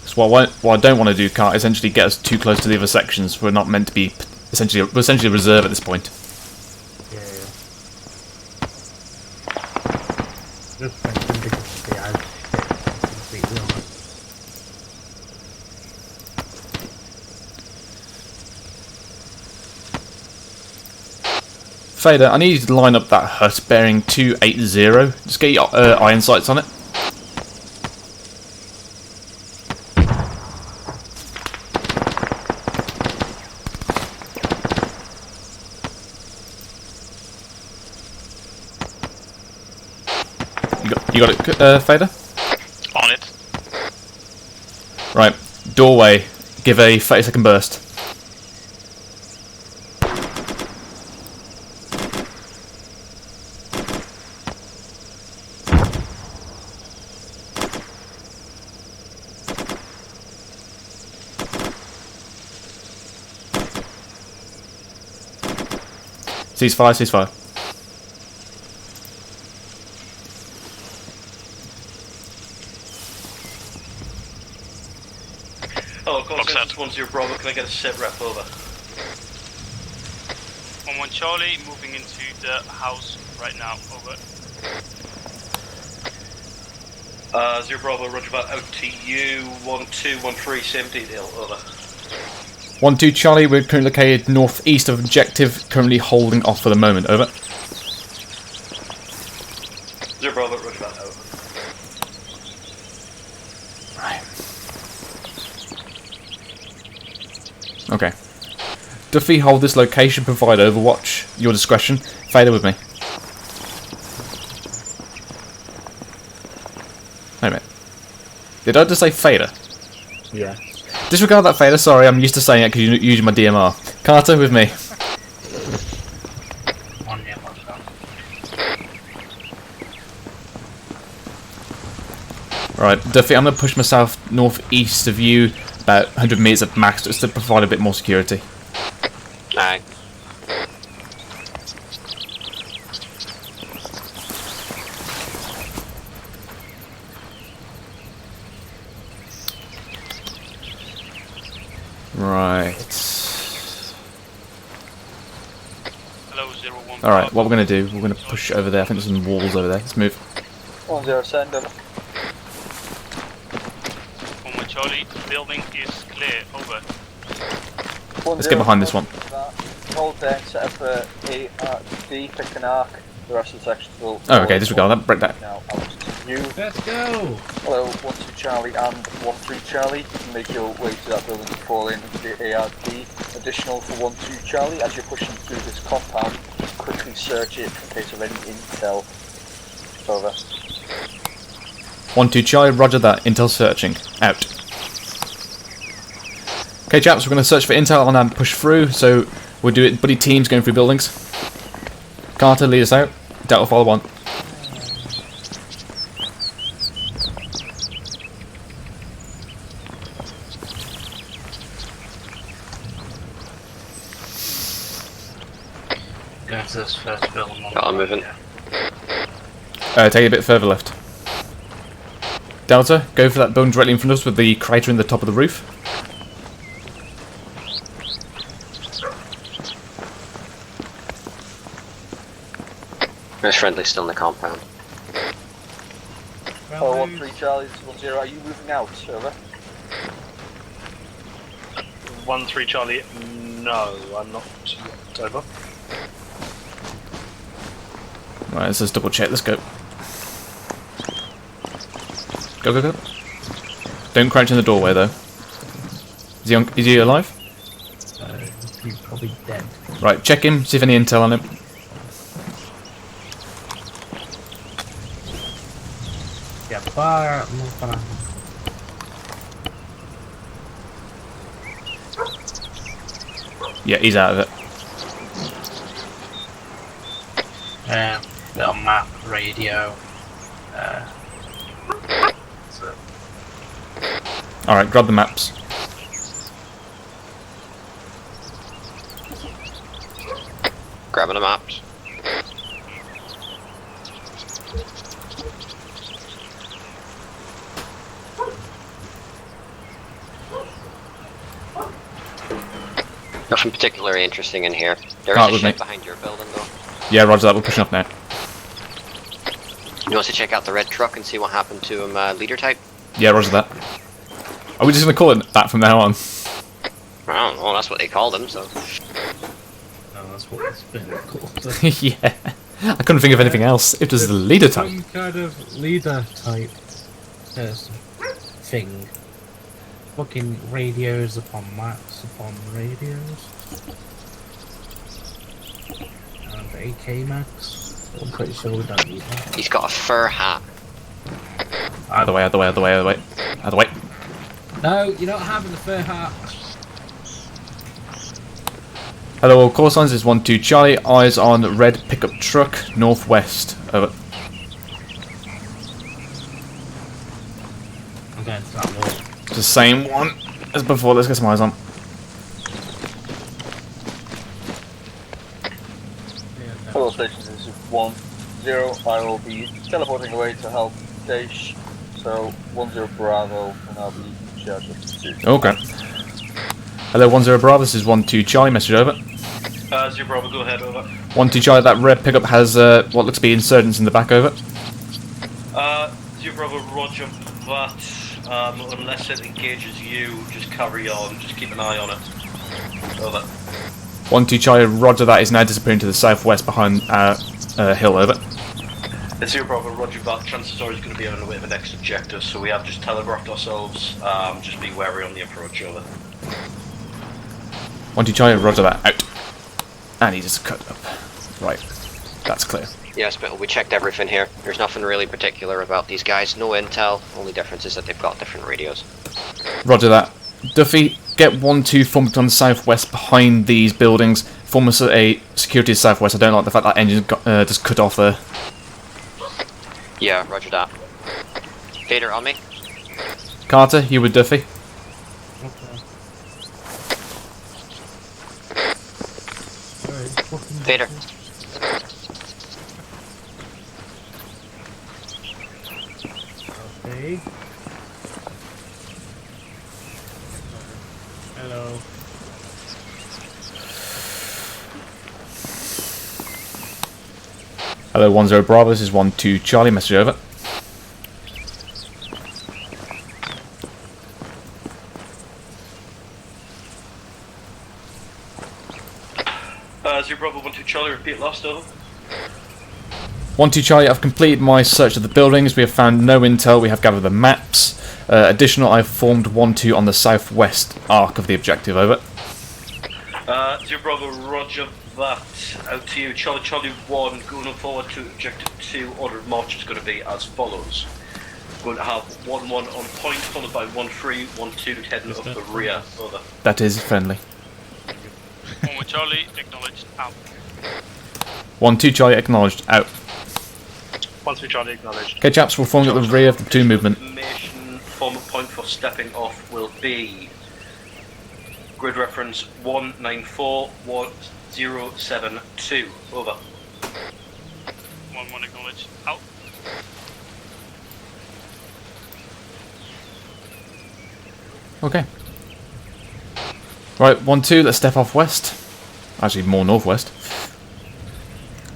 So what I don't want to do can't essentially get us too close to the other sections. We're not meant to be we're essentially a reserve at this point. Yeah. Just mention because the eyes completely honest. Fader, I need you to line up that hut bearing 280. Just get your iron sights on it. You got it, Fader? On it. Right, doorway. Give a 30-second burst. Ceasefire. Oh, contact 10 Bravo, can I get a sit rep over? 1-1 Charlie, moving into the house right now, over. 0 Bravo, roger that, out to you, 1213, same detail, over. 1-2 Charlie, we're currently located northeast of objective, currently holding off for the moment, over. 0 Bravo, roger that, over. Okay. Duffy, hold this location, provide overwatch. Your discretion. Fader with me. Wait a minute. Did I just say Fader? Yeah. Disregard that, Fader. Sorry, I'm used to saying it because you're using my DMR. Carter, with me. Right, Duffy, I'm going to push myself northeast of you, about 100 meters at max, just to provide a bit more security. Aye. Right. Hello, 01. Alright, what we're going to do, we're going to push over there. I think there's some walls over there. Let's move. 10 send over. 1-1 Charlie, building is clear, over. Let's get behind this one. Hold there, set up a D, pick an arc. The rest of the section will. Oh, okay, disregard that. Break that. Now, out to you. Let's go! Hello, 1-2 Charlie and 1-3 Charlie. You can make your way to that building to fall in into the ARD. Additional for 1-2 Charlie, as you're pushing through this compound, quickly search it in case of any intel. Over. 1-2 Charlie, roger that. Intel searching. Out. Okay, chaps, we're going to search for intel and then push through. So we'll do it buddy teams going through buildings. Carter, lead us out. Delta follow 1. Go to this first building. I'm moving. Take it a bit further left. Delta, go for that building directly in front of us with the crater in the top of the roof. There's friendly still in the compound. Oh, 1-3 Charlie, this is 1-0. Are you moving out? Over. 1-3 Charlie. No, I'm not. Over. Right, let's just double check. Let's go. Go, go, go. Don't crouch in the doorway, though. Is he alive? He's probably dead. Right, check him, see if any intel on him. Yeah, fire. Yeah, he's out of it. Little map, radio. Alright, grab the maps. Grabbing the maps. Nothing particularly interesting in here. There is a ship behind your building, though. Yeah, roger that. We're pushing up now. You want to check out the red truck and see what happened to him, leader type? Yeah, roger that. Are we just going to call it that from now on? I don't know, that's what they called him, so... No, that's what it's been called. Yeah. I couldn't think of anything else. It was the leader type. Some kind of leader type person thing. Fucking radios upon maps upon radios. And AK max. I'm pretty sure we don't need that. He's got a fur hat. Out of the way, out of the way, out of the way, out of the way. Out of the way. No, you're not having the fur hat. Hello, all call signs is 1-2 Charlie. Eyes on red pickup truck, northwest. Over. I'm going to that wall. It's the same one as before. Let's get some eyes on. Hello, stations. This is 1-0. I will be teleporting away to help Daesh. So 1-0 Bravo, and I'll be in charge of 2. Okay. Hello, 1-0 Bravo. This is 1-2 Charlie. Message over. 0 Bravo, go ahead, over. 1-2 Charlie. That red pickup has what looks to be insurgents in the back. Over. 0 Bravo, roger that. Unless it engages you, just carry on. Just keep an eye on it. Over. 1-2 Charlie. Roger that. Is now disappearing to the southwest behind our hill. Over. 0 Bravo, roger that. Chances are he's going to be on a bit of a next objective, so we have just telegraphed ourselves. Just be wary on the approach. Over. 1-2 Charlie. Roger that. Out. And he just cut up. Right. That's clear. Yes, but we checked everything here. There's nothing really particular about these guys. No intel. Only difference is that they've got different radios. Roger that. Duffy, get 1-2 formed on the southwest behind these buildings. Form us a security southwest. I don't like the fact that engine got just cut off there. Yeah, roger that. Vader, on me. Carter, you with Duffy. Vader. Okay. Hello. Hello, 1-0 Bravo. This is 1-2 Charlie. Message over. Bravo, 1-2 Charlie, repeat last, over. 1-2 Charlie, I've completed my search of the buildings. We have found no intel. We have gathered the maps. Additional, I've formed 1-2 on the southwest arc of the objective. Over. 0 Bravo, roger that. Out to you. Charlie 1, going forward to objective 2. Order of march is going to be as follows. Going to have 1-1 on point, followed by 1-3, 1-2 heading up the rear. Over. That is friendly. 1 Charlie, acknowledged, out. 1-2 Charlie, acknowledged, out. 1-3 Charlie, acknowledged. Okay, chaps, we're forming at the rear of the platoon movement. Information form of point for stepping off will be grid reference 1941072. Over. 1-1 acknowledged, out. Okay. Right, 1-2, let's step off west. Actually, more northwest.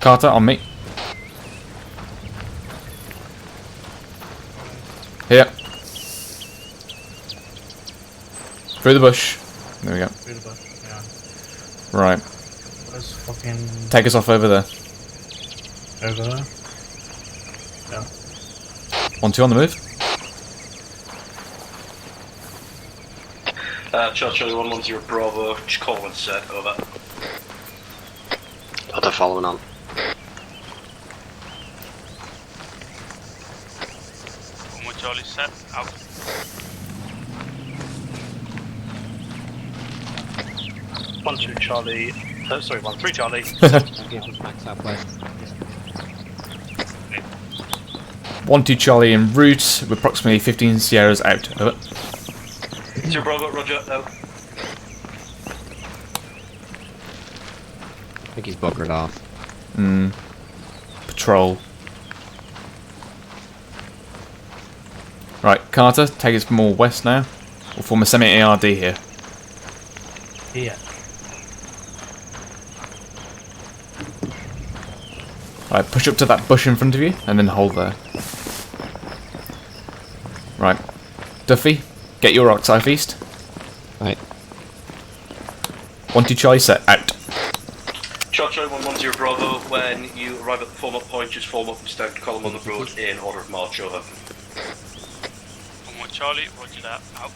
Carter, on me. Here. Through the bush. There we go. Through the bush, yeah. Right. Let's fucking... Take us off over there. Over there? Yeah. 1-2 on the move. Charlie 110 Bravo, just call when set, over. Oh, they're following on. Charlie set, out. 1-2 Charlie, sorry, 1-3 Charlie. Okay, back southwest. 1-2 Charlie en route, with approximately 15 Sierras out. Over. 2 Bravo, roger, out. I think he's buggered off. Patrol. Right, Carter, take us more west now. We'll form a semi-ARD here. Yeah. Right, push up to that bush in front of you, and then hold there. Right. Duffy, get your arc southeast. Right. 1-2 Charlie set, out. Charlie 110 Bravo, when you arrive at the form-up point, just form up and stand column on the road in order of march, over. 1-1 Charlie, roger that, out.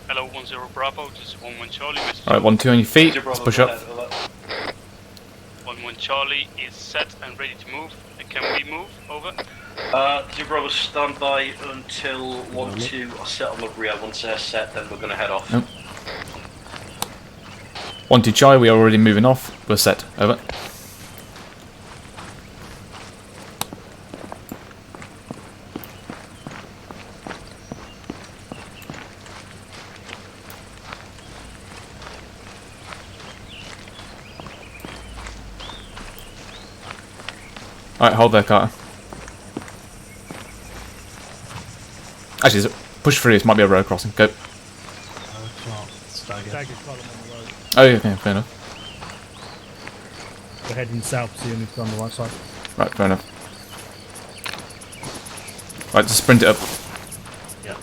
Hello, 10 Bravo, this is 1-1 Charlie. Alright, 1-2 on your feet, let's push up. 1-1 Charlie is set and ready to move. Can we move? Over. 2 Bravo, stand by until 1-2 are set on the rear. Once they're set, then we're going to head off. Nope. 1-2 Charlie, we are already moving off. We're set. Over. Alright, hold there, Carter. Actually, push through, this might be a road crossing. Go. Oh, yeah, okay, fair enough. We're heading south, so you need to go on the right side. Right, fair enough. Right, just sprint it up. Yeah.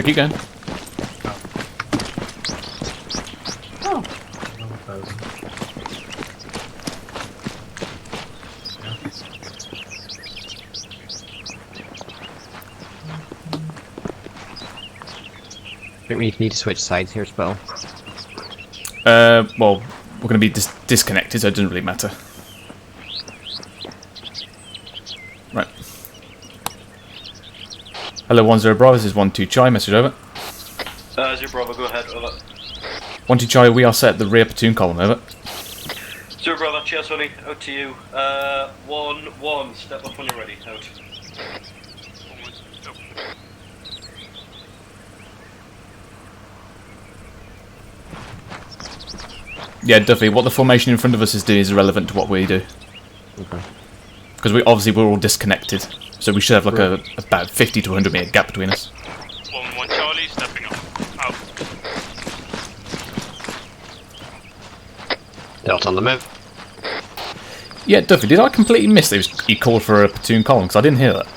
Keep going. Oh. I think we need to switch sides here, Spell. Well, we're going to be disconnected, so it doesn't really matter. Right. Hello, 10 Bravo, this is 1-2 Charlie, message over. 0 Bravo, go ahead, over. 1-2 Charlie, we are set at the rear platoon column, over. 0 Bravo, cheers, honey, out to you. 1-1, step up when you're ready, out. Yeah, Duffy, what the formation in front of us is doing is irrelevant to what we do. Okay. Because we're all disconnected, so we should have like about 50 to 100 meter gap between us. 1-1 Charlie, stepping up. Out. Delta on the move. Yeah, Duffy, did I completely miss that he called for a platoon column? Because I didn't hear that.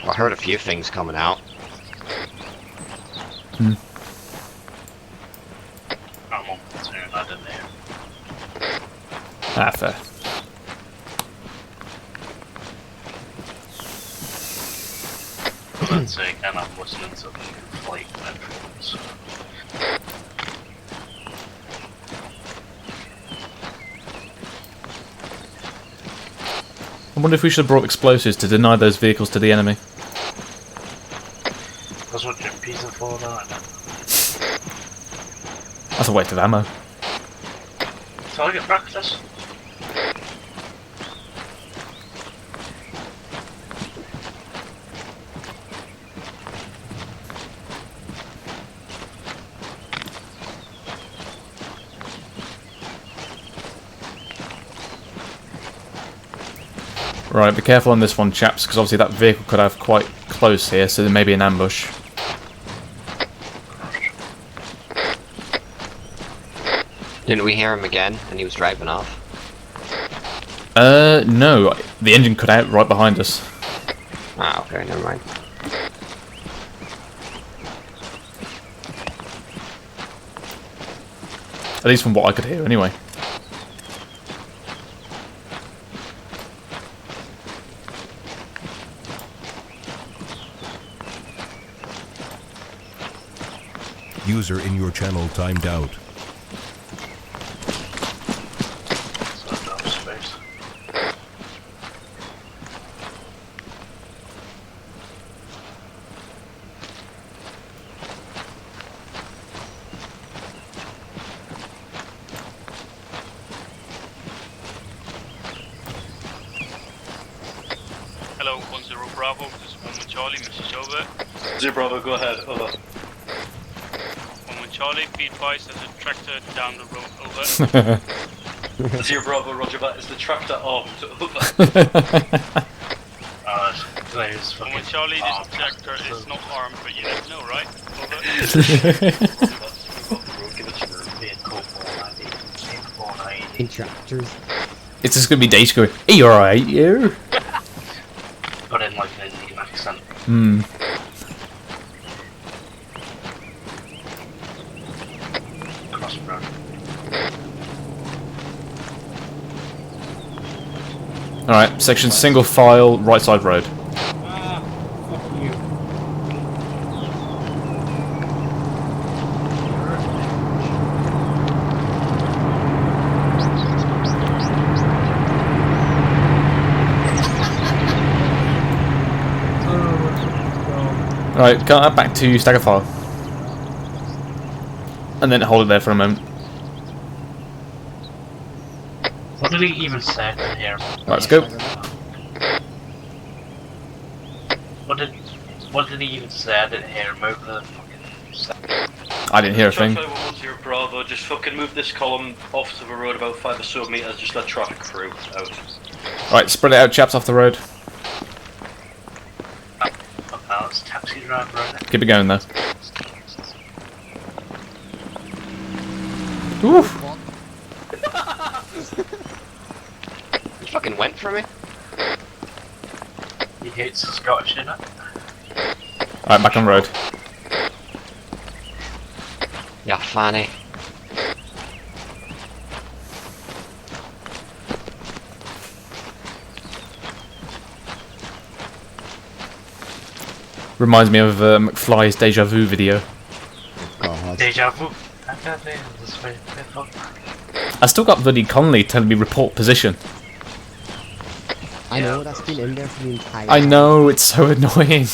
I heard a few things coming out. Hmm. I'm on platoon, I didn't hear. Ah, fair. But then say again, I'm listening to the flight headphones. I wonder if we should have brought explosives to deny those vehicles to the enemy. That's what your pizza for now. That's a waste of ammo. Target practice. Right, be careful on this one, chaps, because obviously that vehicle could have quite close here, so there may be an ambush. Didn't we hear him again and he was driving off? No. The engine cut out right behind us. Ah, okay, never mind. At least from what I could hear, anyway. User in your channel timed out. Hello, 1-0 Bravo, this is 1-1 Charlie, message over. 0 Bravo, go ahead, over. 1-1 Charlie, be advised there's a tractor down the road, over. 0 Bravo, roger that, is the tractor armed, over. 1-1 Charlie, this tractor is not armed, but you never know, right? Over. Tractors. It's just gonna be Daisy going, "Are you alright, you?" But in like an Indian accent. Hmm. Cross the road. Alright, section single file, right side road. Alright, cut that back to stagger file. And then hold it there for a moment. What did he even say in here? Right, let's go. What did he even say? I didn't hear him over the fucking. I didn't hear a thing. 0 Bravo, just fucking move this column off to the road about 5 or so meters, just let traffic through, out. Right, spread it out, chaps, off the road. Now it's taxi driver right there. Keep it going, though. Oof. You fucking went for me? He hates the Scottish, innit? Alright, back on road. Yeah, funny. Reminds me of McFly's Deja Vu video. Deja vu. I can't say this way. I still got bloody Conley telling me report position. I know, that's been in there for the entire I know, it's so annoying.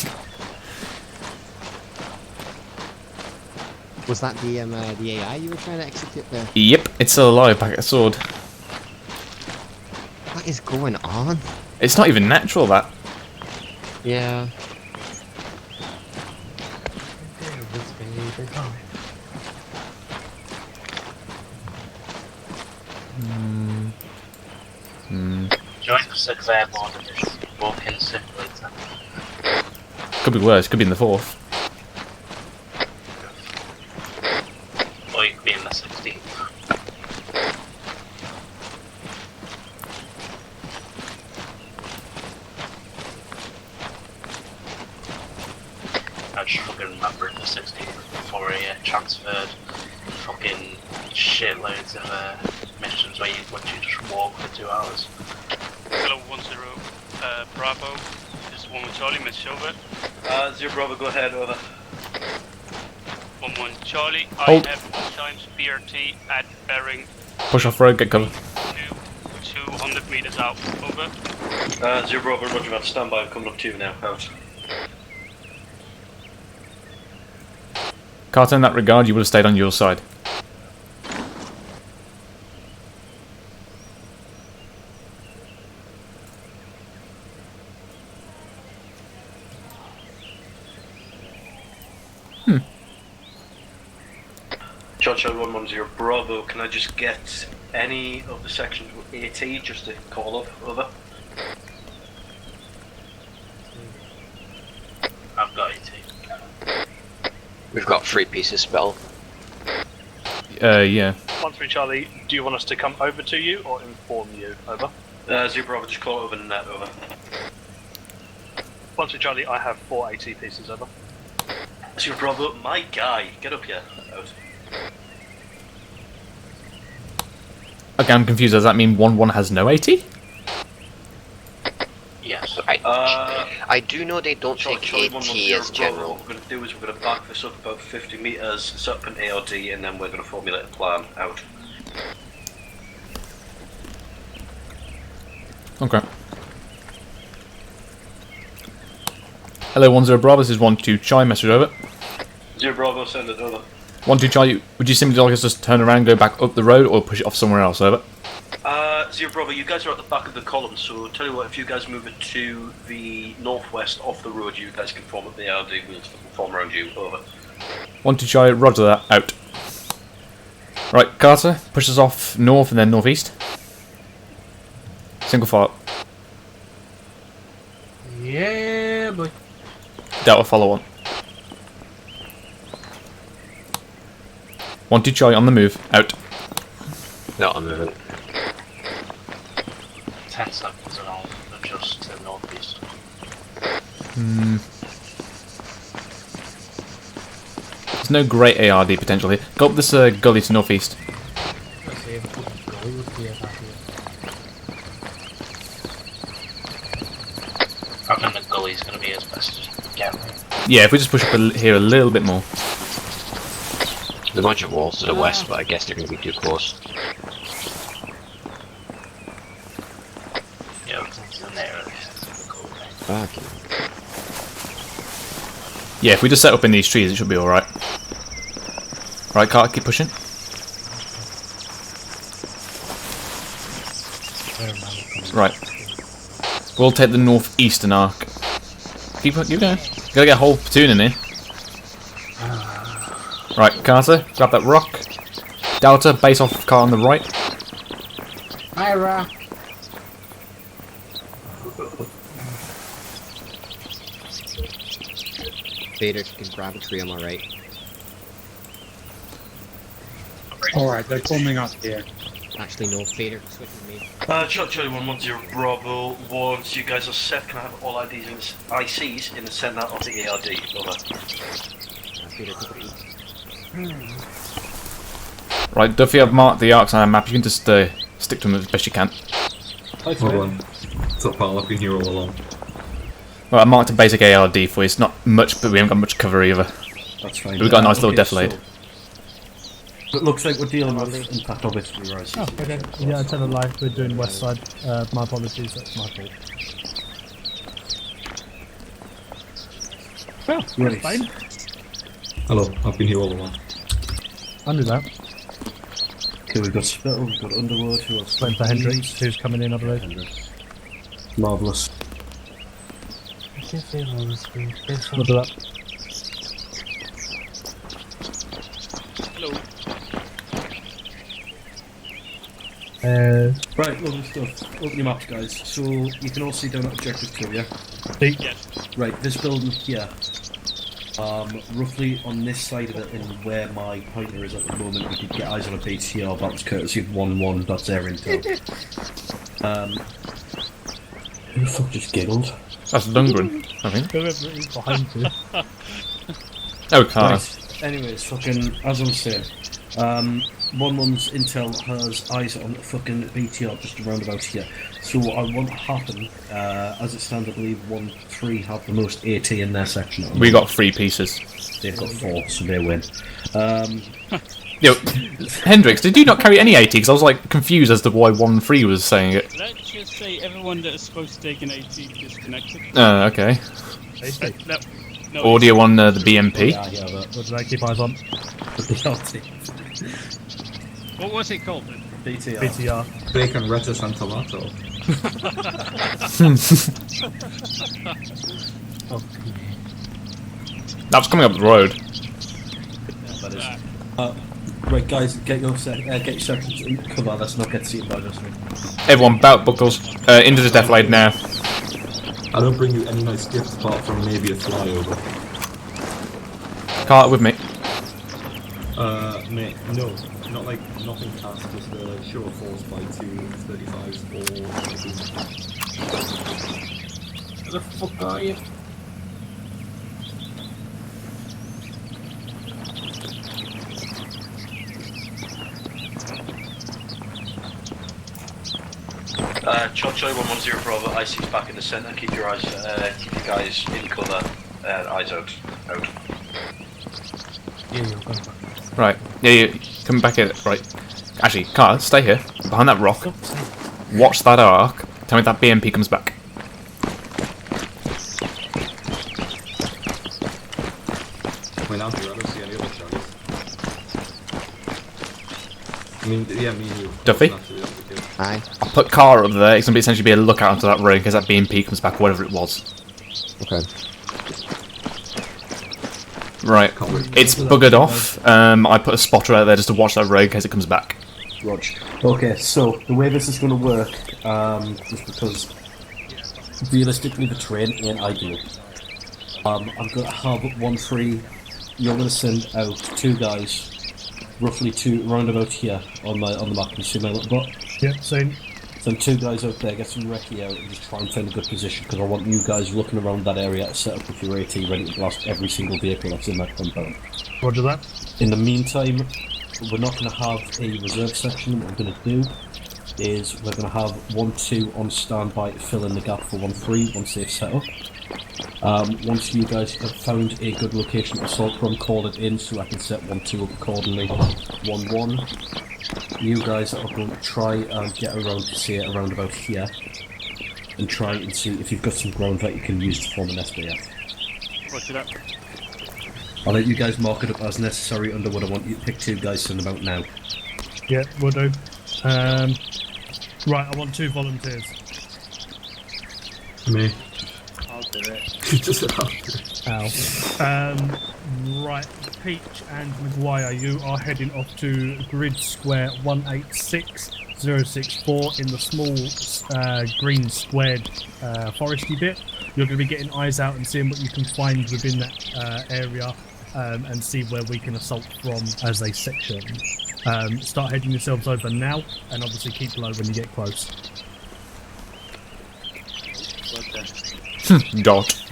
Was that the AI you were trying to execute there? Yep, it's still alive back at the sword. What is going on? It's not even natural, that. Yeah. Join the 6th Airborne Division. Walk in simulator. Could be worse. Could be in the 4th. Or you could be in the 16th. I just fucking remember in the 16th before he transferred fucking shitloads of missions where you just walk for 2 hours. Hello, 10 Bravo. This is 1 Charlie, Miss Silver. 0 Bravo, go ahead, over. 1 Charlie, Hold. I have 1 times BRT at bearing Push off road. Get cover. 200 meters out. Over. 0 Bravo, roger that. Stand by. I'm coming up to you now. Out. Carter, in that regard, you would have stayed on your side. Charlie 110 Bravo, can I just get any of the sections with AT just to call up? Over. I've got AT. We've got 3 pieces spell. Yeah. 1-3 Charlie, do you want us to come over to you or inform you? Over. 0 Bravo, just call it over net. Over. 1-3 Charlie, I have 4 AT pieces. Over. 0 Bravo, my guy, get up here. Out. Okay, I'm confused. Does that mean 1-1 has no AT? Yes. I do know they don't take AT as general. What we're going to do is we're going to back this up about 50 metres, set up an ARD, and then we're going to formulate a plan. Out. Okay. Hello, 10 Bravo. This is 12 Charlie. Message over. 0 Bravo, send it over. 12 Charlie. Would you simply like us to just turn around, go back up the road, or push it off somewhere else? Over. 0 Bravo, you guys are at the back of the column, so tell you what, if you guys move it to the northwest off the road, you guys can form up the ARD, we'll form around you. Over. 12 Charlie. Roger that. Out. Right, Carter. Push us off north and then northeast. Single file. Yeah, boy. Delta follow on. 12 Charlie on the move. Out. Not on movement. 10 seconds and I'll adjust to northeast. There's no great ARD potential here. Go up this gully to northeast. Let's see if we can go with the ARD. I think the gully's going to be as best as we can get. Yeah, if we just push up here a little bit more. There's a bunch of walls to the west, but I guess they're going to be too close. Yeah, everything's in there. Okay. Yeah, if we just set up in these trees, it should be alright. Right, Carter, keep pushing. Right. We'll take the northeastern arc. Keep going. Gotta get a whole platoon in here. Right, Carter, grab that rock. Delta, base off car on the right. Ira. Vader, you can grab a tree on my right. Alright, they're coming up here. Actually, no, Vader, switch with me. Charlie 110 Bravo, once you guys are set, can I have all ICs in the centre of the ARD? Over. Vader, take it easy. Right, Duffy, I've marked the arcs on our map. You can just stick to them as best you can. Hold on. Top pal, I've been here all along. Right, I marked a basic ARD for you. It's not much, but we haven't got much cover either. That's fine. But we've got a nice little Okay, defilade. so it looks like we're dealing with impact, obviously, right? Oh, okay. Yeah, I tell a lie. We're doing west side. My apologies. That's my fault. Well, Right. fine. Hello, I've been here all along. I knew that. Okay, we've got Spittle, we've got Underwood, who else? Playing for Hendrix, who's coming in, I believe. Marvellous. We'll do that. Hello. Right, lovely stuff. Open your maps, guys. So you can all see down at objective 2, yeah? Yes. Right, this building here. Roughly on this side of it, and where my pointer is at the moment, we could get eyes on a base here. That was courtesy of 1-1. That's their intel. Who the fuck just giggled? That's Lundgren, I think. Whoever it is behind you. Okay. Right. Anyways, fucking, as I was saying, 1-1's intel has eyes on fucking BTR just around about here. So what I want to happen, as it stands, I believe 1-3 have the most AT in their section. We got 3 pieces. They've got 4, so they win. Yo, Hendrix, did you not carry any AT? Because I was like confused as to why 1-3 was saying it. Let's just say everyone that is supposed to take an AT disconnected. Okay. No, Audio on the BMP. Yeah, but What did I keep eyes on? What was it called then? BTR. Bacon, lettuce, and tomato. That was coming up the road. That is. Right, guys, get your sections in cover. Let's not get seen by this thing. Everyone, bout buckles. Into the deflate now. I don't bring you any nice gifts apart from maybe a flyover. Cart with me. Mate, no. Not like, nothing cast, just a show of force by 235s or 22. Where the fuck are you? Chocho 110 Bravo, I6 back in the centre. Keep your eyes, keep your guys in cover. Eyes out. Right. Yeah, come back in. Right. Actually, Carter, stay here. Behind that rock. Watch that arc. Tell me that BMP comes back. Wait, now I don't see any other shadows. I mean, yeah, me and you. Duffy? Aye. I'll put Car up there. It's going to essentially be a lookout onto that road in case that BMP comes back, whatever it was. Okay. Right. It's buggered off. I put a spotter out there just to watch that road in case it comes back. Rog. Okay, so the way this is going to work, just because realistically the terrain ain't ideal. I'm going to have 1-3. You're going to send out 2 guys, roughly 2 round about here on the map. Can you see my little dot? Yep, same. Send 2 guys out there, get some recce out, and just try and find a good position, because I want you guys looking around that area to set up with your AT ready to blast every single vehicle that's in that compound. Roger that. In the meantime, we're not going to have a reserve section. What we're going to do is we're going to have 1-2 on standby to fill in the gap for 1-3 once they've set up. Once you guys have found a good location to assault from, call it in so I can set 1-2 up accordingly. 1-1. You guys are going to try and get around to say it around about here and try and see if you've got some ground that you can use to form an SBF. Roger that. I'll let you guys mark it up as necessary. Underwood, I want you to pick 2 guys, send them out now. Yeah, we'll do. Right, I want 2 volunteers. Me. I'll do it. Just Ow. Right, Peach and Maguire, you are heading off to grid square 186064 in the small green squared foresty bit. You're going to be getting eyes out and seeing what you can find within that area and see where we can assault from as a section. Start heading yourselves over now and obviously keep low when you get close. Dot.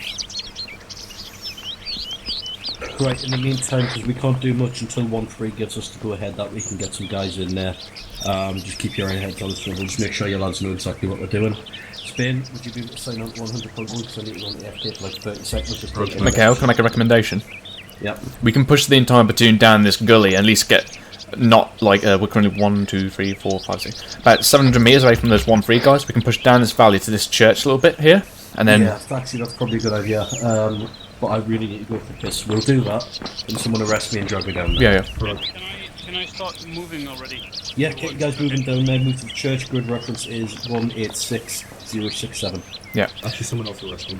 Right, in the meantime, because we can't do much until 1-3 gives us the go-ahead that we can get some guys in there. Just keep your heads on the swivel, just make sure your lads know exactly what they're doing. Spain, would you be able to sign on 100.1 because I need to run the FK for like 30 seconds? Just take Mikhail, can I make a recommendation? Yep. We can push the entire platoon down this gully and at least get not like we're currently 1, 2, 3, 4, 5, 6 about 700 meters away from those 1-3 guys. We can push down this valley to this church a little bit here and then yeah, actually that's probably a good idea. But I really need to go for the piss. We'll do that, and someone arrest me and drag me down there. Yeah. Can I start moving already? Yeah, get you guys moving down there, move to the church. Grid reference is 186067. Yeah. Actually, someone else will arrest me.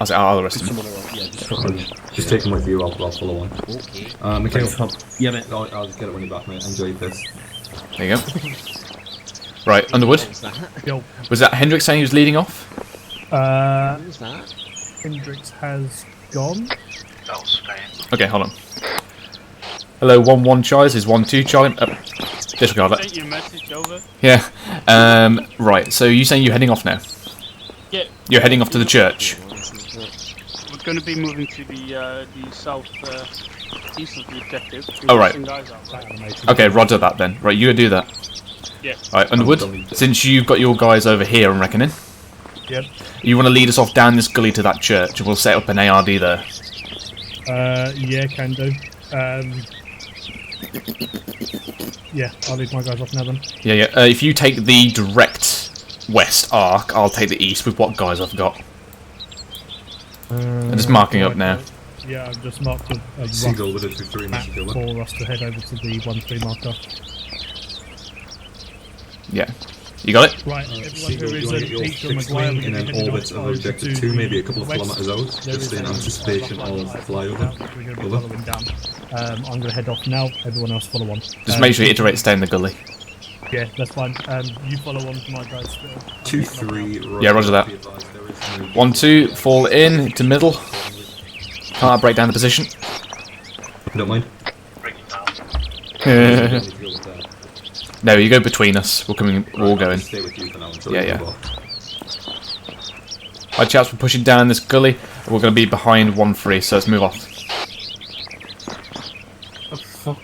I'll say I'll arrest him. Someone else, yeah, just take him with you, I'll follow on. Okay. Mikhail. Yeah, mate. I'll just get it when you're back, mate. Enjoy this. There you go. Right, Underwood. Yo. Was that Hendrix saying he was leading off? Who's that? Hendrix has gone. That was Spain. Okay, hold on. Hello, 1-1 Charlie. This is 1-2 Charlie. Disregard Sent that. you a message over. Yeah. Right, so you saying you're heading off now? Yeah. You're heading off to the church? We're going to be moving to the south east of the objective. Oh, right. Guys outside. Okay, roger that then. Right, you go do that. Yeah. Right, Underwood, since you've got your guys over here, I'm reckoning. Yep. You want to lead us off down this gully to that church, and we'll set up an ARD there. Yeah, can do. Yeah, I'll leave my guys off now then. Yeah, yeah. If you take the direct west arc, I'll take the east with what guys I've got. I'm just marking up now. Yeah, I've just marked a Seagull rough with a 2-3 map message over. for us to head over to the 1-3 marker. Yeah. You got it? Right, everyone Seagull, who do is you want to at get your Peter fixed Maguire, wing we're in going an to head orbit off of over objective to 2, maybe a the couple of west. kilometres out, There just is in a anticipation rough line of that I've flyover. marked out, which we're going to be Over. following down. I'm going to head off now, everyone else follow on. Just make sure you iterate stay in the gully. Yeah, that's fine. You follow on to my guys. 2-3. Yeah, roger that. 1-2, fall in to middle. Can't break down the position. Don't mind. No, you go between us. We're coming. We're all going. Stay with you for now until Yeah, we yeah. move off. Right, chaps, we're pushing down this gully. We're going to be behind 1-3, so let's move off. Oh, fuck.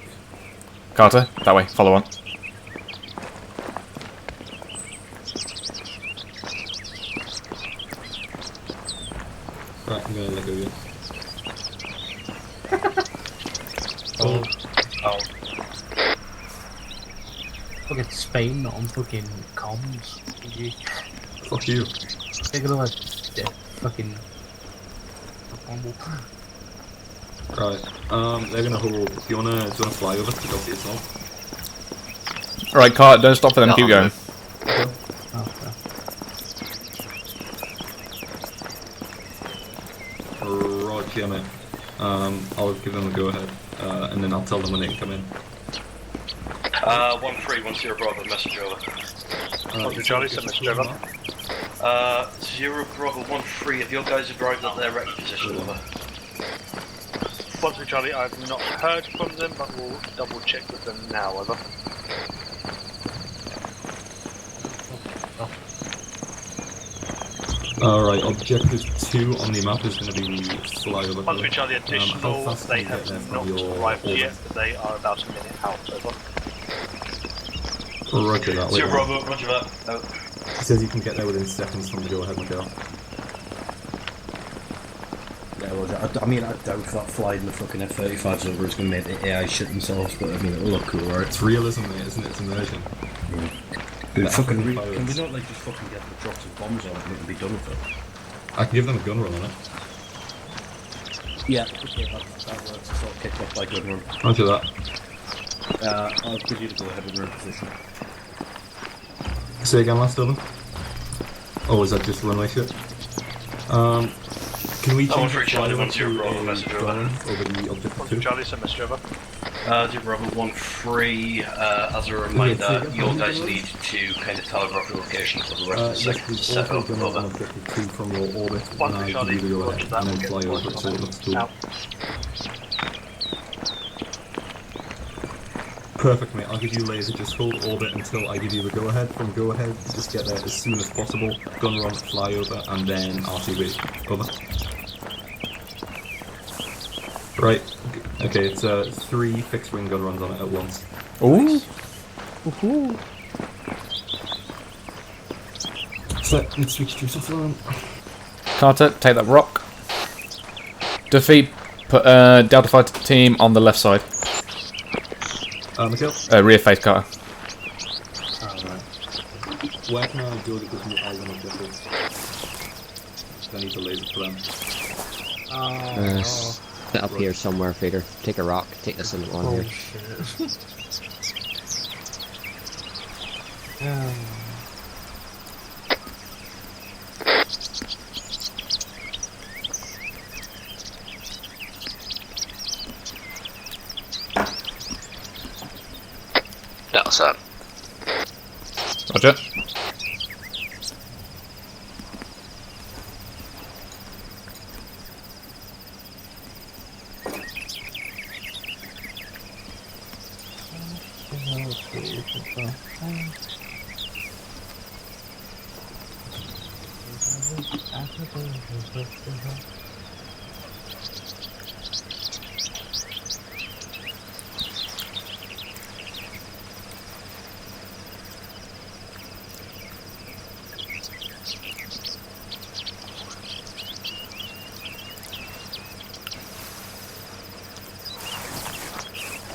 Carter, that way. Follow on. Right, I'm gonna let go again. Oh. Fucking Spain, not on fucking comms. Fuck you. They're gonna like fucking. Right, they're gonna hold. Do you wanna fly over to go for yourself? Alright, Carter, don't stop for them. No, Keep I'm going. Roger, mate. I'll give them a go ahead, and then I'll tell them when they can come in. 1310 Bravo, message over. Roger, Charlie, send message over. 0 Bravo 13, have your guys arrived at their recce position? Over. Roger, Charlie, I've not heard from them, but we'll double check with them now, over. Alright, objective 2 on the map is going to be flyover. Roger, Charlie, additional, how fast they can you get there have from not your arrived orbit? yet, but they are about a minute out, over. Roger that. 0 Bravo, roger that. Out. He says you can get there within seconds from the go ahead, Miguel. Yeah, roger. I mean, I doubt that flying the fucking F-35s over is going to make the AI shit themselves, but I mean, it'll look cool, right? It's realism, mate, isn't it? It's immersion. Dude, fucking can we pilots. not, like, just fucking get the drops of bombs on it and we can be done with it? I can give them a gun run on it. Yeah, okay, that works. It's all kicked off by good run. Roger that. I'll give you the go-ahead when we're in position. Say again, last Dylan? Oh, is that just runway shit? Can we change the flyover to a gun over the objective 2? Charlie, send message over. 0 Bravo 13, as a reminder, your guys need to kind of telegraph the location for the rest of the second set up gun on over. objective 2 from your orbit, One and I Charlie, give you the go ahead, roger that, and then we'll fly get over it so it looks cool. Out. Perfect, mate. I'll give you laser. Just hold orbit until I give you the go ahead. From go ahead, just get there as soon as possible. Gun run, fly over, and then RTB. Over. Right. Okay, it's 3 fixed wing gun runs on it at once. Ooh. Woohoo. So let's switch to something. Carter, take that rock. Defeat. Put Delta Fighter team on the left side. Mikhail? Rear face, Carter. Alright. Where can I go to get the island objectives? I need the laser for them. Set up here somewhere, Fader. Take a rock. Take this in one here. Shit. Delta set. Roger.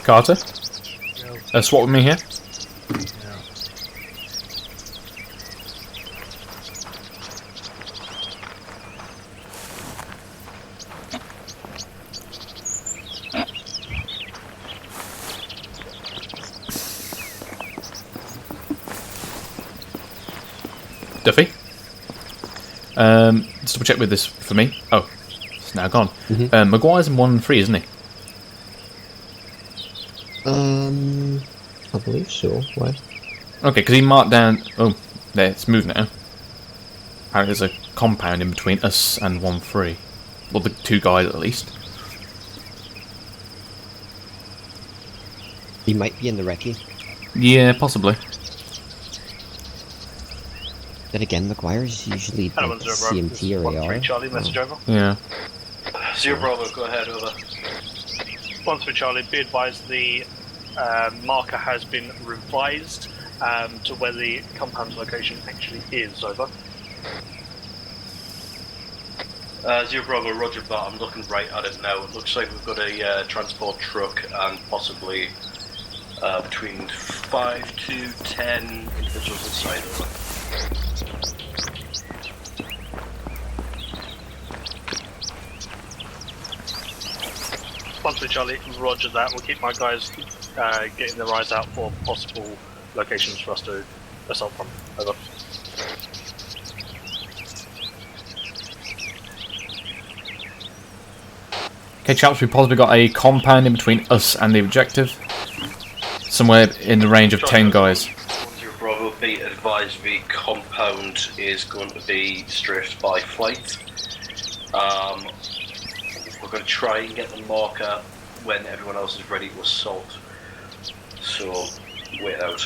Carter? Swap with me here. Duffy? Just double check with this for me. Oh, it's now gone. Maguire's in 1 and 3, isn't he? I believe so. Why? Okay, because he marked down. Oh, there, it's moved now. Apparently, there's a compound in between us and 1-3. Well, the 2 guys at least. He might be in the recce. Yeah, possibly. Then again, Maguire's usually like CMT or AR. Charlie, message over. Yeah. 0 Bravo, go ahead, over. 1-3 Charlie, be advised the marker has been revised to where the compound location actually is, over. 0 Bravo, roger that, I'm looking right at it now. It looks like we've got a transport truck and possibly between 5 to 10 individuals inside, over. Once we Charlie, roger that. We'll keep my guys getting their eyes out for possible locations for us to assault from. Over. Okay, chaps, we've possibly got a compound in between us and the objective. Somewhere in the range of 10 guys. 0 Bravo, be advised the compound is going to be strafed by flight. We're going to try and get the marker when everyone else is ready to assault. So, wait out.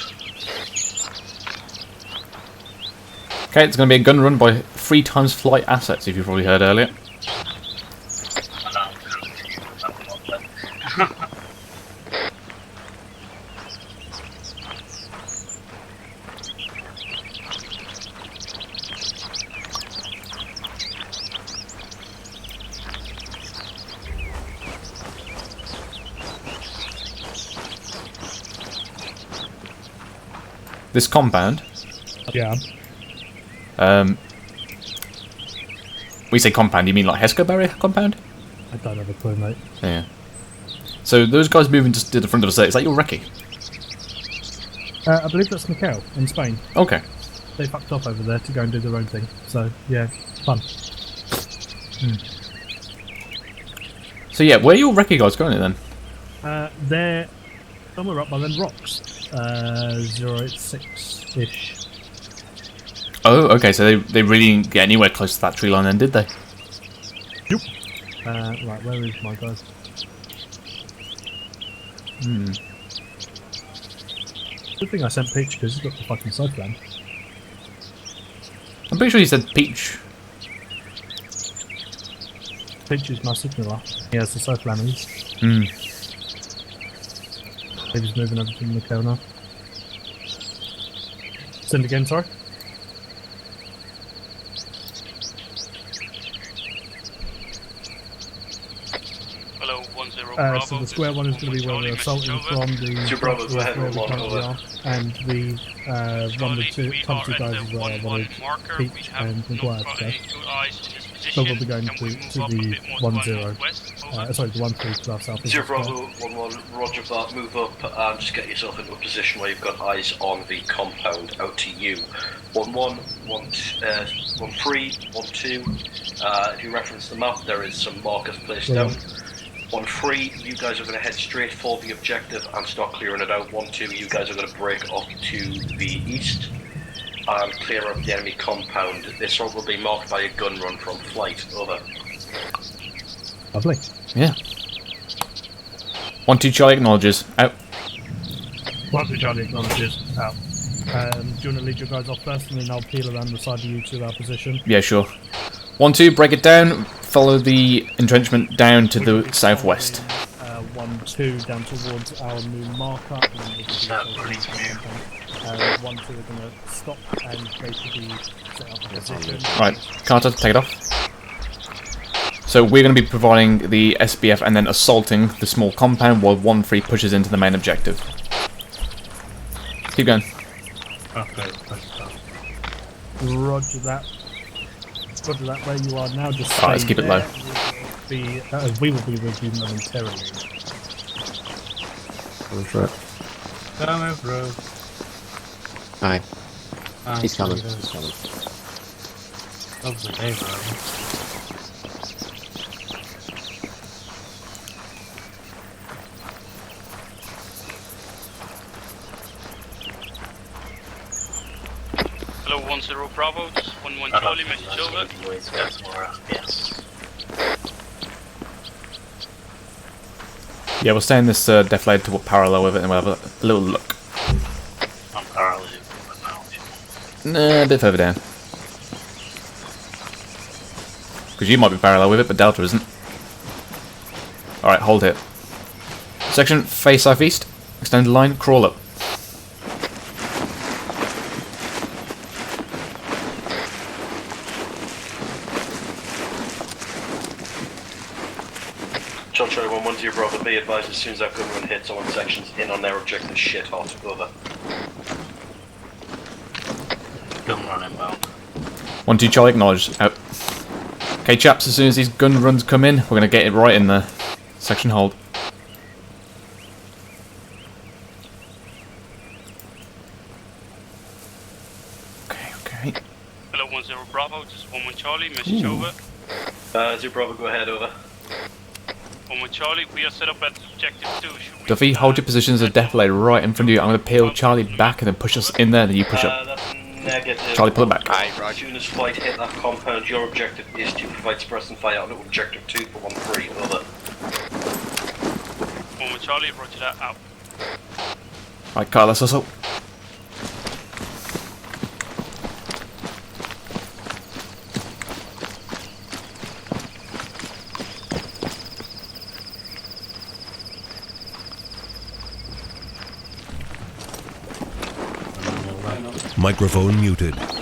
Okay, it's going to be a gun run by 3 times flight assets, if you've probably heard earlier. This compound. Yeah. We say compound, you mean like Hesco barrier compound? I don't have a clue, mate. Yeah. So those guys moving just to the front of us there, is that your recce? I believe that's Mikel in Spain. Okay. They fucked off over there to go and do their own thing. So, yeah, fun. So yeah, where are your recce guys going then? They're somewhere up by them rocks. 086-ish. Oh, okay, so they really didn't get anywhere close to that tree line then, did they? Yep. Right, where is my guys? Good thing I sent Peach because he's got the fucking cyclone. I'm pretty sure you said Peach. Peach is my signaler. He has the cyclones. He's moving over to Mikel now. Send again, sorry. Hello, 10 so the square one is going to be where we're assaulting from the where we currently are, and the one with two top 2 guys is where I wanted Peach and Maguire to go. So we'll be going to the 1-0. Sorry, the 1-3 to our south. 0 Bravo, 1-1, roger that, move up and just get yourself into a position where you've got eyes on the compound, out to you. 1-1, 1-3, 1-2, if you reference the map there is some markers placed down. 1-3, you guys are going to head straight for the objective and start clearing it out. 1-2, you guys are going to break up to the east and clear up the enemy compound. This one will be marked by a gun run from flight. Over. Lovely. Yeah. 1-2 Charlie acknowledges. Out. 1-2 Charlie acknowledges. Out. Do you want to lead your guys off first, and then I'll peel around the side of you to our position? Yeah, sure. 1-2, break it down. Follow the entrenchment down to the southwest. 1-2 down towards our new marker. Ready to move. 1-2 are going to stop and basically set up a position. Right, Carter, take it off. So we're going to be providing the SBF and then assaulting the small compound while 1-3 pushes into the main objective. Keep going. Okay, Roger that. Roger that. Where you are now, just Alright, let's keep it low. We will be with you momentarily. That's right. Come on, bro. Alright. He's coming. He's coming. Lovely day, bro. Hello, 1-0 Bravo, just 1-1 Charlie, message over. Ways to get some more FPS. Yeah, we'll stay in this deflated to parallel with it and we'll have a little look. I'm parallel now. Nah, a bit further down. Because you might be parallel with it, but Delta isn't. Alright, hold it. Section, face southeast. Extended line, crawl up. John Charlie 1-1 Bravo, be advised as soon as that gun run hits, all sections in on their objective shit hot. Over. Gun run inbound. 1-2 Charlie, acknowledge. Out. Okay, chaps, as soon as these gun runs come in, we're going to get it right in there. Section hold. Okay. Hello, 1-0 Bravo, just 1-1 Charlie, message over. 0 Bravo, go ahead, over. 1-1 Charlie, we are set up at objective 2. Duffy, hold your position as a deflated right in front of you. I'm going to peel Charlie back and then push us in there, then you push up. That's negative. Charlie, pull it back. As soon as flight hit that compound, your objective is to provide suppressing fire on objective 2 for 1-3. Over. 1-1 Charlie, roger that, out. Right, Carl, let's hustle. Microphone muted. Microphone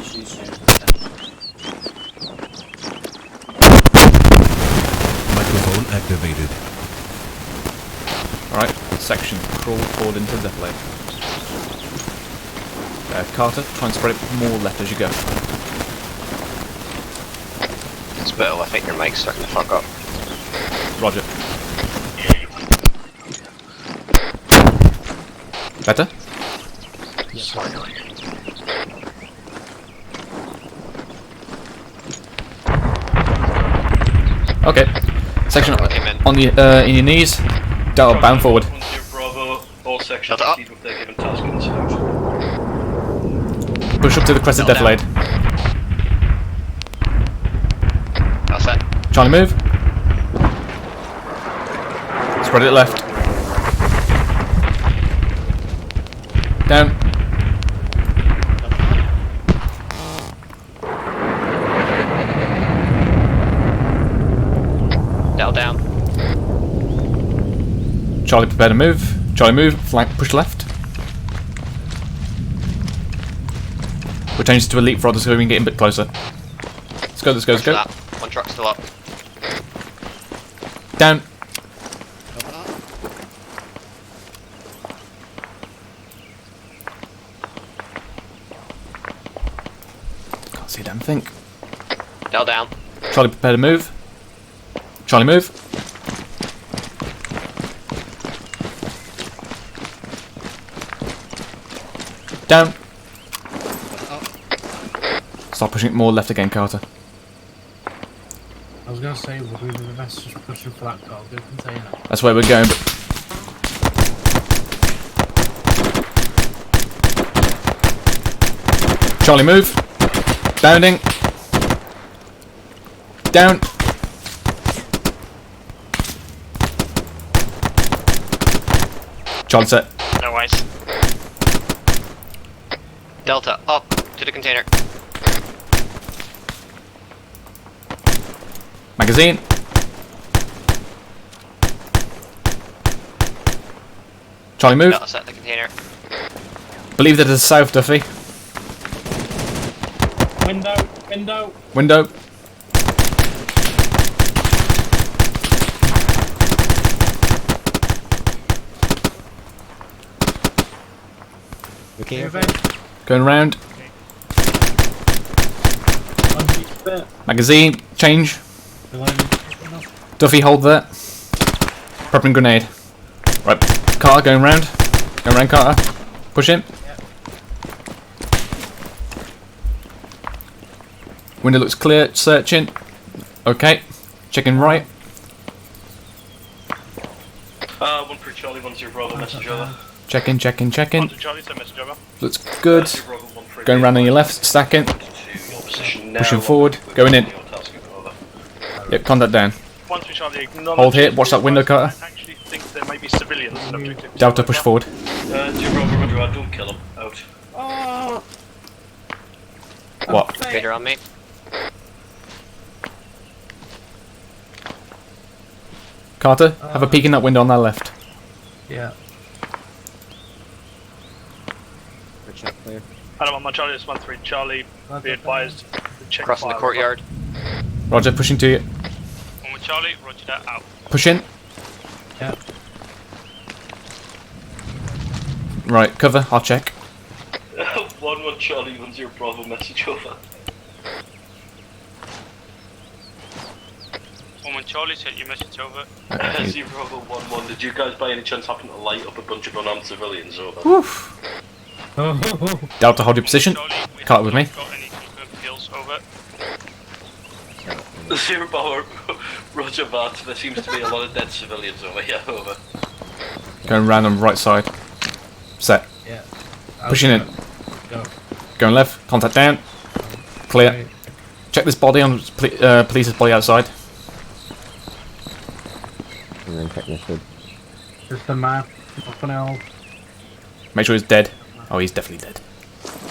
activated. Alright, section, crawl forward into the deflate. Carter, try and spread it more left as you go. Spittle, I think your mic's starting to fuck up. Roger. Better? Slightly. Okay. Section on the in your knees. Delta bound forward. Bravo, all sections receive if they're given task and selection. Push up to the crested defilade. That's it. Charlie, move. Spread it left. Down. Down. Charlie, prepare to move. Charlie, move. Flank, push left. We'll change to a leapfrog so we can get a bit closer. Let's go. That. One truck still up. Down. Can't see a damn thing. Down. Charlie, prepare to move. Charlie, move. Down. Start pushing it more left again, Carter. I was gonna say, would we do the best just pushing for that cargo container? That's where we're going. But Charlie, move. Bounding. Down. Charlie set. No worries. Delta, up to the container. Magazine. Charlie, move. Delta set the container. Believe that it's south, Duffy. Window, window. Window. Okay. Going round. Magazine. Change. Duffy, hold there. Prepping grenade. Right. Carter, going round. Going round, Carter. Push in. Window looks clear. Searching. Okay. Checking right. 1 for Charlie, 1 0 Bravo, message over. Checking, checking, checking. 1 to Charlie, send message over. Looks good. Going round on your left. Stacking. Pushing forward. Going in. Yep, contact down. 1 to Charlie, acknowledge. Hold here. Watch that window, Carter. I actually think there may be civilians subject to Delta, push forward. 0 Bravo, Roger, don't kill him. Out. Oh. What? Vader on me. Carter, have a peek in that window on that left. Yeah. Check clear. I don't want my Charlie, it's 1-3 Charlie. Be advised. Check Crossing the fire. courtyard. Roger, pushing to you. 1 with Charlie, roger that, out. Push in. Yeah. Right, cover. I'll check. 1 Charlie, 1 0 Bravo, message over. 1 with Charlie, sent your message over. 0 Bravo, 1 did you guys by any chance happen to light up a bunch of unarmed civilians over? Woof. Delta, hold your position. Carter with me. Got any confirmed kills over? 0 Bravo, roger that. There seems to be a lot of dead civilians over here, over. Going round on the right side. Set. Yeah. Pushing in. Go. Going left. Contact down. Clear. Check this body on police's body outside. And then check this hood. Just a map. Nothing else. Make sure he's dead. Oh, he's definitely dead.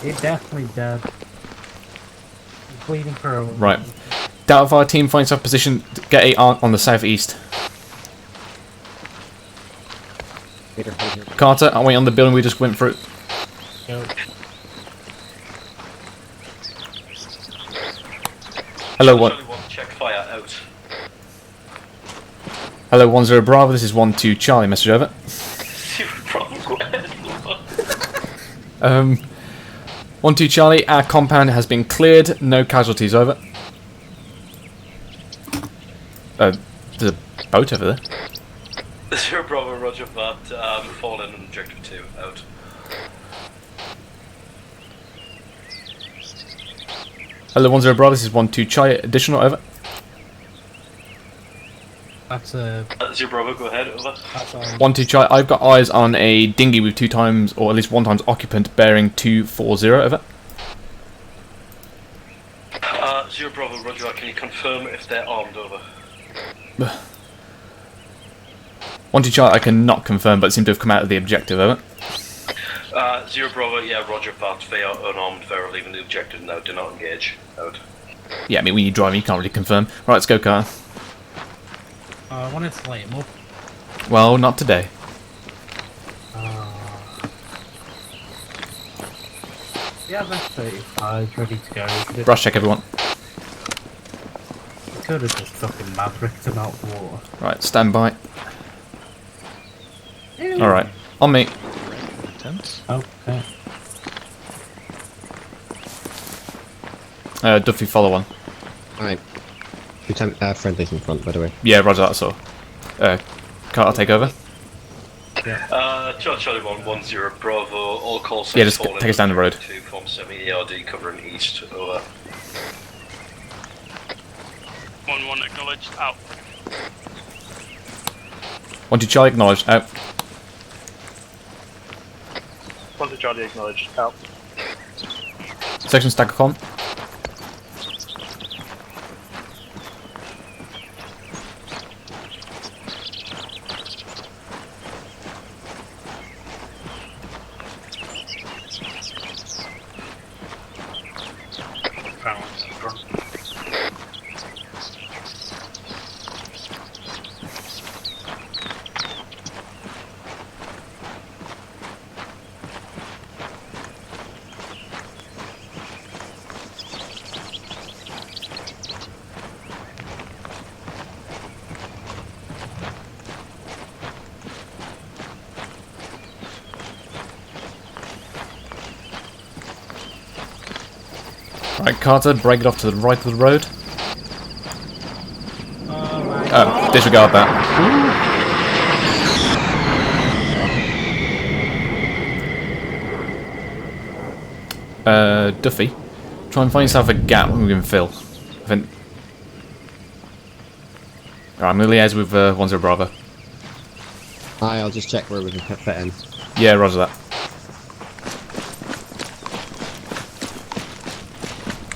He's definitely dead. He's bleeding for a... Right. Delta Fire team finds our position. Get 8 on the southeast. Carter, I'm waiting on the building we just went through. Go. Hello, one. Charlie 1, check fire, out. Hello, 1-0 Bravo. This is 1-2 Charlie. Message over. 0 Bravo, go ahead. 1-2 Charlie. Our compound has been cleared. No casualties. Over. There's a boat over there. 0 Bravo, roger that. Fallen on objective 2, out. Hello, 1-0 Bravo. This is 1-2 Charlie. Additional. Over. That's a... 0 Bravo, go ahead, over. 1-2 Charlie. I've got eyes on a dinghy with 2 times, or at least 1 times occupant, bearing 240. Over. 0 Bravo, roger that. Can you confirm if they're armed, over? 1-2 Charlie. I cannot confirm, but seem to have come out of the objective. Over. 0 Bravo, yeah, roger that. They are unarmed. They're leaving the objective now. Do not engage. Out. Yeah, I mean, when you're driving, you can't really confirm. Right, let's go, Carter. I wanted to light him up. Well, not today. Yeah, that's 35 ready to go. Brush check, everyone. Could have just fucking mavericked him out the water. Right, stand by. Alright, on me. Okay. Duffy, follow on. Alright. Friendly's in front, by the way. Yeah, roger that, so. Carter, take over. Charlie 110 Bravo, all calls. Yeah, just take us down the road. To form semi ERD covering east, over. 1-1 acknowledged, out. 1-2 Charlie acknowledged, out. 1 Charlie acknowledged, out. Section stack con. Right, Carter, break it off to the right of the road. Oh, disregard that. Duffy, try and find yourself a gap we can fill. I think. Alright, I'm gonna liaise with 10 Bravo. Hi, I'll just check where we can fit in. Yeah, roger that.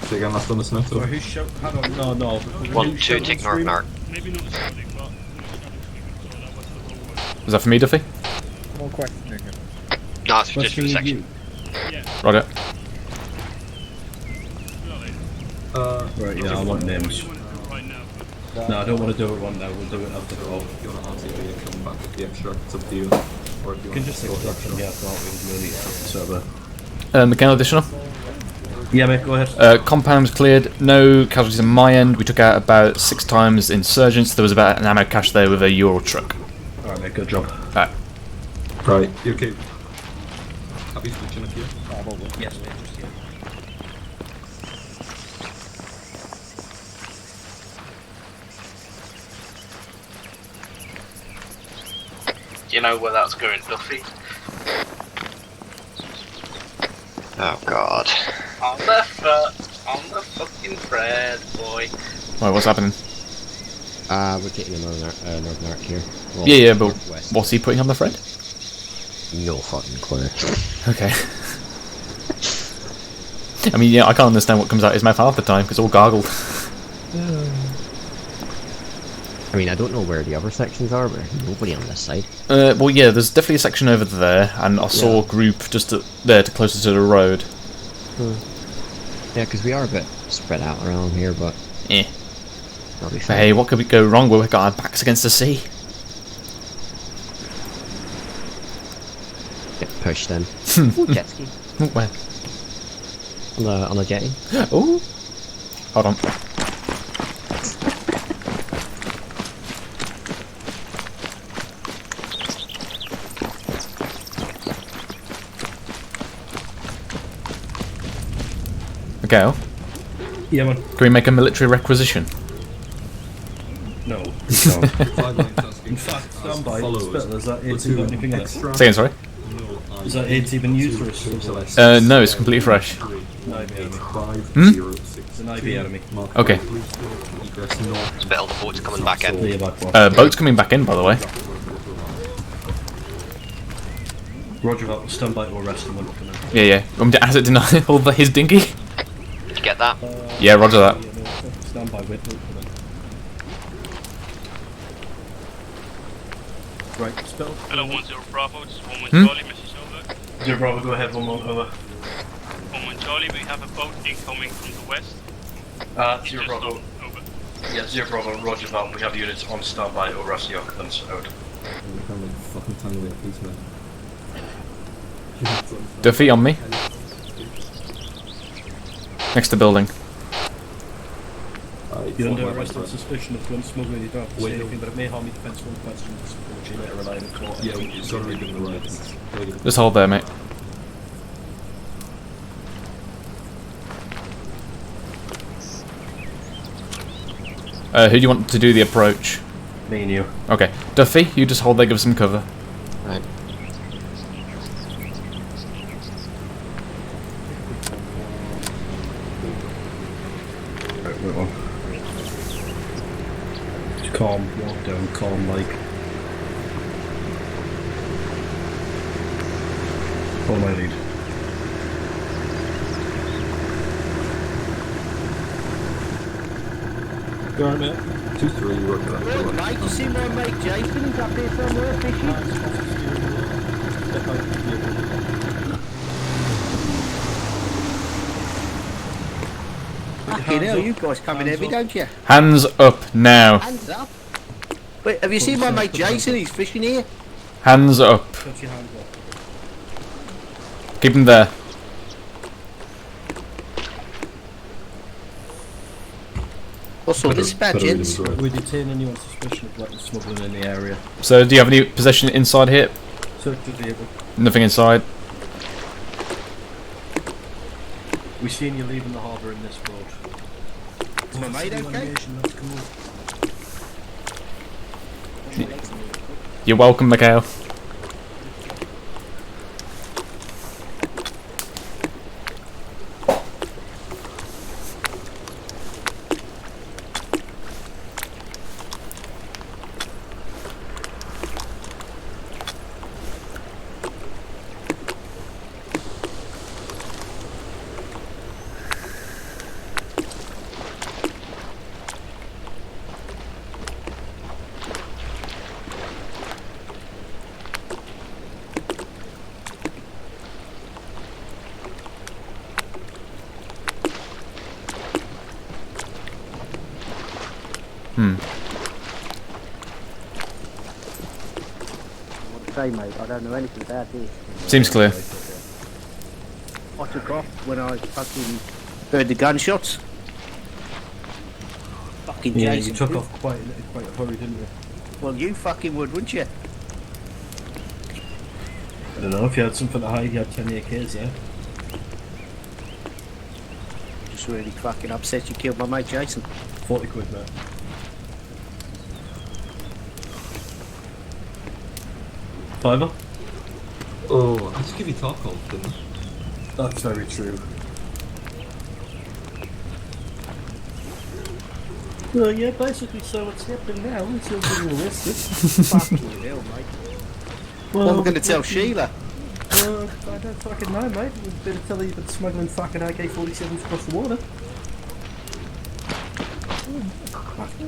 So again, last on the snow. Sorry, who's shout? Hang on, no. 1-2, take North Narc. Maybe not shouting, but... Is that for me, Duffy? More questioning. No, it's just for the section. Roger. Right, yeah, I want names. No, I don't want to do it right now, we'll do it after the call. If you want to RTB and come back with the extract, it's up to you. Or if you can want just to extract from here, can't we? Really, server. Mechanical additional? Yeah, mate, go ahead. Compounds cleared, no casualties on my end. We took out about 6 times insurgents. There was about an ammo cache there with a Ural truck. Alright, mate, good job. Right. Right, you okay? Happy switching up here? Yes, mate, just here. You know where that's going, Duffy? Oh god. On the fucking Fred, boy. Right, what's happening? We're taking a Northern Arc here. Well, Yeah, but northwest. what's he putting on the thread? No fucking clue. Okay. I mean, yeah, I can't understand what comes out his mouth half the time because it's all gargled. I mean, I don't know where the other sections are, but there's nobody on this side. Well, yeah, there's definitely a section over there, and I saw a group just there, closer to the road. Yeah, because we are a bit spread out around here, but Eh. that'll be fine. Hey, what could go wrong? We've got our backs against the sea. Get pushed in. Ooh, jet ski. Where? On a jetty. Ooh. Hold on. Okay. Yeah, man. Can we make a military requisition? No. In fact, stand by. Is that 18 got anything in it? Say again, sorry? Is that 18 been used or is No, it's completely fresh. It's an IB enemy. Okay. Spell the boat's coming back in. Boat's coming back in, by the way. Roger that, we'll stand by to arrest him when we come in. Yeah, yeah. Want me to asset deny his dinghy? Did you get that? Yeah, roger that. Stand by, wait. Right, spell. Hello, 10 Bravo, this is 11 Charlie, message over. 0 Bravo, go ahead, 1 over. 11 Charlie, we have a boat incoming from the west. 0 Bravo. Over. Yeah, 0 Bravo, roger that. We have units on standby to arrest the occupants. Out. Duffy on me. Next to building. You're under arrest on suspicion of gun smuggling. You don't have to say anything, but it may harm your defensible questions, which you later rely on the court. Yeah, it's already been the right. Just hold there, mate. Who do you want to do the approach? Me and you. Okay. Duffy, you just hold there, give us some cover. Right. calm, walk down, calm like. Follow my lead. You alright, mate? 2-3, working on Well, mate, you see my mate Jason? He's up here somewhere fishing. Fucking hell, you guys come in heavy, don't you? Hands up now. Hands up. Wait, have you seen my mate Jason? He's fishing here. Hands up. Put your hands up. Keep him there. What's all this about, gents? We detain anyone suspicion of weapons smuggling in the area. So, do you have any possession inside here? Search the vehicle. Nothing inside. We've seen you leaving the harbour in this boat. Is my mate okay? That's cool. You're welcome, Mikhail. Say, mate, I don't know anything about this. Seems clear. I took off when I fucking heard the gunshots. Fucking Yeah, Jason. you took off quite a hurry, didn't you? Well, you fucking would, wouldn't you? I don't know, if you had something to hide, you had 10 AKs there. Just really fucking upset you killed my mate Jason. 40 quid, mate. Fiver? Oh, I just give you talk off, didn't I? That's very true. Well, yeah, basically, so what's happening now is you're being arrested. Fucking hell, mate. What am I going to tell Sheila? Well, I don't fucking know, mate. We'd better tell her you've been smuggling fucking AK-47s across the water.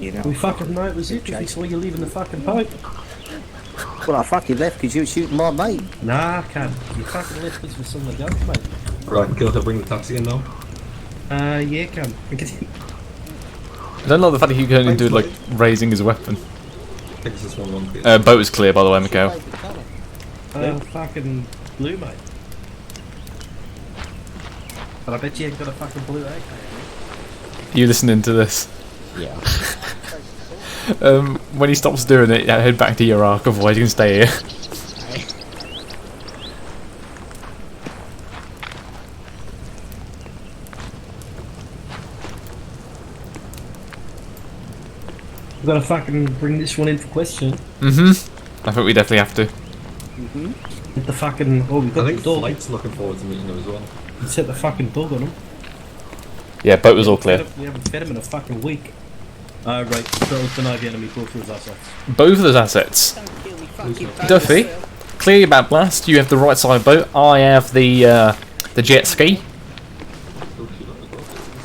You know, We fucking know it was it if we saw you leaving the fucking boat. well, I fucking left because you were shooting my mate. Nah, I can't. You fucking left us with someone else, mate. Right, go to bring the taxi in now. Yeah, can. I don't like the fact that he can only do like raising his weapon. Texas 1-1, please. Boat is clear, by the way, Mikhail. Fucking blue, mate. But I bet you ain't got a fucking blue AK. You listening to this? Yeah. When he stops doing it, head back to your arc, otherwise you can stay here. We've got to fucking bring this one in for question. I think we definitely have to. Hit the fucking... Oh, we've got I the think dog. Flight's looking forward to meeting him as well. Let's hit the fucking dog on him. Yeah, boat was all clear. We haven't fed him in a fucking week. Right, controls deny the enemy, both of his assets. Both of those assets. Duffy, clear your back blast. You have the right side boat. I have the jet ski.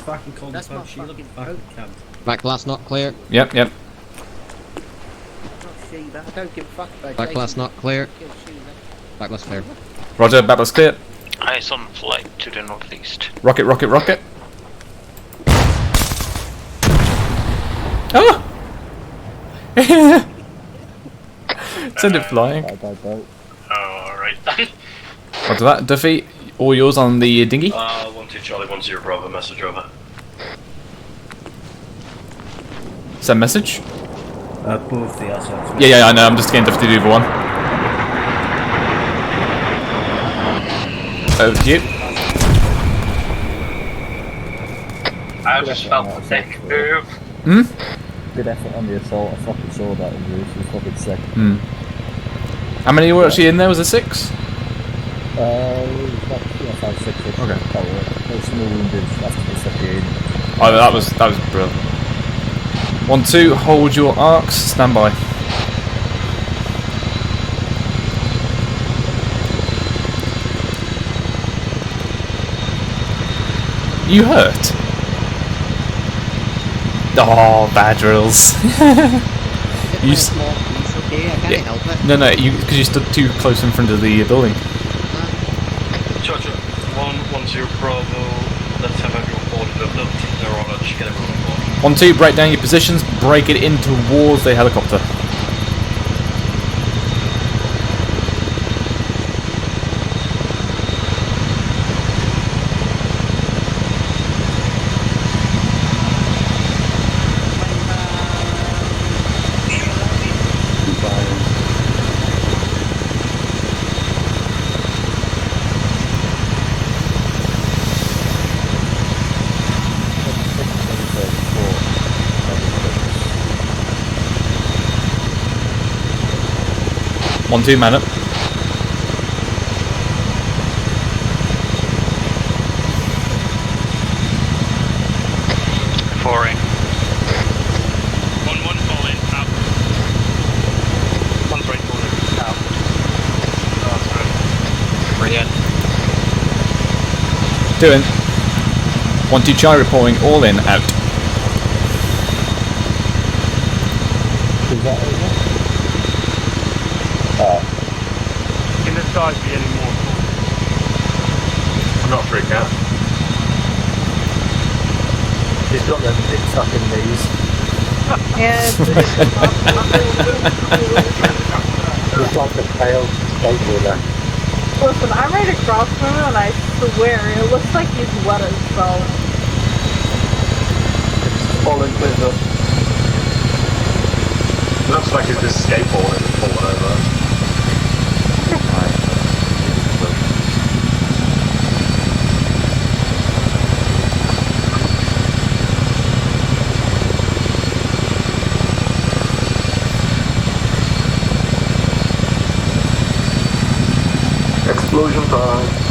Fucking called the boat Sheila, fucking can't. Back blast not clear. Yep. Not Sheila. I don't give a fuck about Back Jason. blast not clear. Back blast clear. Roger, back blast clear. Eyes on flight to the northeast. Rocket, rocket, rocket. Oh! Send it flying. Alright then. Roger that. Duffy, all yours on the dinghy. 1-2 Charlie 1-0 Bravo, message over. Send message. Both the assets. Yeah, I know. I'm just getting Duffy to do the one. Over to you. I just felt sick move. Good effort on the assault. I fucking saw that injury. It was fucking sick. How many were actually in there? Was it 6? About 5, 6. Okay. That was some wounded after the 58. Oh, that was brilliant. 1-2, hold your arcs, stand by. You hurt? Oh, bad drills. You Okay, I can't help it. No, because you stood too close in front of the building. Charger 110 Bravo. Let's have everyone boarded up. No, they're on. Just get everyone on board. 1-2, break down your positions, break it in towards the helicopter. One, two, man up. Foring. 1-1 fall in, out. 1 break fall in, out. Oh, sorry. Brilliant. Doing. 1-2 Charlie reporting, all in, out. Is that over? Can this guy be any more? I'm not freaked out. He's got them dick sucking knees. And He's like a failed skateboarder. listen, I'm right across from him, and I swear it looks like he's wet as bone. Falling quiver. Looks like he's just skateboarding and falling over. Explosion time.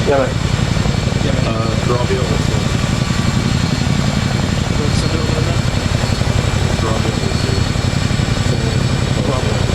Yeah, mate. Bravo also. Bravo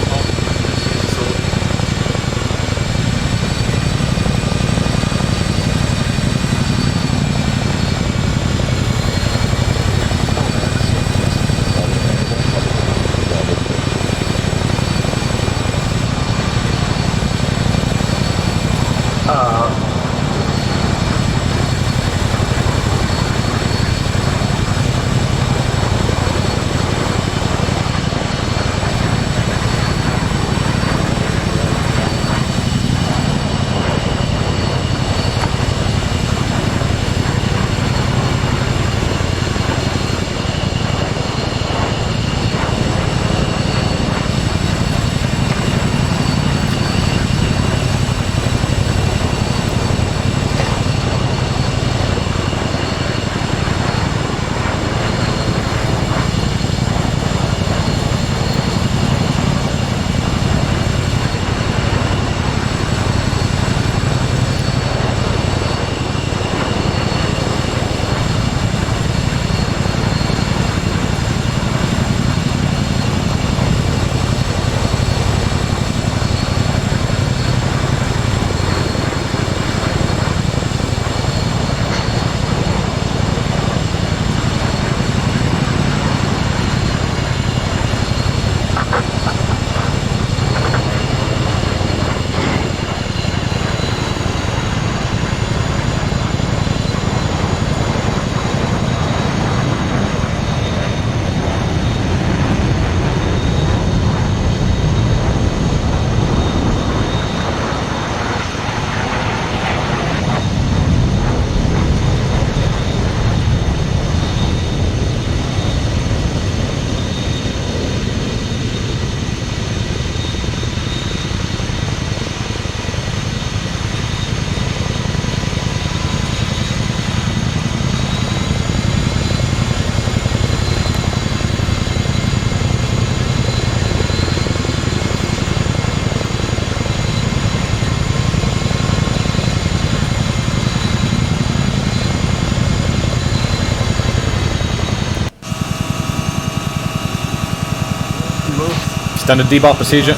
Standard debark procedure.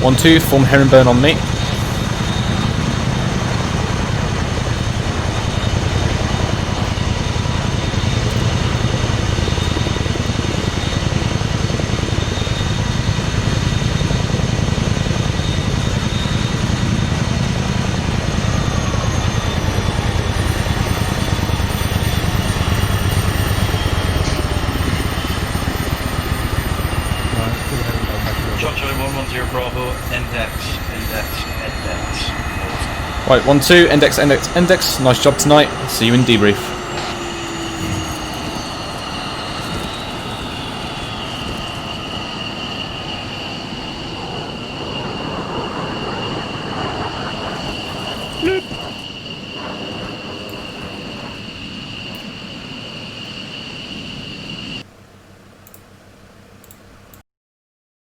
1-2, form herringbone on me. Charlie 110 Bravo, index. Right, 1-2, index. Nice job tonight. See you in debrief.